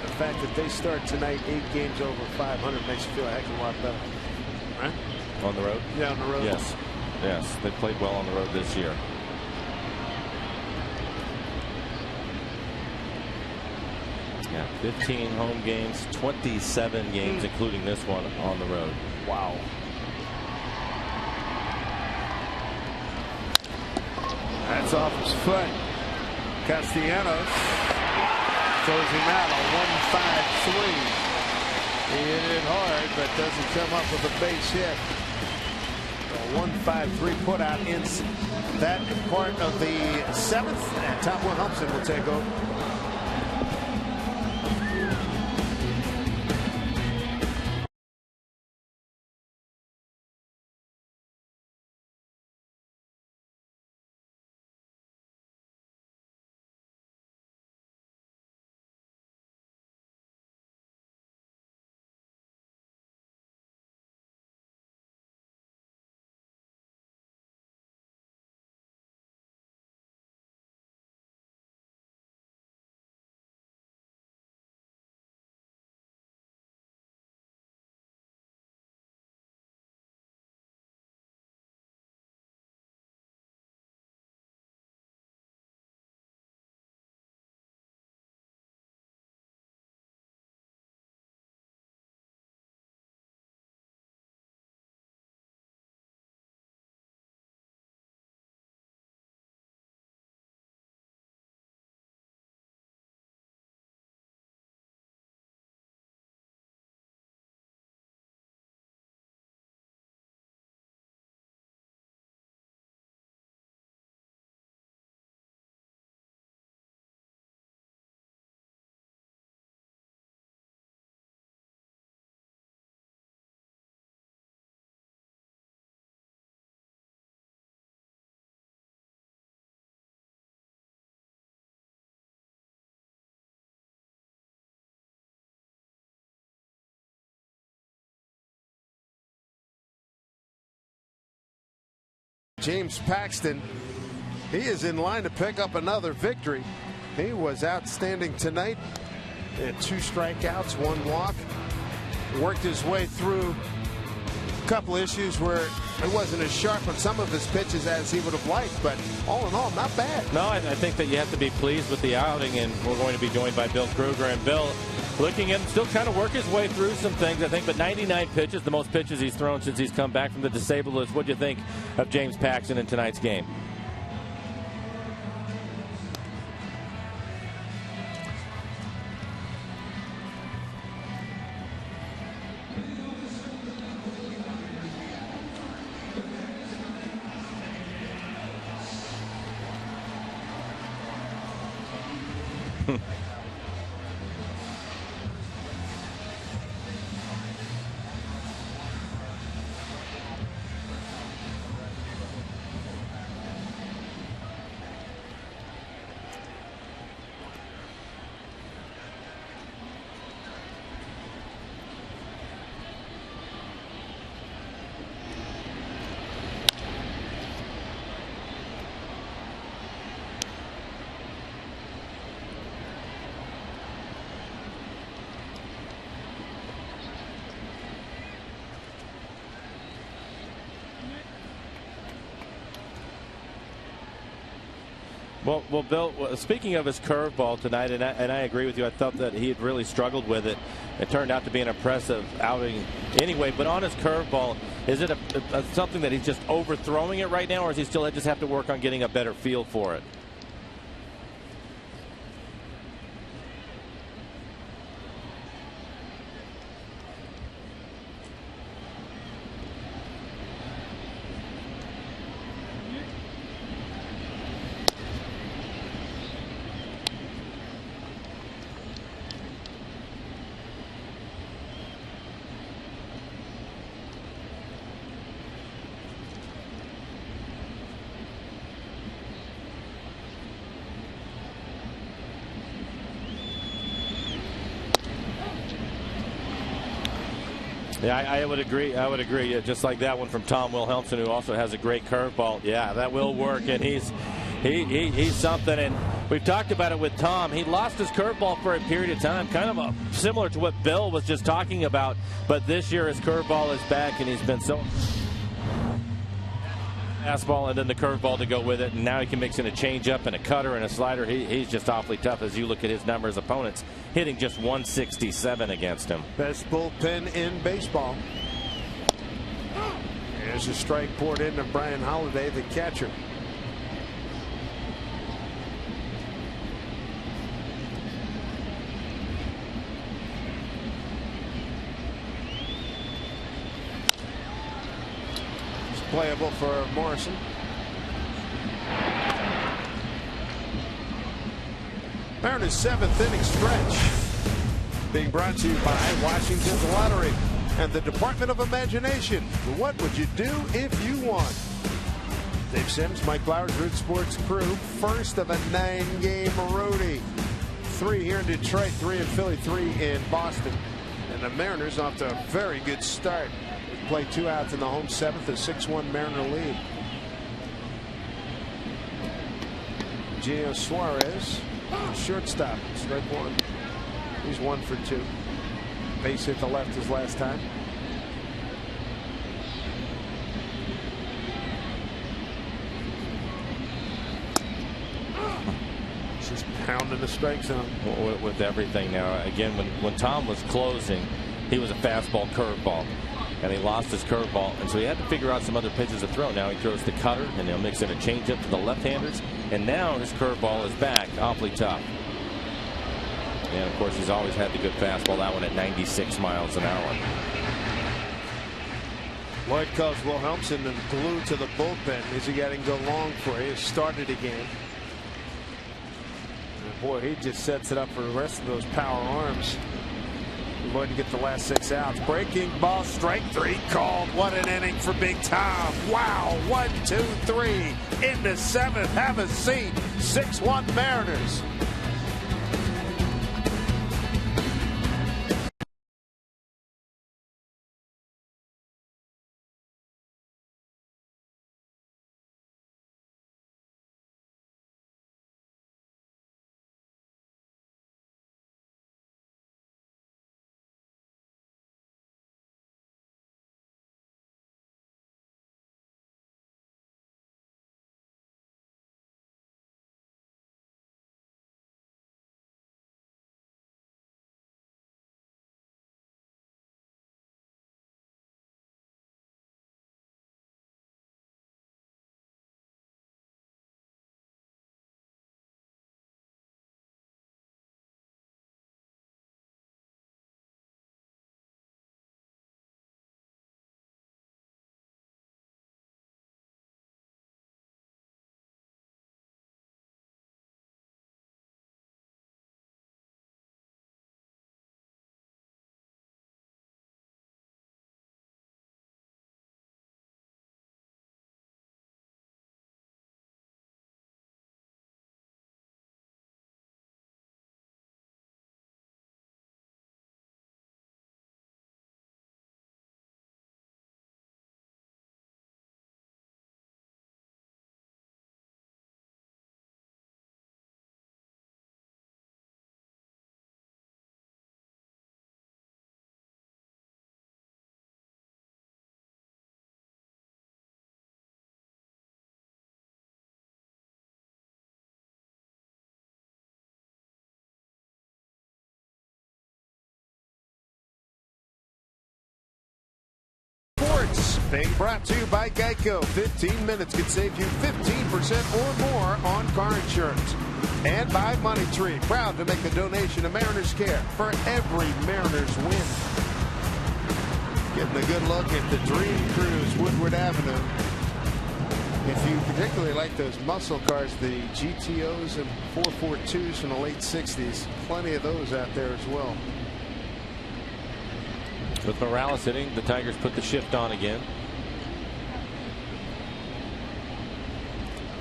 The fact that they start tonight 8 games over 500 makes you feel a heck of a lot better. Right? On the road? Yeah, on the road. Yes. Yes. They played well on the road this year. Yeah, 15 home games, 27 games, including this one on the road. Wow. That's off his foot. Castellanos throws him out on 1-5-3. He hit it hard, but doesn't come up with a base hit. A 1-5-3 put out in that part of the 7th. And Tom Wilhelmsen will take over. James Paxton, he is in line to pick up another victory. He was outstanding tonight. He had 2 strikeouts, 1 walk. Worked his way through couple issues where it wasn't as sharp on some of his pitches as he would have liked, but all in all, not bad. No, I think that you have to be pleased with the outing, and we're going to be joined by Bill Kruger. And Bill, looking at him, still trying to work his way through some things, I think, but 99 pitches, the most pitches he's thrown since he's come back from the disabled list. What do you think of James Paxton in tonight's game? Well, Bill, speaking of his curveball tonight, and I agree with you, I thought that he had really struggled with it. It turned out to be an impressive outing anyway, but on his curveball, is it something that he's just overthrowing it right now, or does he still just have to work on getting a better feel for it? Yeah, I would agree. I would agree. Yeah, just like that one from Tom Wilhelmsen, who also has a great curveball. Yeah, that will work, and he's something. And we've talked about it with Tom. He lost his curveball for a period of time, kind of similar to what Bill was just talking about. But this year, his curveball is back, and he's been so fastball and then the curveball to go with it, and now he can mix in a changeup and a cutter and a slider. He's just awfully tough as you look at his numbers. Opponents hitting just 167 against him. Best bullpen in baseball. There's a strike poured into Brian Holiday, the catcher. Playable for Morrison. Mariners' 7th inning stretch being brought to you by Washington's Lottery and the Department of Imagination. What would you do if you won? Dave Sims, Mike Flowers, Root Sports crew. First of a 9-game roadie. 3 here in Detroit, 3 in Philly, 3 in Boston. And the Mariners off to a very good start. Play 2 outs in the home 7th, a 6-1 Mariner lead. Gio Suarez, shortstop, strike 1. He's 1 for 2. Base hit the left his last time. Just pounding the strike zone. With everything now. Again, when Tom was closing, he was a fastball curveball. And he lost his curveball, and so he had to figure out some other pitches to throw. Now he throws the cutter, and he'll mix in a changeup to the left-handers. And now his curveball is back, awfully tough. And of course, he's always had the good fastball. That one at 96 miles an hour. Lloyd calls Wilhelmsen and glued to the bullpen. Is he getting go long for you? Started again. And boy, he just sets it up for the rest of those power arms. Going to get the last 6 outs. Breaking ball, strike 3 called. What an inning for Big Tom. Wow. 1, 2, 3 in the 7th. Have a seat. 6-1 Mariners. Being brought to you by Geico. 15 minutes could save you 15% or more on car insurance. And by Money Tree, proud to make a donation to Mariners Care for every Mariners win. Getting a good look at the Dream Cruise, Woodward Avenue. If you particularly like those muscle cars, the GTOs and 442s from the late 60s, plenty of those out there as well. With Morales hitting, the Tigers put the shift on again.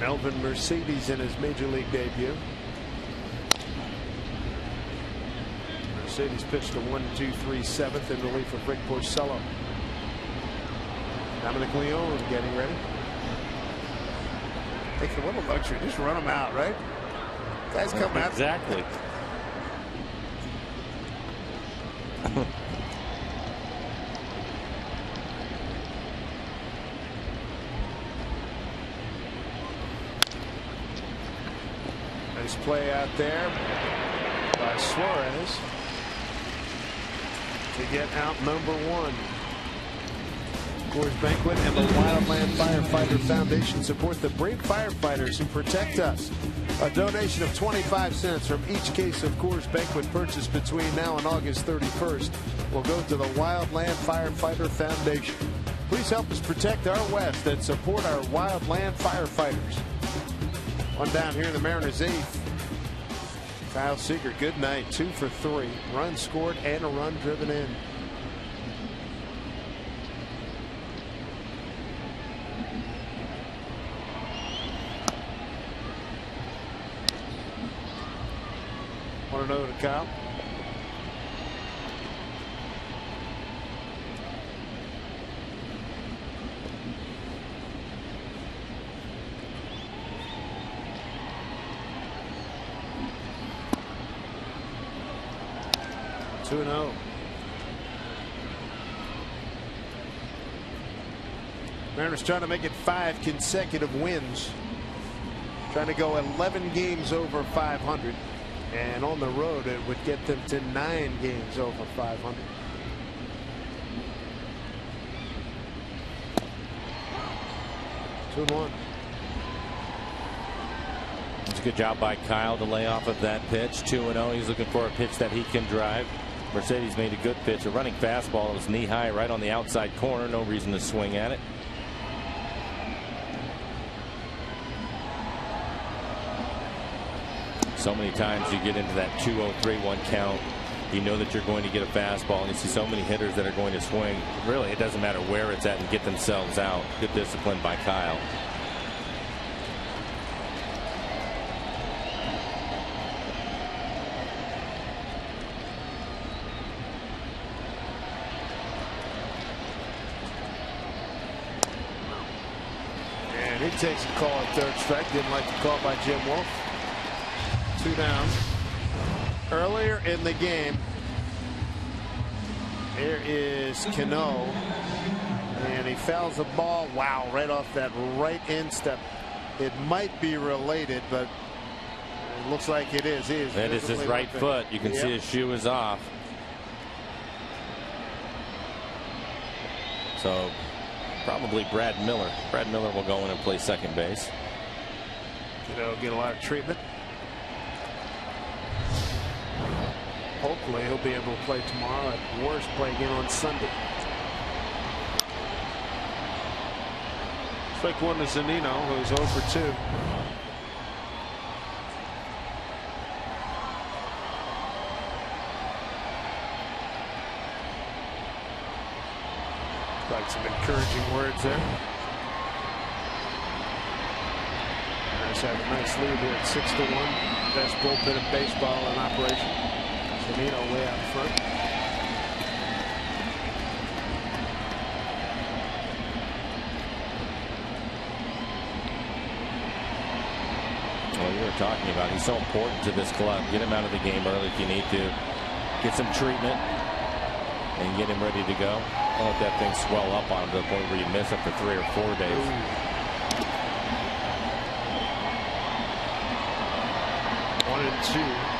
Melvin Mercedes in his major league debut. Mercedes pitched a 1-2-3 seventh in relief of Rick Porcello. Dominic Leone getting ready. Take a little luxury, just run them out, right? Guys come out. Exactly. Nice play out there by Suarez to get out number one. Coors Banquet and the Wildland Firefighter Foundation support the brave firefighters who protect us. A donation of 25 cents from each case of Coors Banquet purchased between now and August 31st will go to the Wildland Firefighter Foundation. Please help us protect our West and support our wildland firefighters. One down here in the Mariners' eighth. Kyle Seager, good night. 2 for 3. Run scored and a run driven in. Want to know to Kyle? Two and 0. Mariners trying to make it 5 consecutive wins. Trying to go 11 games over 500. And on the road, it would get them to 9 games over 500. Two and 1. It's a good job by Kyle to lay off of that pitch. 2-0. He's looking for a pitch that he can drive. Mercedes made a good pitch, a running fastball. It was knee high right on the outside corner. No reason to swing at it. So many times you get into that 2-0-3-1 count. You know that you're going to get a fastball, and you see so many hitters that are going to swing. Really, it doesn't matter where it's at and get themselves out. Good discipline by Kyle. And he takes a call at third strike. Didn't like the call by Jim Wolf. 2 down. Earlier in the game, there is Cano, and he fouls the ball. Wow, right off that right instep. It might be related, but it looks like it is. That is his right foot. You can see his shoe is off. So probably Brad Miller. Brad Miller will go in and play second base. Cano get a lot of treatment. Hopefully he'll be able to play tomorrow. At worst, play again on Sunday. Strike one to Zunino, who's 0 for 2. Like some encouraging words there. Mariners have a nice lead here at 6-1. Best bullpen in baseball in operation. Zunino way out front. Well, you were talking about he's so important to this club. Get him out of the game early if you need to. Get some treatment and get him ready to go. Don't let that thing swell up on him to the point where you miss up for 3 or 4 days. Ooh. 1-2.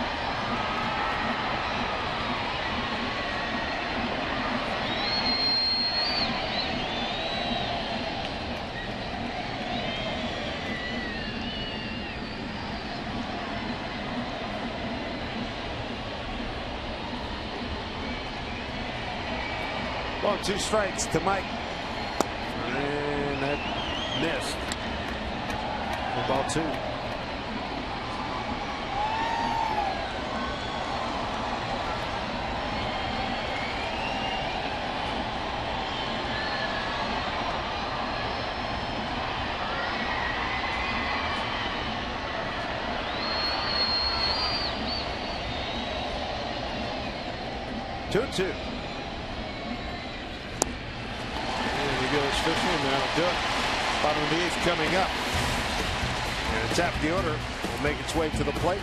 Well, 2 strikes to Mike. And that missed. Ball 2. Two. And he goes fishing, and that'll do it. Bottom of the 8th coming up. And the top of the order will make its way to the plate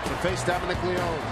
to face Dominic Leone.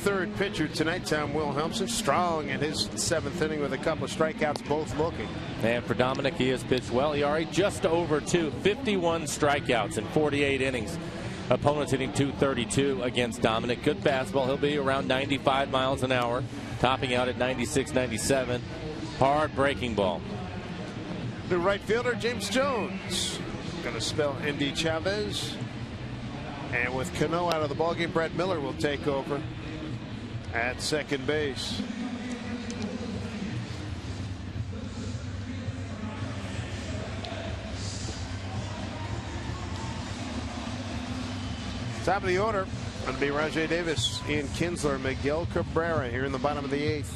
Third pitcher tonight, Tom Wilhelmsen, strong in his 7th inning with a couple of strikeouts, both looking. And for Dominic, he has pitched well. ERA just over 2, 51 strikeouts in 48 innings. Opponents hitting .232 against Dominic. Good fastball. He'll be around 95 miles an hour, topping out at 96, 97. Hard breaking ball. The right fielder, James Jones. Going to spell Indy Chavez. And with Cano out of the ballgame, Brad Miller will take over at second base. Top of the order going to be Rajai Davis, Ian Kinsler, Miguel Cabrera here in the bottom of the 8th.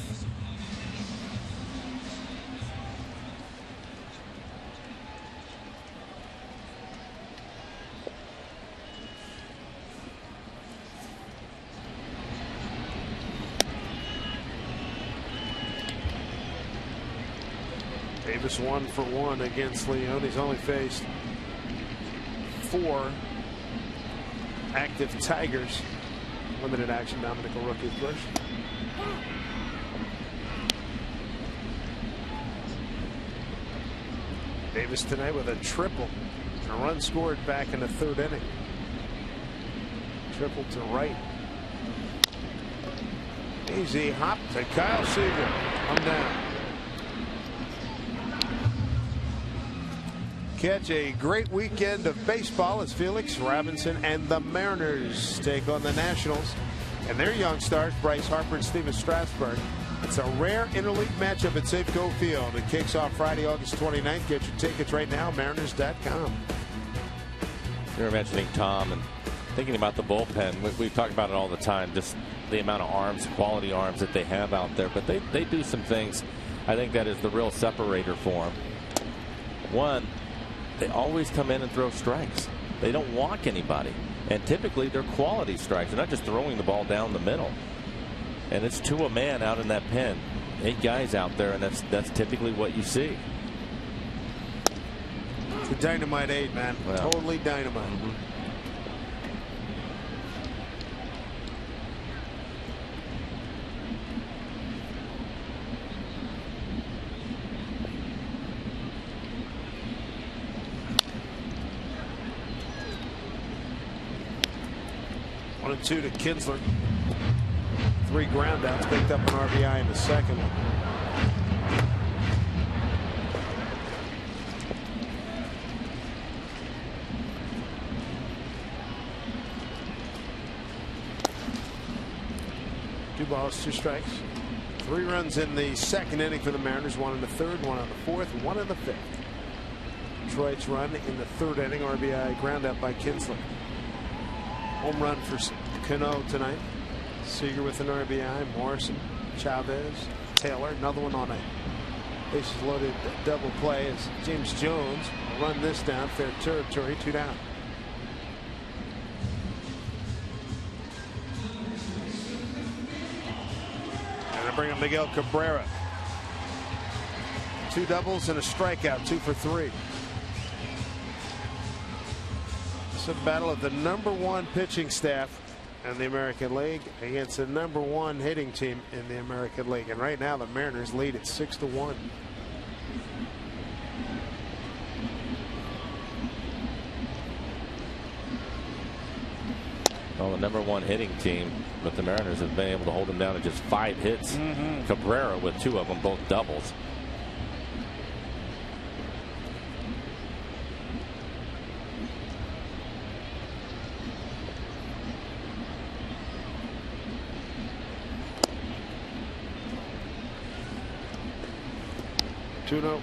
Davis 1 for 1 against Leone. He's only faced 4 active Tigers. Limited action, Dominic, a rookie push. Davis tonight with a triple. A run scored back in the 3rd inning. Triple to right. Easy hop to Kyle Seager. I'm down. Catch a great weekend of baseball as Felix Robinson and the Mariners take on the Nationals and their young stars Bryce Harper and Steven Strasburg. It's a rare interleague matchup at Safeco Field. It kicks off Friday, August 29th. Get your tickets right now, Mariners.com. You're mentioning Tom and thinking about the bullpen. We've talked about it all the time, just the amount of arms, quality arms that they have out there. But they do some things I think that is the real separator for them. One, they always come in and throw strikes. They don't walk anybody. And typically they're quality strikes. They're not just throwing the ball down the middle. And it's to a man out in that pen. 8 guys out there, and that's typically what you see. It's a dynamite 8, man. Well, totally dynamite. Mm-hmm. One and 2 to Kinsler. 3 ground outs, picked up an RBI in the second one. Two balls, 2 strikes. 3 runs in the second inning for the Mariners. 1 in the third, 1 on the fourth, 1 in the fifth. Detroit's run in the third inning, RBI ground out by Kinsler. Home run for Cano tonight. Seager with an RBI. Morrison, Chavez, Taylor. Another one on a bases loaded double play as James Jones will run this down. Fair territory, 2 down. And they bring up Miguel Cabrera. 2 doubles and a strikeout, 2 for 3. It's a battle of the #1 pitching staff in the American League against the #1 hitting team in the American League. And right now the Mariners lead at 6-1. Well, the #1 hitting team, but the Mariners have been able to hold them down to just 5 hits. Cabrera with 2 of them, both doubles. Tuno.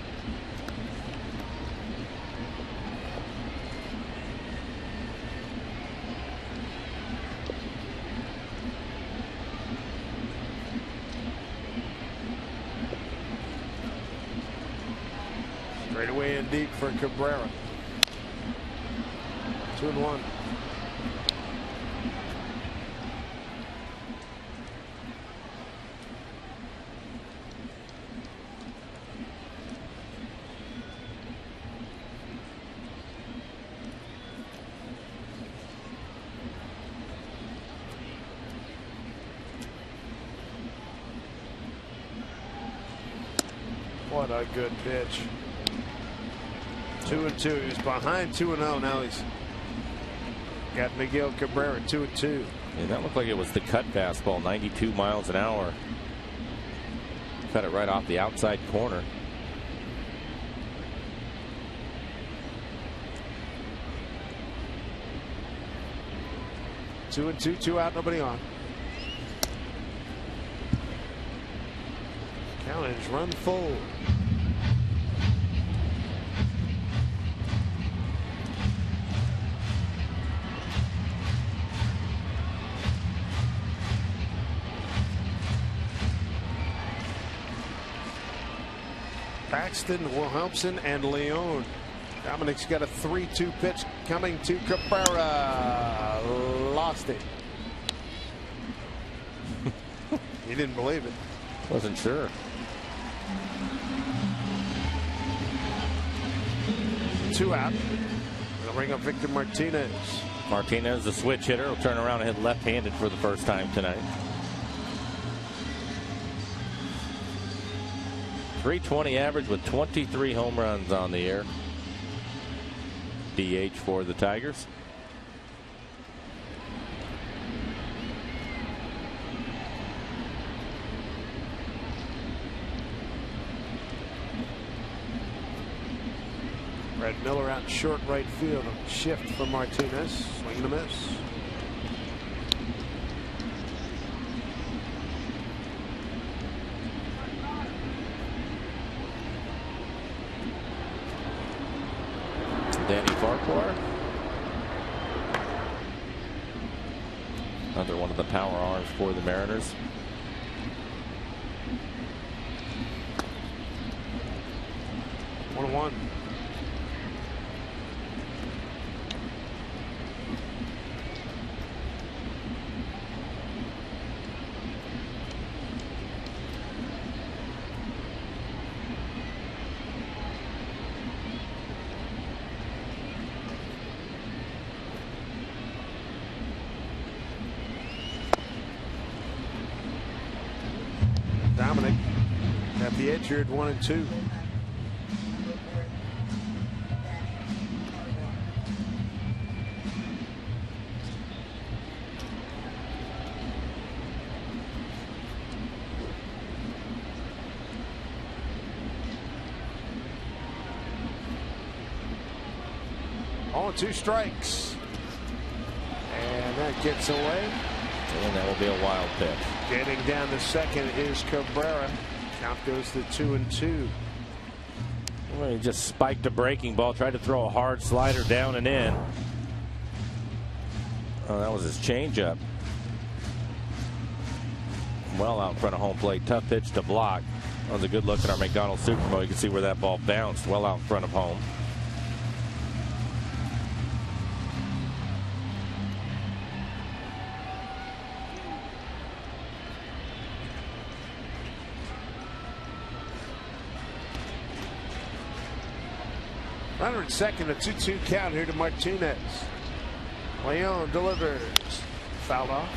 Straight away and deep for Cabrera. 2-1. What a good pitch. 2-2. He was behind 2-0. Now he's got Miguel Cabrera 2-2. Yeah, that looked like it was the cut fastball, 92 miles an hour. Cut it right off the outside corner. Two and two, 2 out, nobody on. Count is run full. Paxton, Wilhelmsen, and Leone. Dominic's got a 3-2 pitch coming to Cabrera. Lost it. He didn't believe it. Wasn't sure. Two out. They'll bring up Victor Martinez. Martinez, the switch hitter, will turn around and hit left-handed for the first time tonight. .320 average with 23 home runs on the year. DH for the Tigers. Brad Miller out in short right field. A shift for Martinez. Swing and a miss. Danny Farquhar. Another one of the power arms for the Mariners. 0-1. Dominic at the edge here at 1-2. On 2 strikes. And that gets away. And that will be a wild pitch. Getting down to second is Cabrera. Count goes to 2-2. Well, he just spiked a breaking ball, tried to throw a hard slider down and in. Oh, that was his changeup. Well out in front of home plate. Tough pitch to block. That was a good look at our McDonald's Super Bowl. You can see where that ball bounced well out in front of home. Runner at second, a 2-2 count here to Martinez. Leon delivers. Fouled off.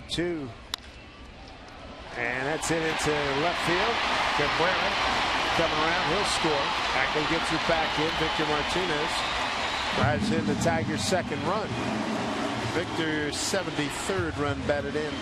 Two, and that's it into left field. Cabrera coming around, he'll score. Ackley gets it back in. Victor Martinez drives in the Tigers' second run. Victor's 73rd run batted in.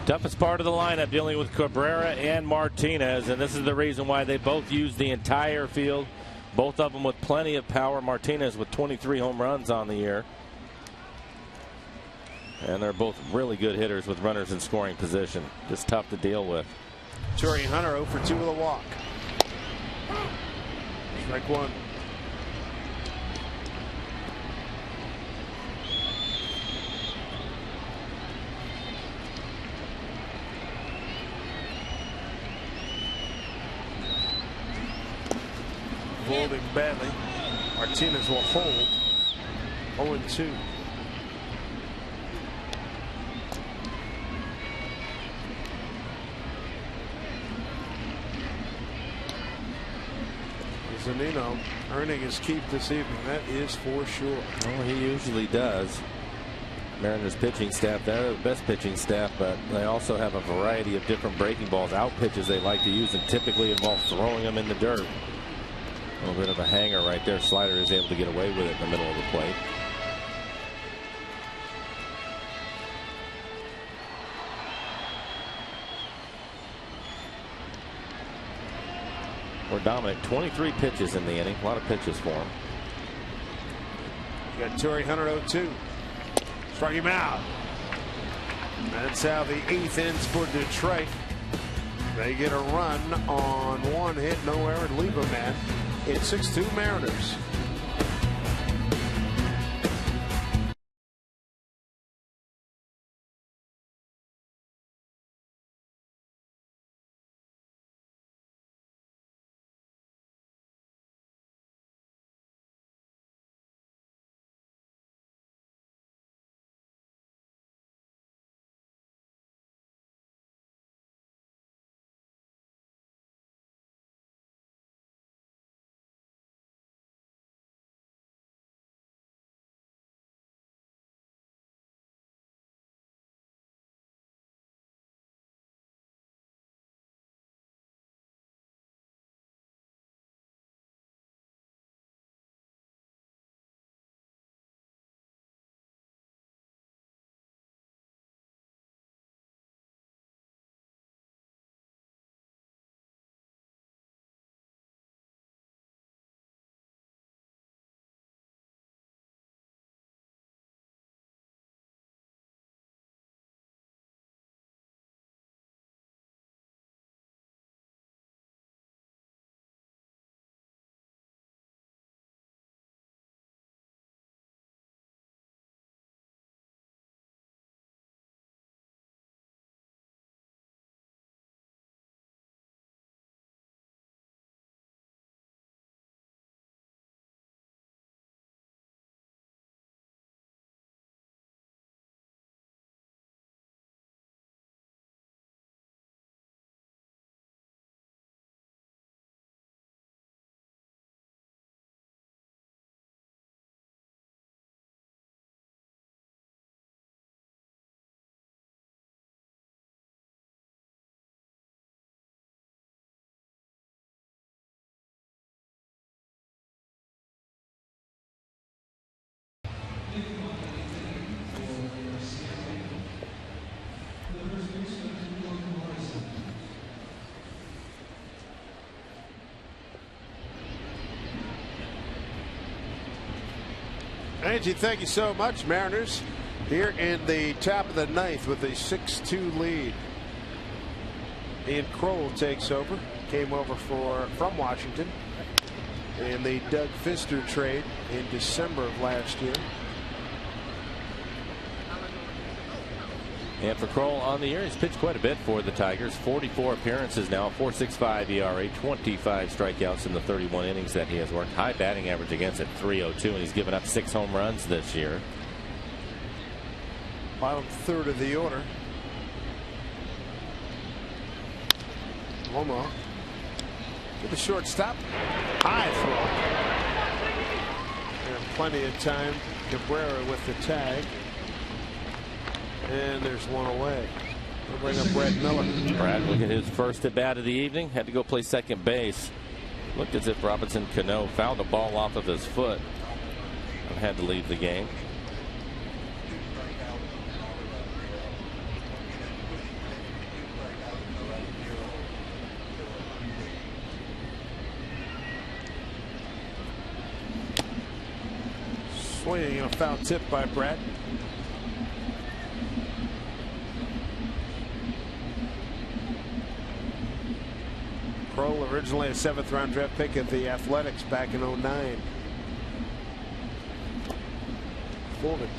Toughest part of the lineup dealing with Cabrera and Martinez, and this is the reason why they both use the entire field. Both of them with plenty of power. Martinez with 23 home runs on the year. And they're both really good hitters with runners in scoring position. Just tough to deal with. Torrey Hunter 0 for 2 with a walk. Strike one. Holding badly. Martinez will hold. 0-2. Zunino earning his keep this evening. That is for sure. Well, he usually does. Mariners pitching staff, they're the best pitching staff, but they also have a variety of different breaking balls, out pitches they like to use, and typically involve throwing them in the dirt. A little bit of a hanger right there. Slider is able to get away with it in the middle of the plate. For Dominic, 23 pitches in the inning. A lot of pitches for him. You got Torrey Hunter 0-2. Struck him out. That's how the 8th ends for Detroit. They get a run on 1 hit, no error, and leave a man. It's 6-2 Mariners. Angie, thank you so much. Mariners here in the top of the ninth with a 6-2 lead. Ian Kroll takes over. Came over from Washington in the Doug Fister trade in December of last year. And for Kroll on the year, he's pitched quite a bit for the Tigers. 44 appearances now, 4.65 ERA, 25 strikeouts in the 31 innings that he has worked. High batting average against at .302, and he's given up 6 home runs this year. Bottom third of the order. Homo to the shortstop. High throw. And plenty of time. Cabrera with the tag. And there's one away. We'll bring up Brad Miller. Brad, look at his first at bat of the evening. Had to go play second base. Looked as if Robinson Cano fouled the ball off of his foot and had to leave the game. Swinging a foul tip by Brad. Kroll, originally a 7th round draft pick of the Athletics back in '09. Folded.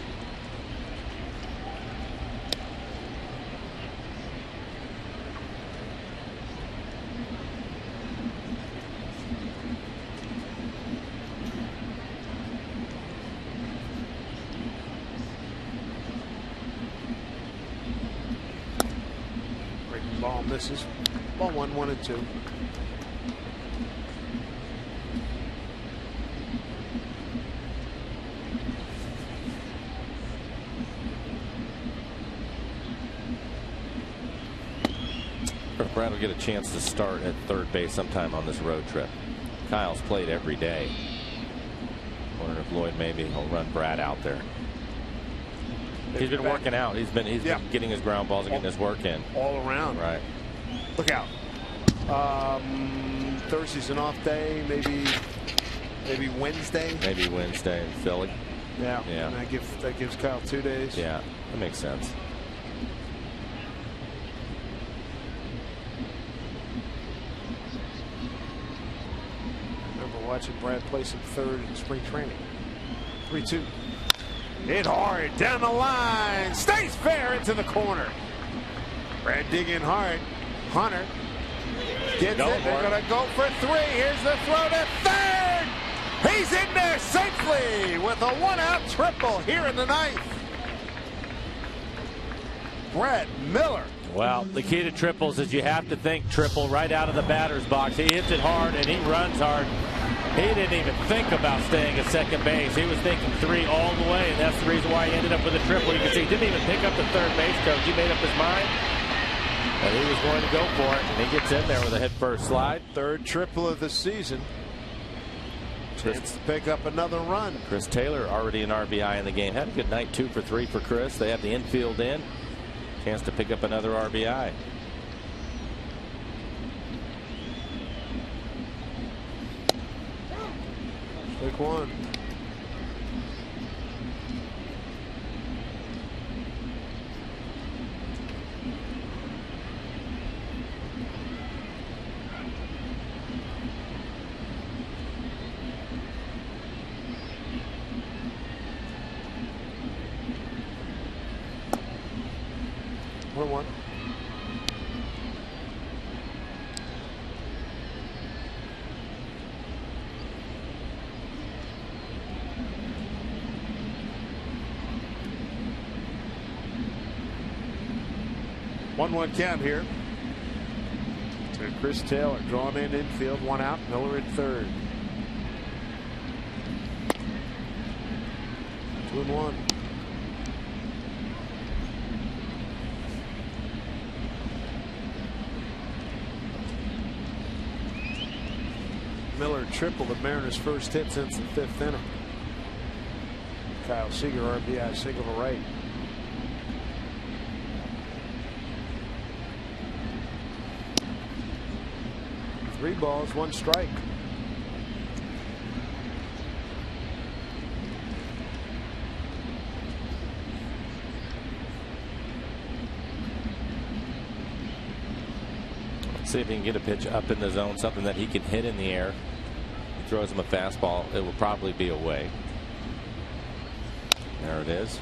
Breaking ball misses. Ball 1-1-2. Brad will get a chance to start at third base sometime on this road trip. Kyle's played every day. Wonder if Lloyd maybe he'll run Brad out there. He's been working out. He's been getting his ground balls and getting his work in all around. Right. Look out. Thursday's an off day. Maybe Wednesday. Maybe Wednesday in Philly. Yeah. And that gives Kyle 2 days. Yeah, that makes sense. Watching Brad play some third in spring training. 3-2. Hit hard down the line. Stays fair into the corner. Brad digging hard. Hunter gets it. They're going to go for 3. Here's the throw to third. He's in there safely with a 1-out triple here in the ninth. Brad Miller. Well, the key to triples is you have to think triple right out of the batter's box. He hits it hard and he runs hard. He didn't even think about staying at second base. He was thinking 3 all the way, and that's the reason why he ended up with a triple. You can see he didn't even pick up the third base coach. He made up his mind, and he was going to go for it, and he gets in there with a head-first slide. Third triple of the season. Chance to pick up another run. Chris Taylor already an RBI in the game. Had a good night, 2 for 3 for Chris. They have the infield in. Chance to pick up another RBI. Take 1. We're 1. One count here to Chris Taylor. Drawn in infield. 1 out. Miller in third. 2-1. Miller tripled the Mariners' first hit since the 5th inning. Kyle Seager RBI single to right. Three balls, 1 strike. See if he can get a pitch up in the zone, something that he can hit in the air. He throws him a fastball, it will probably be away. There it is.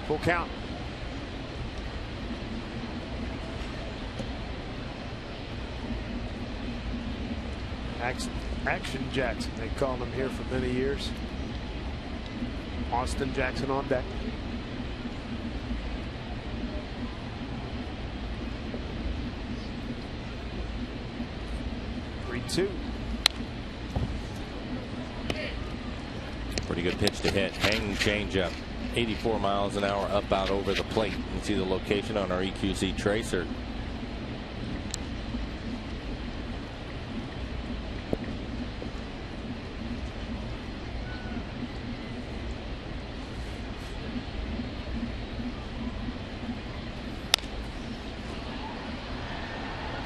Full count. Action Jackson, they called him here for many years. Austin Jackson on deck. Two. Pretty good pitch to hit. Hanging changeup. 84 miles an hour up out over the plate. You can see the location on our EQC tracer.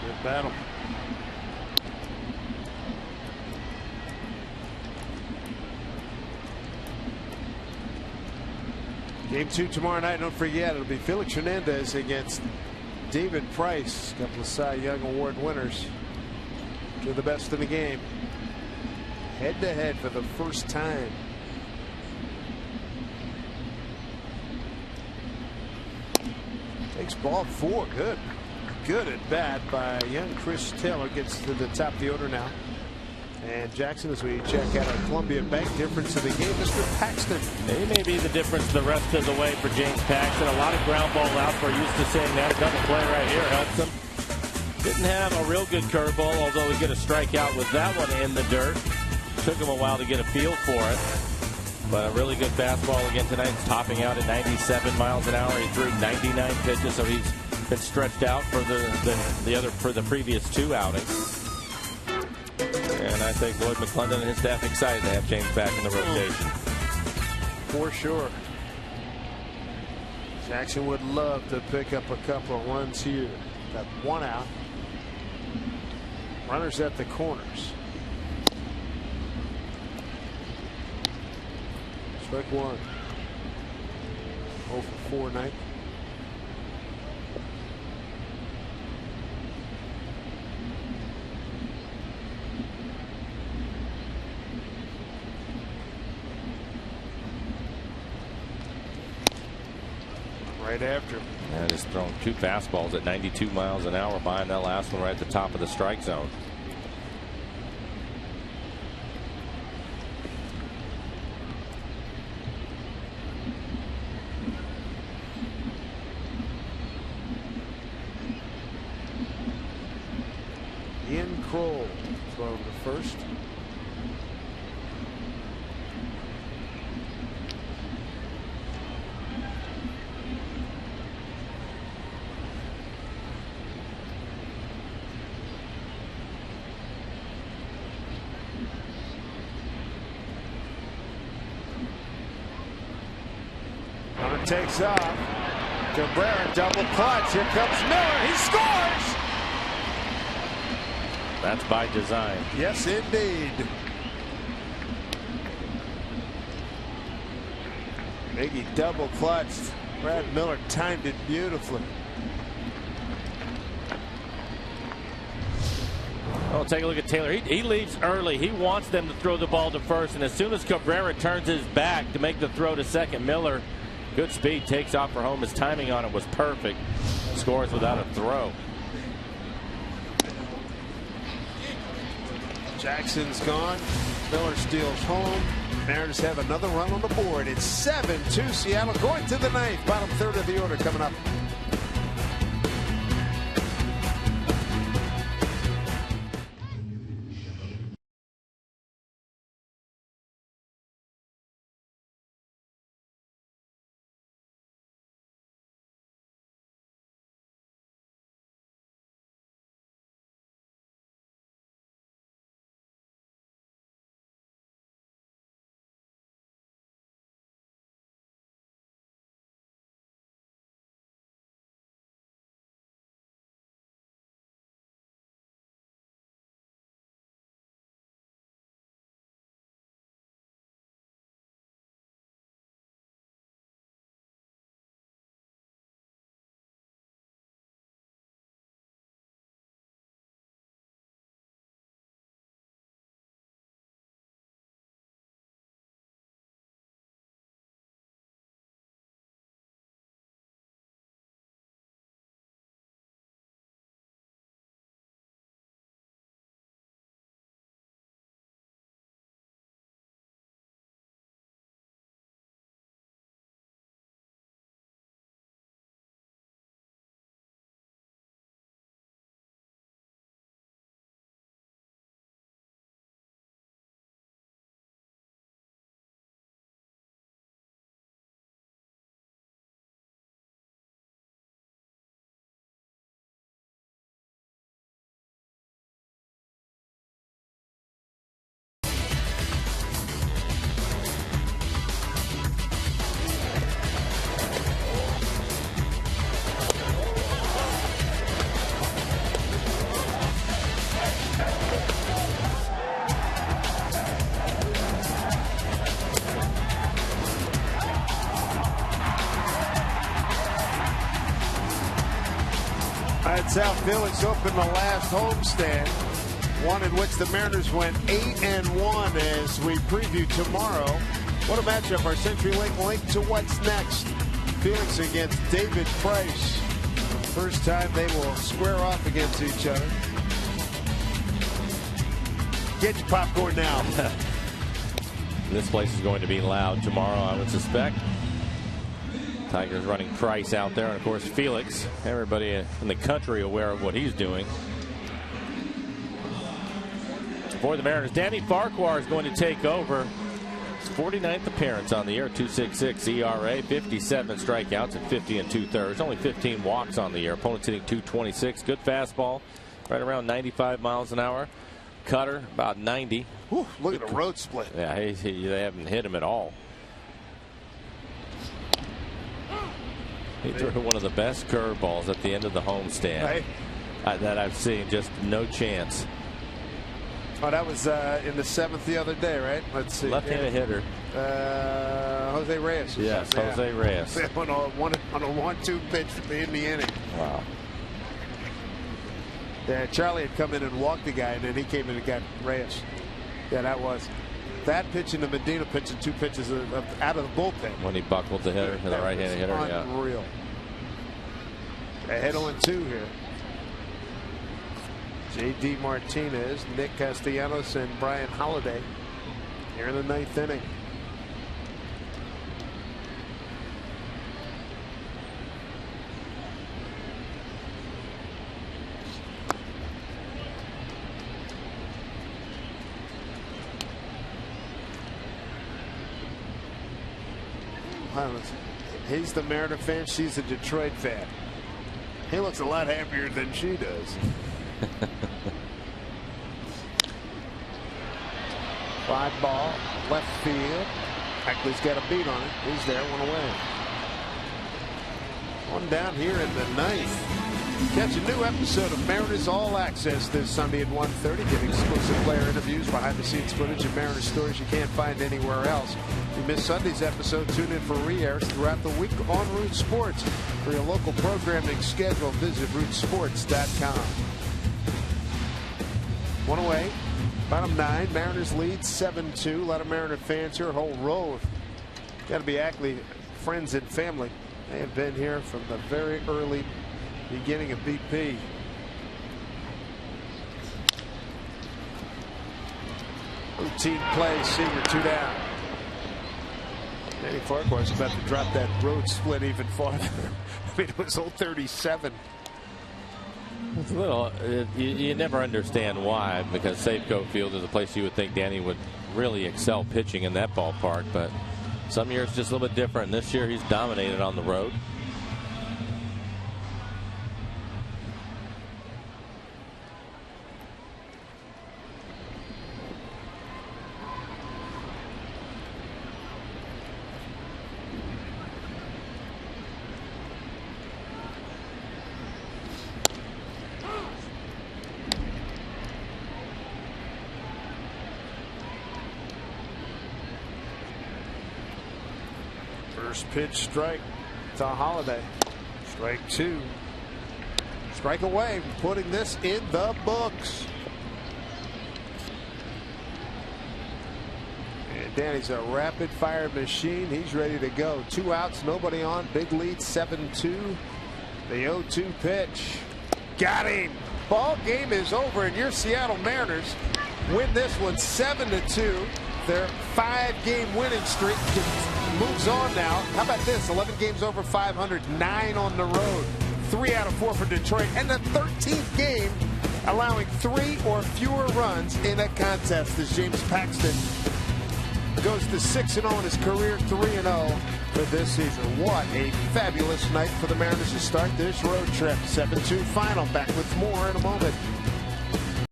Good battle. Game 2 tomorrow night. Don't forget, it'll be Felix Hernandez against David Price. A couple of Cy Young Award winners. Two of the best in the game. Head to head for the first time. Takes ball 4. Good at bat by young Chris Taylor. Gets to the top of the order now. And Jackson, as we check out our Columbia Bank difference of the game, Mr. Paxton. He may be the difference the rest of the way for James Paxton. A lot of ground ball out. We're used to seeing that kind of play right here. Hudson didn't have a real good curveball, although he got a strikeout with that one in the dirt. Took him a while to get a feel for it. But a really good fastball again tonight. It's topping out at 97 miles an hour. He threw 99 pitches, so he's been stretched out for the previous 2 outings. And I think Lloyd McClendon and his staff excited to have James back in the rotation. For sure. Jackson would love to pick up a couple of runs here. Got 1 out. Runners at the corners. Strike 1. 0 for 4 night. Right after. And just thrown 2 fastballs at 92 miles an hour behind that last one right at the top of the strike zone. Ian Kroll thrown to first. Takes off. Cabrera double clutch. Here comes Miller. He scores. That's by design. Yes, indeed. Miggy double clutched. Brad Miller timed it beautifully. Oh, take a look at Taylor. He leaves early. He wants them to throw the ball to first, and as soon as Cabrera turns his back to make the throw to second, Miller, good speed, takes off for home. His timing on it was perfect. Scores without a throw. Jackson's gone. Miller steals home. Mariners have another run on the board. It's 7-2 Seattle, going to the 9th. Bottom third of the order coming up. That's how Felix opened the last homestand, one in which the Mariners went 8-1 as we preview tomorrow. What a matchup. Our CenturyLink link to what's next. Felix against David Price. First time they will square off against each other. Get your popcorn now. This place is going to be loud tomorrow, I would suspect. Tigers running Price out there, and of course Felix. Everybody in the country aware of what he's doing. For the Mariners, Danny Farquhar is going to take over. His 49th appearance on the year, 2.66 ERA, 57 strikeouts and 50 2/3. Only 15 walks on the year. Opponent's hitting .226. Good fastball, right around 95 miles an hour. Cutter about 90. Whew, look at the road split. Yeah, they haven't hit him at all. He threw one of the best curveballs at the end of the homestand that I've seen. Just no chance. Oh, that was in the 7th the other day, right? Let's see. Left-handed hitter. Jose Reyes. Yes, Jose Reyes. on a 1-2 pitch in the inning. Wow. Yeah, Charlie had come in and walked the guy, and then he came in and got Reyes. Yeah, that was. That pitch and the Medina pitch and 2 pitches out of the bullpen. When he buckled the hitter, the right-handed hitter. Unreal. Yeah. Ahead 0-2 here. J.D. Martinez, Nick Castellanos, and Brian Holiday here in the 9th inning. He's the Mariner fan. She's a Detroit fan. He looks a lot happier than she does. Fly ball, left field. Ackley's got a beat on it. He's there, 1 away. 1 down here in the 9th. Catch a new episode of Mariners All Access this Sunday at 1:30. Get exclusive player interviews, behind-the-scenes footage, and Mariners stories you can't find anywhere else. If you missed Sunday's episode, tune in for re-airs throughout the week on Root Sports. For your local programming schedule, visit rootsports.com. 1 away. Bottom 9. Mariners lead 7-2. A lot of Mariner fans here. A whole row. Got to be Ackley friends and family. They have been here from the very early beginning of BP. Routine play, senior, 2 down. Danny Farquhar is about to drop that road split even farther. I mean, it was 0-37. It's a little, you never understand why, because Safeco Field is a place you would think Danny would really excel pitching in that ballpark, but some years just a little bit different. And this year he's dominated on the road. First pitch strike to Holiday. Strike 2. Strike away, putting this in the books. And Danny's a rapid fire machine. He's ready to go. 2 outs, nobody on. Big lead, 7-2. The 0-2 pitch. Got him. Ball game is over, and your Seattle Mariners win this one 7-2. Their 5-game winning streak moves on now. How about this? 11 games over 500, 9 on the road. 3 out of 4 for Detroit. And the 13th game allowing 3 or fewer runs in a contest as James Paxton goes to 6-0 in his career, 3-0 for this season. What a fabulous night for the Mariners to start this road trip. 7-2 final. Back with more in a moment.